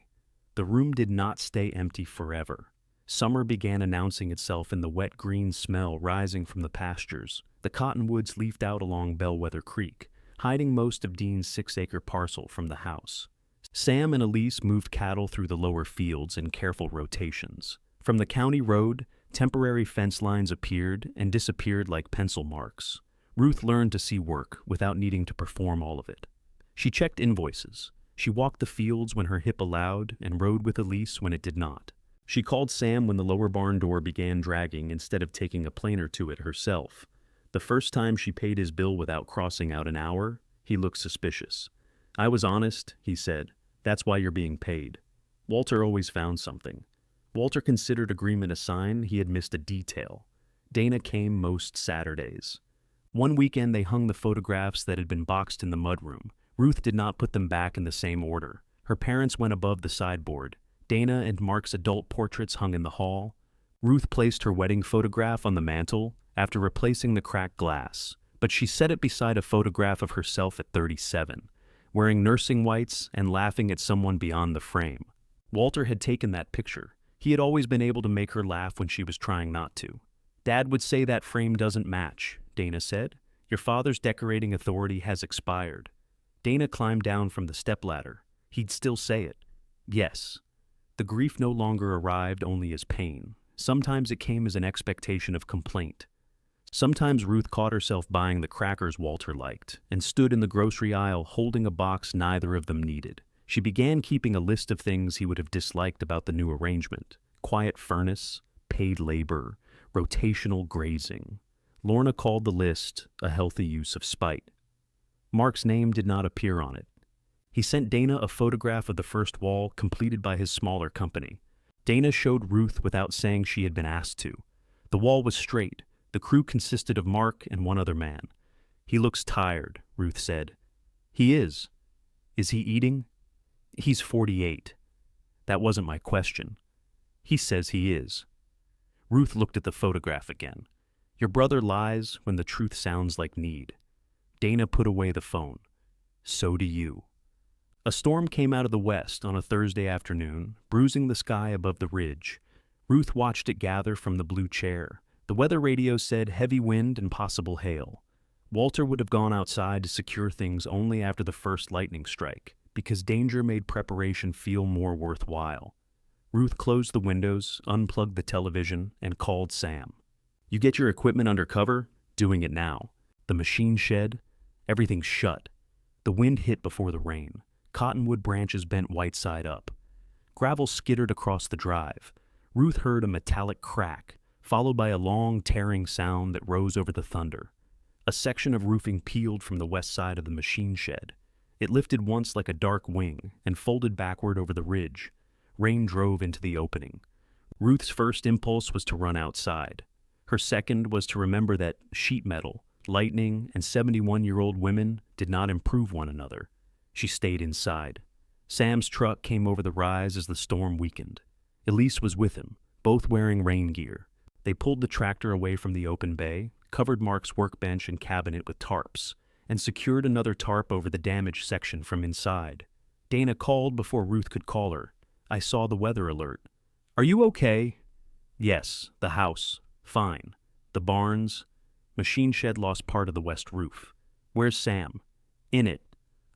The room did not stay empty forever. Summer began announcing itself in the wet green smell rising from the pastures. The cottonwoods leafed out along Bellwether Creek, hiding most of Dean's 6-acre parcel from the house. Sam and Elise moved cattle through the lower fields in careful rotations. From the county road, temporary fence lines appeared and disappeared like pencil marks. Ruth learned to see work without needing to perform all of it. She checked invoices. She walked the fields when her hip allowed and rode with Elise when it did not. She called Sam when the lower barn door began dragging instead of taking a planer to it herself. The first time she paid his bill without crossing out an hour, he looked suspicious. "I was honest," he said. "That's why you're being paid." Walter always found something. Walter considered agreement a sign he had missed a detail. Dana came most Saturdays. One weekend they hung the photographs that had been boxed in the mudroom. Ruth did not put them back in the same order. Her parents went above the sideboard. Dana and Mark's adult portraits hung in the hall. Ruth placed her wedding photograph on the mantel after replacing the cracked glass, but she set it beside a photograph of herself at 37, wearing nursing whites and laughing at someone beyond the frame. Walter had taken that picture. He had always been able to make her laugh when she was trying not to. "Dad would say that frame doesn't match," Dana said. "Your father's decorating authority has expired." Dana climbed down from the stepladder. He'd still say it. Yes. The grief no longer arrived only as pain. Sometimes it came as an expectation of complaint. Sometimes Ruth caught herself buying the crackers Walter liked and stood in the grocery aisle holding a box neither of them needed. She began keeping a list of things he would have disliked about the new arrangement: quiet furnace, paid labor, rotational grazing. Lorna called the list a healthy use of spite. Mark's name did not appear on it. He sent Dana a photograph of the first wall completed by his smaller company. Dana showed Ruth without saying she had been asked to. The wall was straight. The crew consisted of Mark and one other man. "He looks tired," Ruth said. "He is. Is he eating?" "He's 48. That wasn't my question." "He says he is." Ruth looked at the photograph again. "Your brother lies when the truth sounds like need." Dana put away the phone. "So do you." A storm came out of the west on a Thursday afternoon, bruising the sky above the ridge. Ruth watched it gather from the blue chair. The weather radio said heavy wind and possible hail. Walter would have gone outside to secure things only after the first lightning strike, because danger made preparation feel more worthwhile. Ruth closed the windows, unplugged the television, and called Sam. "You get your equipment under cover?" "Doing it now." The machine shed. Everything's shut. The wind hit before the rain. Cottonwood branches bent white side up. Gravel skittered across the drive. Ruth heard a metallic crack, followed by a long tearing sound that rose over the thunder. A section of roofing peeled from the west side of the machine shed. It lifted once like a dark wing and folded backward over the ridge. Rain drove into the opening. Ruth's first impulse was to run outside. Her second was to remember that sheet metal, lightning, and 71-year-old women did not improve one another. She stayed inside. Sam's truck came over the rise as the storm weakened. Elise was with him, both wearing rain gear. They pulled the tractor away from the open bay, covered Mark's workbench and cabinet with tarps, and secured another tarp over the damaged section from inside. Dana called before Ruth could call her. "I saw the weather alert." "Are you okay?" "Yes, the house. Fine. The barns." Machine shed lost part of the west roof. "Where's Sam?" "In it.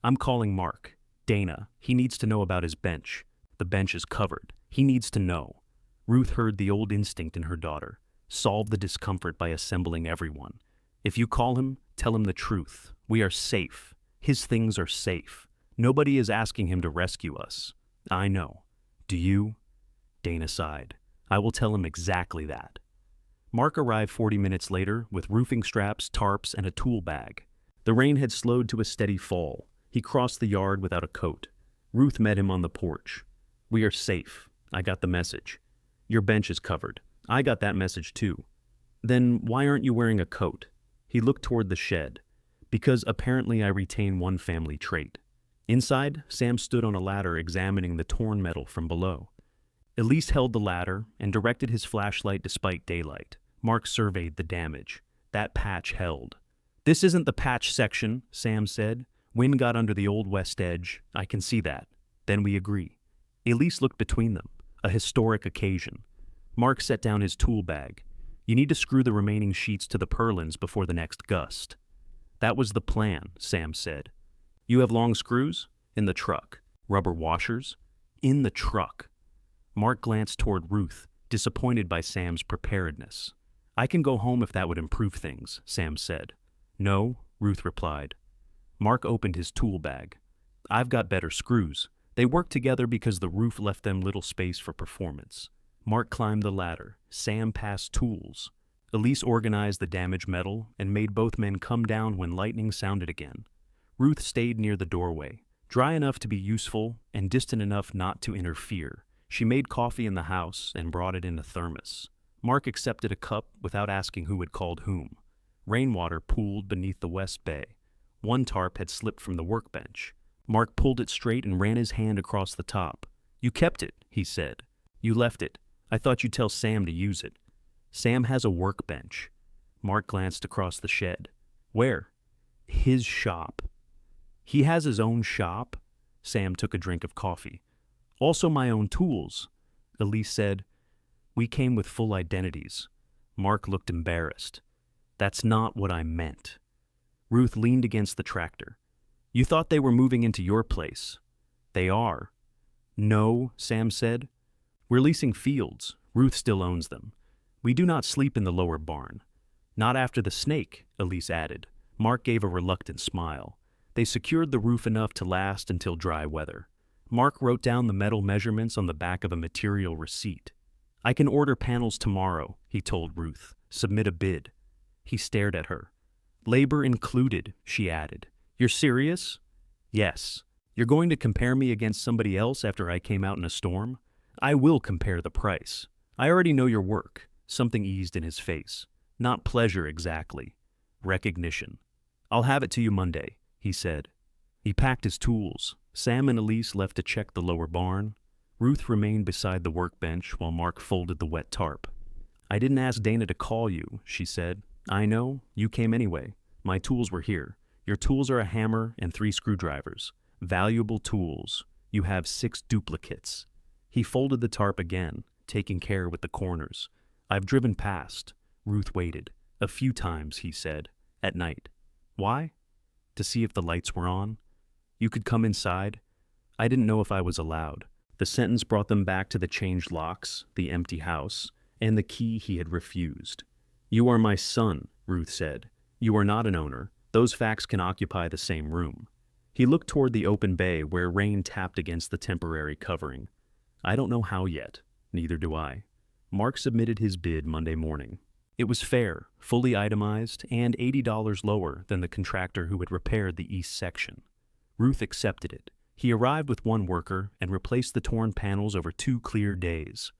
I'm calling Mark." "Dana, he needs to know about his bench." "The bench is covered. He needs to know." Ruth heard the old instinct in her daughter. Solve the discomfort by assembling everyone. "If you call him, tell him the truth. We are safe. His things are safe. Nobody is asking him to rescue us." "I know. Do you?" Dana sighed. "I will tell him exactly that." Mark arrived 40 minutes later with roofing straps, tarps, and a tool bag. The rain had slowed to a steady fall. He crossed the yard without a coat. Ruth met him on the porch. "We are safe. I got the message." "Your bench is covered." "I got that message too." "Then why aren't you wearing a coat?" He looked toward the shed. "Because apparently I retain one family trait." Inside, Sam stood on a ladder examining the torn metal from below. Elise held the ladder and directed his flashlight despite daylight. Mark surveyed the damage. That patch held. "This isn't the patch section," Sam said. "Wind got under the old west edge. I can see that." "Then we agree." Elise looked between them. A historic occasion. Mark set down his tool bag. "You need to screw the remaining sheets to the purlins before the next gust." "That was the plan," Sam said. "You have long screws?" "In the truck." "Rubber washers?" "In the truck." Mark glanced toward Ruth, disappointed by Sam's preparedness. "I can go home if that would improve things," Sam said. "No," Ruth replied. Mark opened his tool bag. "I've got better screws." They worked together because the roof left them little space for performance. Mark climbed the ladder. Sam passed tools. Elise organized the damaged metal and made both men come down when lightning sounded again. Ruth stayed near the doorway, dry enough to be useful and distant enough not to interfere. She made coffee in the house and brought it in a thermos. Mark accepted a cup without asking who had called whom. Rainwater pooled beneath the west bay. One tarp had slipped from the workbench. Mark pulled it straight and ran his hand across the top. "You kept it," he said. "You left it. I thought you'd tell Sam to use it." "Sam has a workbench." Mark glanced across the shed. "Where?" "His shop." "He has his own shop?" Sam took a drink of coffee. "Also my own tools," Elise said. "We came with full identities." Mark looked embarrassed. "That's not what I meant." Ruth leaned against the tractor. "You thought they were moving into your place." "They are." "No," Sam said. "We're leasing fields. Ruth still owns them. We do not sleep in the lower barn." "Not after the snake," Elise added. Mark gave a reluctant smile. They secured the roof enough to last until dry weather. Mark wrote down the metal measurements on the back of a material receipt. "I can order panels tomorrow," he told Ruth. "Submit a bid." He stared at her. "Labor included," she added. "You're serious?" "Yes." "You're going to compare me against somebody else after I came out in a storm?" "I will compare the price. I already know your work." Something eased in his face. "Not pleasure exactly. Recognition." "I'll have it to you Monday," he said. He packed his tools. Sam and Elise left to check the lower barn. Ruth remained beside the workbench while Mark folded the wet tarp. "I didn't ask Dana to call you," she said. "I know. You came anyway. My tools were here. Your tools are a hammer and 3 screwdrivers. Valuable tools. You have 6 duplicates." He folded the tarp again, taking care with the corners. "I've driven past." Ruth waited. "A few times," he said. "At night." "Why?" "To see if the lights were on." "You could come inside." "I didn't know if I was allowed." The sentence brought them back to the changed locks, the empty house, and the key he had refused. "You are my son," Ruth said. "You are not an owner. Those facts can occupy the same room." He looked toward the open bay where rain tapped against the temporary covering. "I don't know how yet. Neither do I." Mark submitted his bid Monday morning. It was fair, fully itemized, and $80 lower than the contractor who had repaired the east section. Ruth accepted it. He arrived with 1 worker and replaced the torn panels over 2 clear days.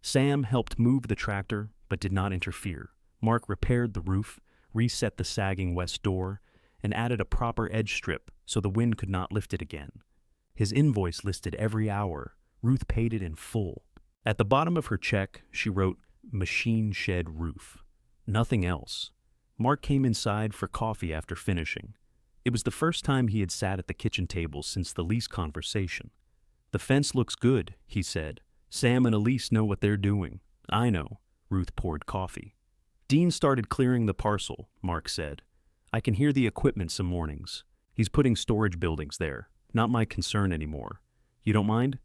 Sam helped move the tractor, but did not interfere. Mark repaired the roof, reset the sagging west door, and added a proper edge strip so the wind could not lift it again. His invoice listed every hour. Ruth paid it in full. At the bottom of her check, she wrote, "Machine shed roof." Nothing else. Mark came inside for coffee after finishing. It was the first time he had sat at the kitchen table since the lease conversation. "The fence looks good," he said. "Sam and Elise know what they're doing." "I know." Ruth poured coffee. "Dean started clearing the parcel," Mark said. "I can hear the equipment some mornings. He's putting storage buildings there. Not my concern anymore. You don't mind?"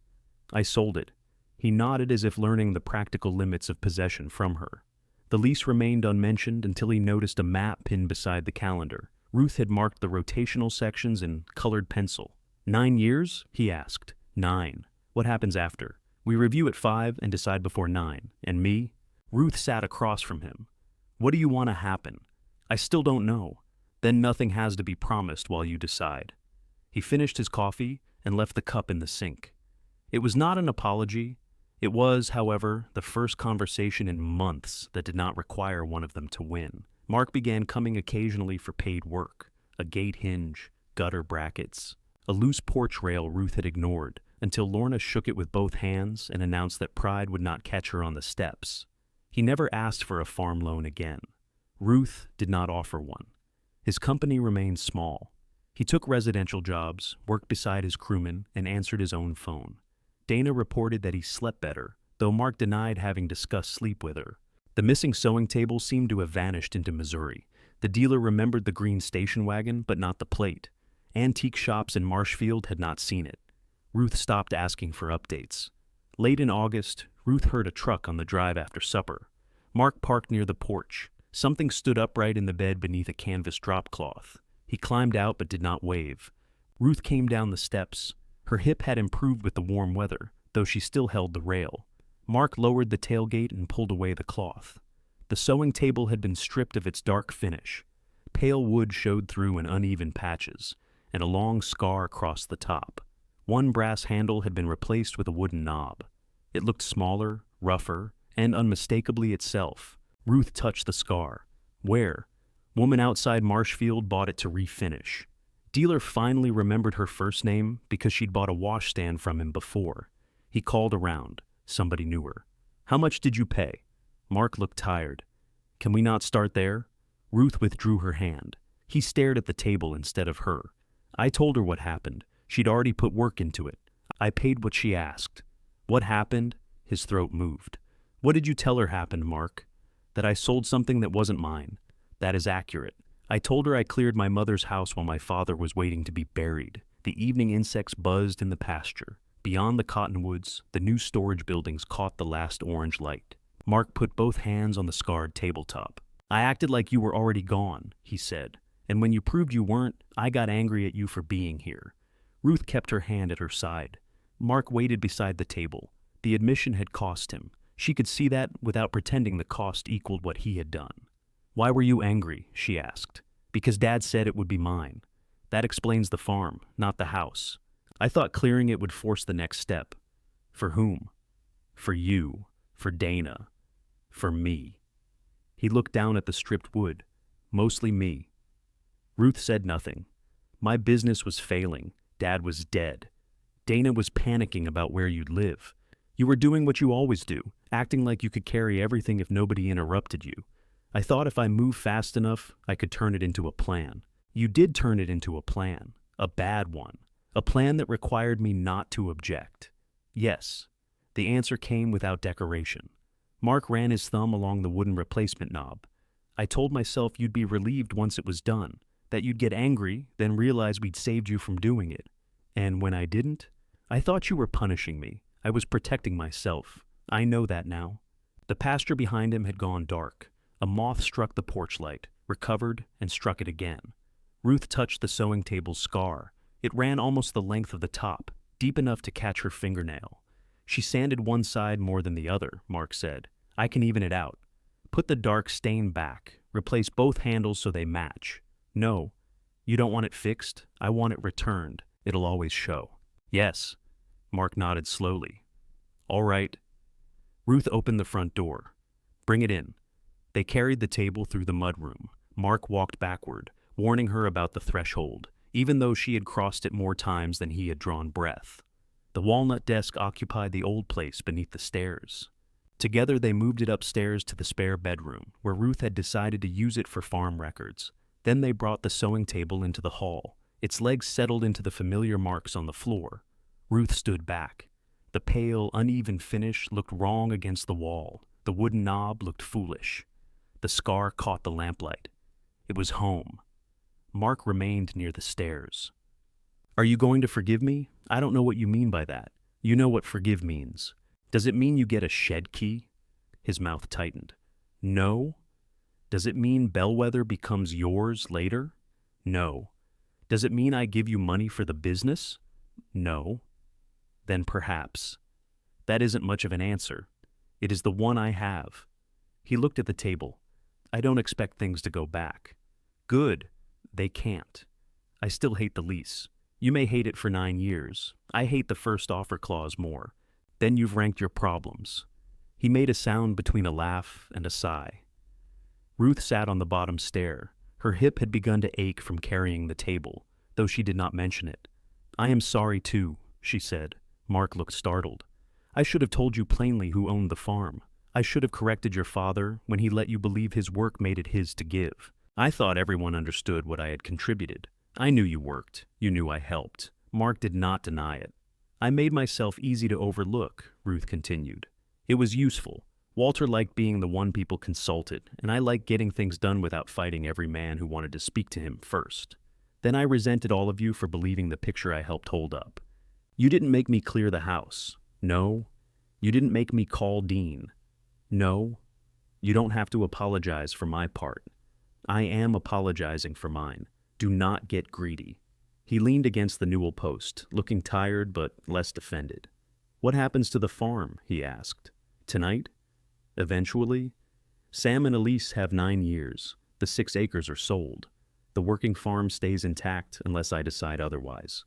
"I sold it." He nodded as if learning the practical limits of possession from her. The lease remained unmentioned until he noticed a map pinned beside the calendar. Ruth had marked the rotational sections in colored pencil. 9 years? He asked. 9. What happens after? We review at 5 and decide before 9. And me? Ruth sat across from him. What do you want to happen? I still don't know. Then nothing has to be promised while you decide. He finished his coffee and left the cup in the sink. It was not an apology. It was, however, the first conversation in months that did not require one of them to win. Mark began coming occasionally for paid work. A gate hinge, gutter brackets, a loose porch rail Ruth had ignored, until Lorna shook it with both hands and announced that pride would not catch her on the steps. He never asked for a farm loan again. Ruth did not offer one. His company remained small. He took residential jobs, worked beside his crewmen, and answered his own phone. Dana reported that he slept better, though Mark denied having discussed sleep with her. The missing sewing table seemed to have vanished into Missouri. The dealer remembered the green station wagon, but not the plate. Antique shops in Marshfield had not seen it. Ruth stopped asking for updates. Late in August, Ruth heard a truck on the drive after supper. Mark parked near the porch. Something stood upright in the bed beneath a canvas drop cloth. He climbed out but did not wave. Ruth came down the steps. Her hip had improved with the warm weather, though she still held the rail. Mark lowered the tailgate and pulled away the cloth. The The sewing table had been stripped of its dark finish. Pale wood showed through in uneven patches, and a long scar crossed the top. One brass handle had been replaced with a wooden knob. It looked smaller, rougher, and unmistakably itself. Ruth touched the scar. Where? Woman outside Marshfield bought it to refinish. Dealer finally remembered her first name because she'd bought a washstand from him before. He called around. Somebody knew her. How much did you pay? Mark looked tired. Can we not start there? Ruth withdrew her hand. He stared at the table instead of her. I told her what happened. She'd already put work into it. I paid what she asked. What happened? His throat moved. What did you tell her happened, Mark? That I sold something that wasn't mine. That is accurate. I told her I cleared my mother's house while my father was waiting to be buried. The evening insects buzzed in the pasture. Beyond the cottonwoods, the new storage buildings caught the last orange light. Mark put both hands on the scarred tabletop. I acted like you were already gone, he said. And when you proved you weren't, I got angry at you for being here. Ruth kept her hand at her side. Mark waited beside the table. The admission had cost him. She could see that without pretending the cost equaled what he had done. Why were you angry? She asked. Because Dad said it would be mine. That explains the farm, not the house. I thought clearing it would force the next step. For whom? For you. For Dana. For me. He looked down at the stripped wood. Mostly me. Ruth said nothing. My business was failing. Dad was dead. Dana was panicking about where you'd live. You were doing what you always do, acting like you could carry everything if nobody interrupted you. I thought if I moved fast enough, I could turn it into a plan. You did turn it into a plan. A bad one. A plan that required me not to object. Yes. The answer came without decoration. Mark ran his thumb along the wooden replacement knob. I told myself you'd be relieved once it was done, that you'd get angry, then realize we'd saved you from doing it. And when I didn't, I thought you were punishing me. I was protecting myself. I know that now. The pasture behind him had gone dark. A moth struck the porch light, recovered, and struck it again. Ruth touched the sewing table's scar. It ran almost the length of the top, deep enough to catch her fingernail. She sanded one side more than the other, Mark said. I can even it out. Put the dark stain back. Replace both handles so they match. No, you don't want it fixed. I want it returned. It'll always show. Yes. Mark nodded slowly. All right. Ruth opened the front door. Bring it in. They carried the table through the mudroom. Mark walked backward, warning her about the threshold, even though she had crossed it more times than he had drawn breath. The walnut desk occupied the old place beneath the stairs. Together they moved it upstairs to the spare bedroom, where Ruth had decided to use it for farm records. Then they brought the sewing table into the hall. Its legs settled into the familiar marks on the floor. Ruth stood back. The pale, uneven finish looked wrong against the wall. The wooden knob looked foolish. The scar caught the lamplight. It was home. Mark remained near the stairs. Are you going to forgive me? I don't know what you mean by that. You know what forgive means. Does it mean you get a shed key? His mouth tightened. No. Does it mean Bellwether becomes yours later? No. Does it mean I give you money for the business? No. Then perhaps. That isn't much of an answer. It is the one I have. He looked at the table. I don't expect things to go back. Good. They can't. I still hate the lease. You may hate it for 9 years. I hate the first offer clause more. Then you've ranked your problems. He made a sound between a laugh and a sigh. Ruth sat on the bottom stair. Her hip had begun to ache from carrying the table, though she did not mention it. I am sorry too, she said. Mark looked startled. I should have told you plainly who owned the farm. I should have corrected your father when he let you believe his work made it his to give. I thought everyone understood what I had contributed. I knew you worked. You knew I helped. Mark did not deny it. I made myself easy to overlook, Ruth continued. It was useful. Walter liked being the one people consulted, and I liked getting things done without fighting every man who wanted to speak to him first. Then I resented all of you for believing the picture I helped hold up. You didn't make me clear the house. No. You didn't make me call Dean. No. You don't have to apologize for my part. I am apologizing for mine. Do not get greedy. He leaned against the newel post, looking tired but less defended. What happens to the farm? He asked. Tonight? Eventually? Sam and Elise have 9 years. The 6 acres are sold. The working farm stays intact unless I decide otherwise.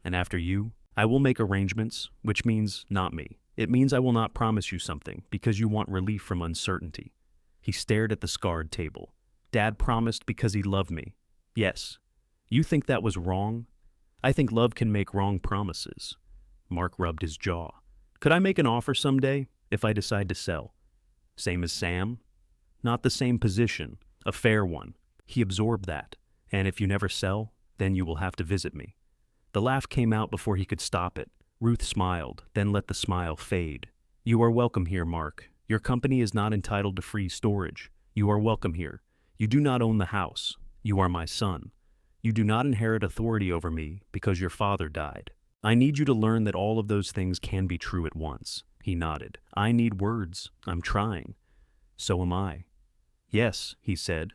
And after you, I will make arrangements, which means not me. It means I will not promise you something because you want relief from uncertainty. He stared at the scarred table. Dad promised because he loved me. Yes. You think that was wrong? I think love can make wrong promises. Mark rubbed his jaw. Could I make an offer someday if I decide to sell? Same as Sam? Not the same position, a fair one. He absorbed that. And if you never sell, then you will have to visit me. The laugh came out before he could stop it. Ruth smiled, then let the smile fade. You are welcome here, Mark. Your company is not entitled to free storage. You are welcome here. You do not own the house. You are my son. You do not inherit authority over me because your father died. I need you to learn that all of those things can be true at once. He nodded. I need words. I'm trying. So am I. Yes, he said.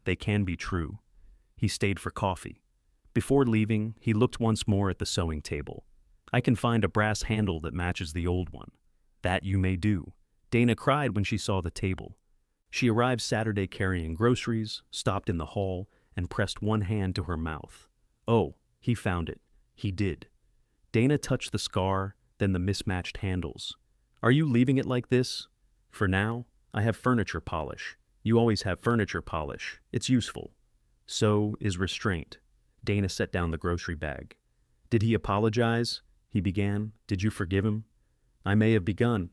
They can be true. He stayed for coffee. Before leaving, he looked once more at the sewing table. I can find a brass handle that matches the old one. That you may do. Dana cried when she saw the table. She arrived Saturday carrying groceries, stopped in the hall, and pressed one hand to her mouth. Oh, he found it. He did. Dana touched the scar, then the mismatched handles. Are you leaving it like this? For now, I have furniture polish. You always have furniture polish. It's useful. So is restraint. Dana set down the grocery bag. Did he apologize? He began. Did you forgive him? I may have begun.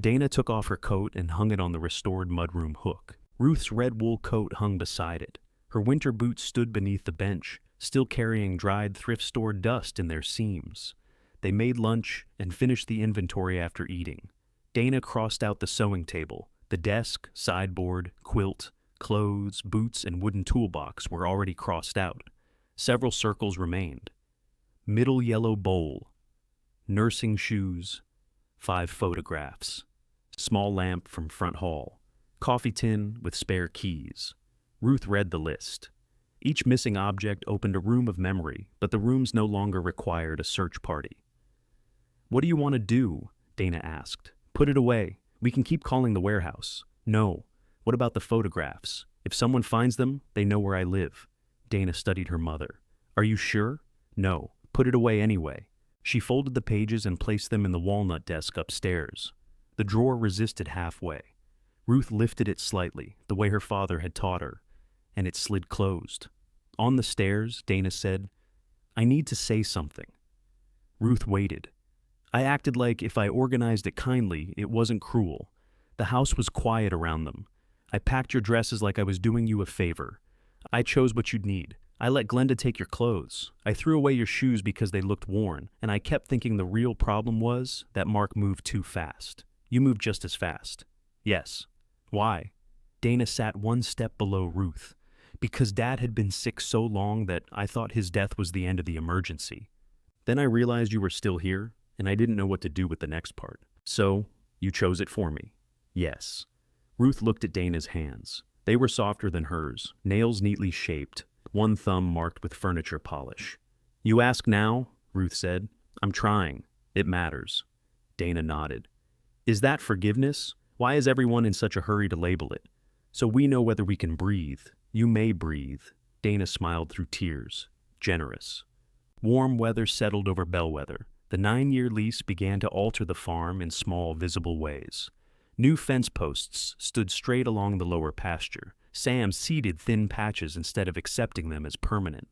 Dana took off her coat and hung it on the restored mudroom hook. Ruth's red wool coat hung beside it. Her winter boots stood beneath the bench, still carrying dried thrift store dust in their seams. They made lunch and finished the inventory after eating. Dana crossed out the sewing table. The desk, sideboard, quilt, clothes, boots, and wooden toolbox were already crossed out. Several circles remained. Middle yellow bowl. Nursing shoes. 5 photographs. Small lamp from front hall. Coffee tin with spare keys. Ruth read the list. Each missing object opened a room of memory, but the rooms no longer required a search party. What do you want to do? Dana asked. Put it away. We can keep calling the warehouse. No. What about the photographs? If someone finds them, they know where I live. Dana studied her mother. Are you sure? No. Put it away anyway. She folded the pages and placed them in the walnut desk upstairs. The drawer resisted halfway. Ruth lifted it slightly, the way her father had taught her, and it slid closed. On the stairs, Dana said, I need to say something. Ruth waited. I acted like if I organized it kindly, it wasn't cruel. The house was quiet around them. I packed your dresses like I was doing you a favor. I chose what you'd need. I let Glenda take your clothes. I threw away your shoes because they looked worn, and I kept thinking the real problem was that Mark moved too fast. You moved just as fast. Yes. Why? Dana sat one step below Ruth. Because Dad had been sick so long that I thought his death was the end of the emergency. Then I realized you were still here, and I didn't know what to do with the next part. So, you chose it for me. Yes. Ruth looked at Dana's hands. They were softer than hers, nails neatly shaped, one thumb marked with furniture polish. You ask now? Ruth said. I'm trying. It matters. Dana nodded. Is that forgiveness? Why is everyone in such a hurry to label it? So we know whether we can breathe. You may breathe. Dana smiled through tears. Generous. Warm weather settled over Bellwether. The 9-year lease began to alter the farm in small, visible ways. New fence posts stood straight along the lower pasture. Sam seeded thin patches instead of accepting them as permanent.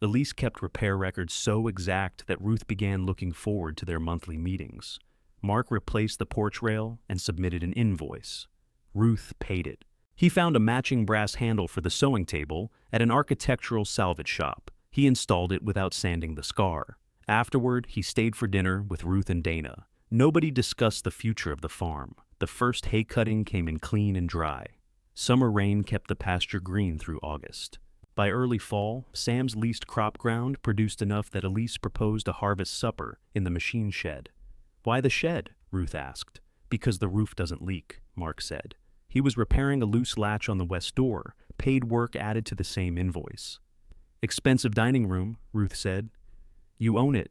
Elise kept repair records so exact that Ruth began looking forward to their monthly meetings. Mark replaced the porch rail and submitted an invoice. Ruth paid it. He found a matching brass handle for the sewing table at an architectural salvage shop. He installed it without sanding the scar. Afterward, he stayed for dinner with Ruth and Dana. Nobody discussed the future of the farm. The first hay cutting came in clean and dry. Summer rain kept the pasture green through August. By early fall, Sam's leased crop ground produced enough that Elise proposed a harvest supper in the machine shed. Why the shed? Ruth asked. Because the roof doesn't leak, Mark said. He was repairing a loose latch on the west door, paid work added to the same invoice. Expensive dining room, Ruth said. You own it.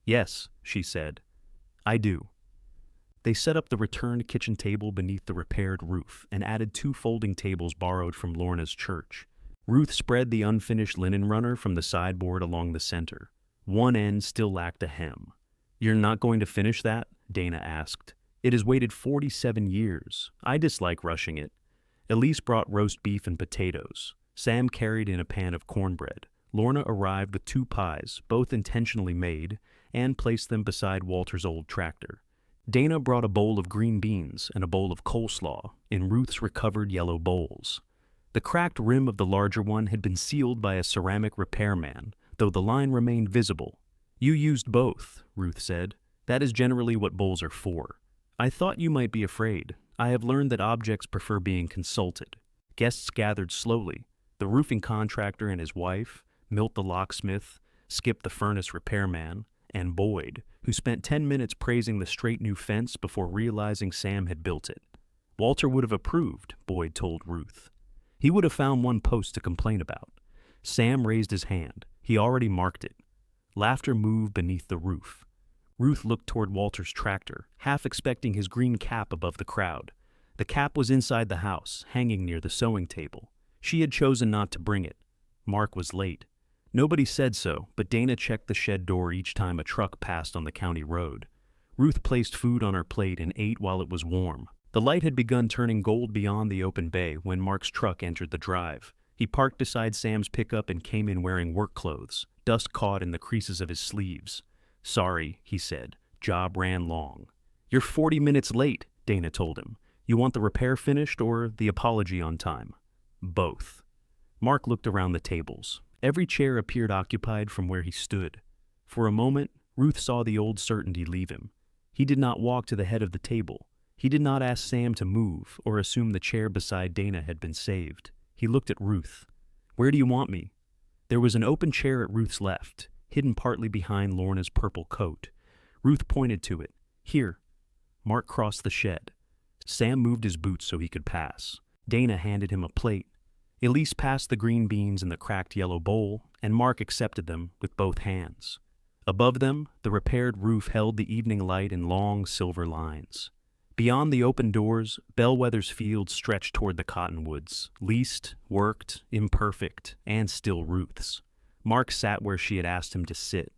Yes, she said. I do. They set up the returned kitchen table beneath the repaired roof and added 2 folding tables borrowed from Lorna's church. Ruth spread the unfinished linen runner from the sideboard along the center. One end still lacked a hem. "You're not going to finish that?" Dana asked. "It has waited 47 years. I dislike rushing it." Elise brought roast beef and potatoes. Sam carried in a pan of cornbread. Lorna arrived with 2 pies, both intentionally made, and placed them beside Walter's old tractor. Dana brought a bowl of green beans and a bowl of coleslaw in Ruth's recovered yellow bowls. The cracked rim of the larger one had been sealed by a ceramic repairman, though the line remained visible. "You used both," Ruth said. "That is generally what bowls are for. I thought you might be afraid. I have learned that objects prefer being consulted." Guests gathered slowly. The roofing contractor and his wife, Milt the locksmith, Skip the furnace repairman, and Boyd, who spent 10 minutes praising the straight new fence before realizing Sam had built it. Walter would have approved, Boyd told Ruth. He would have found one post to complain about. Sam raised his hand. He already marked it. Laughter moved beneath the roof. Ruth looked toward Walter's tractor, half expecting his green cap above the crowd. The cap was inside the house, hanging near the sewing table. She had chosen not to bring it. Mark was late. Nobody said so, but Dana checked the shed door each time a truck passed on the county road. Ruth placed food on her plate and ate while it was warm. The light had begun turning gold beyond the open bay when Mark's truck entered the drive. He parked beside Sam's pickup and came in wearing work clothes, dust caught in the creases of his sleeves. "Sorry," he said. "Job ran long." "You're 40 minutes late," Dana told him. "You want the repair finished or the apology on time?" "Both." Mark looked around the tables. Every chair appeared occupied from where he stood. For a moment, Ruth saw the old certainty leave him. He did not walk to the head of the table. He did not ask Sam to move or assume the chair beside Dana had been saved. He looked at Ruth. "Where do you want me?" There was an open chair at Ruth's left, hidden partly behind Lorna's purple coat. Ruth pointed to it. "Here." Mark crossed the shed. Sam moved his boots so he could pass. Dana handed him a plate. Elise passed the green beans in the cracked yellow bowl, and Mark accepted them with both hands. Above them, the repaired roof held the evening light in long silver lines. Beyond the open doors, Bellwether's field stretched toward the cottonwoods, leased, worked, imperfect, and still Ruth's. Mark sat where she had asked him to sit,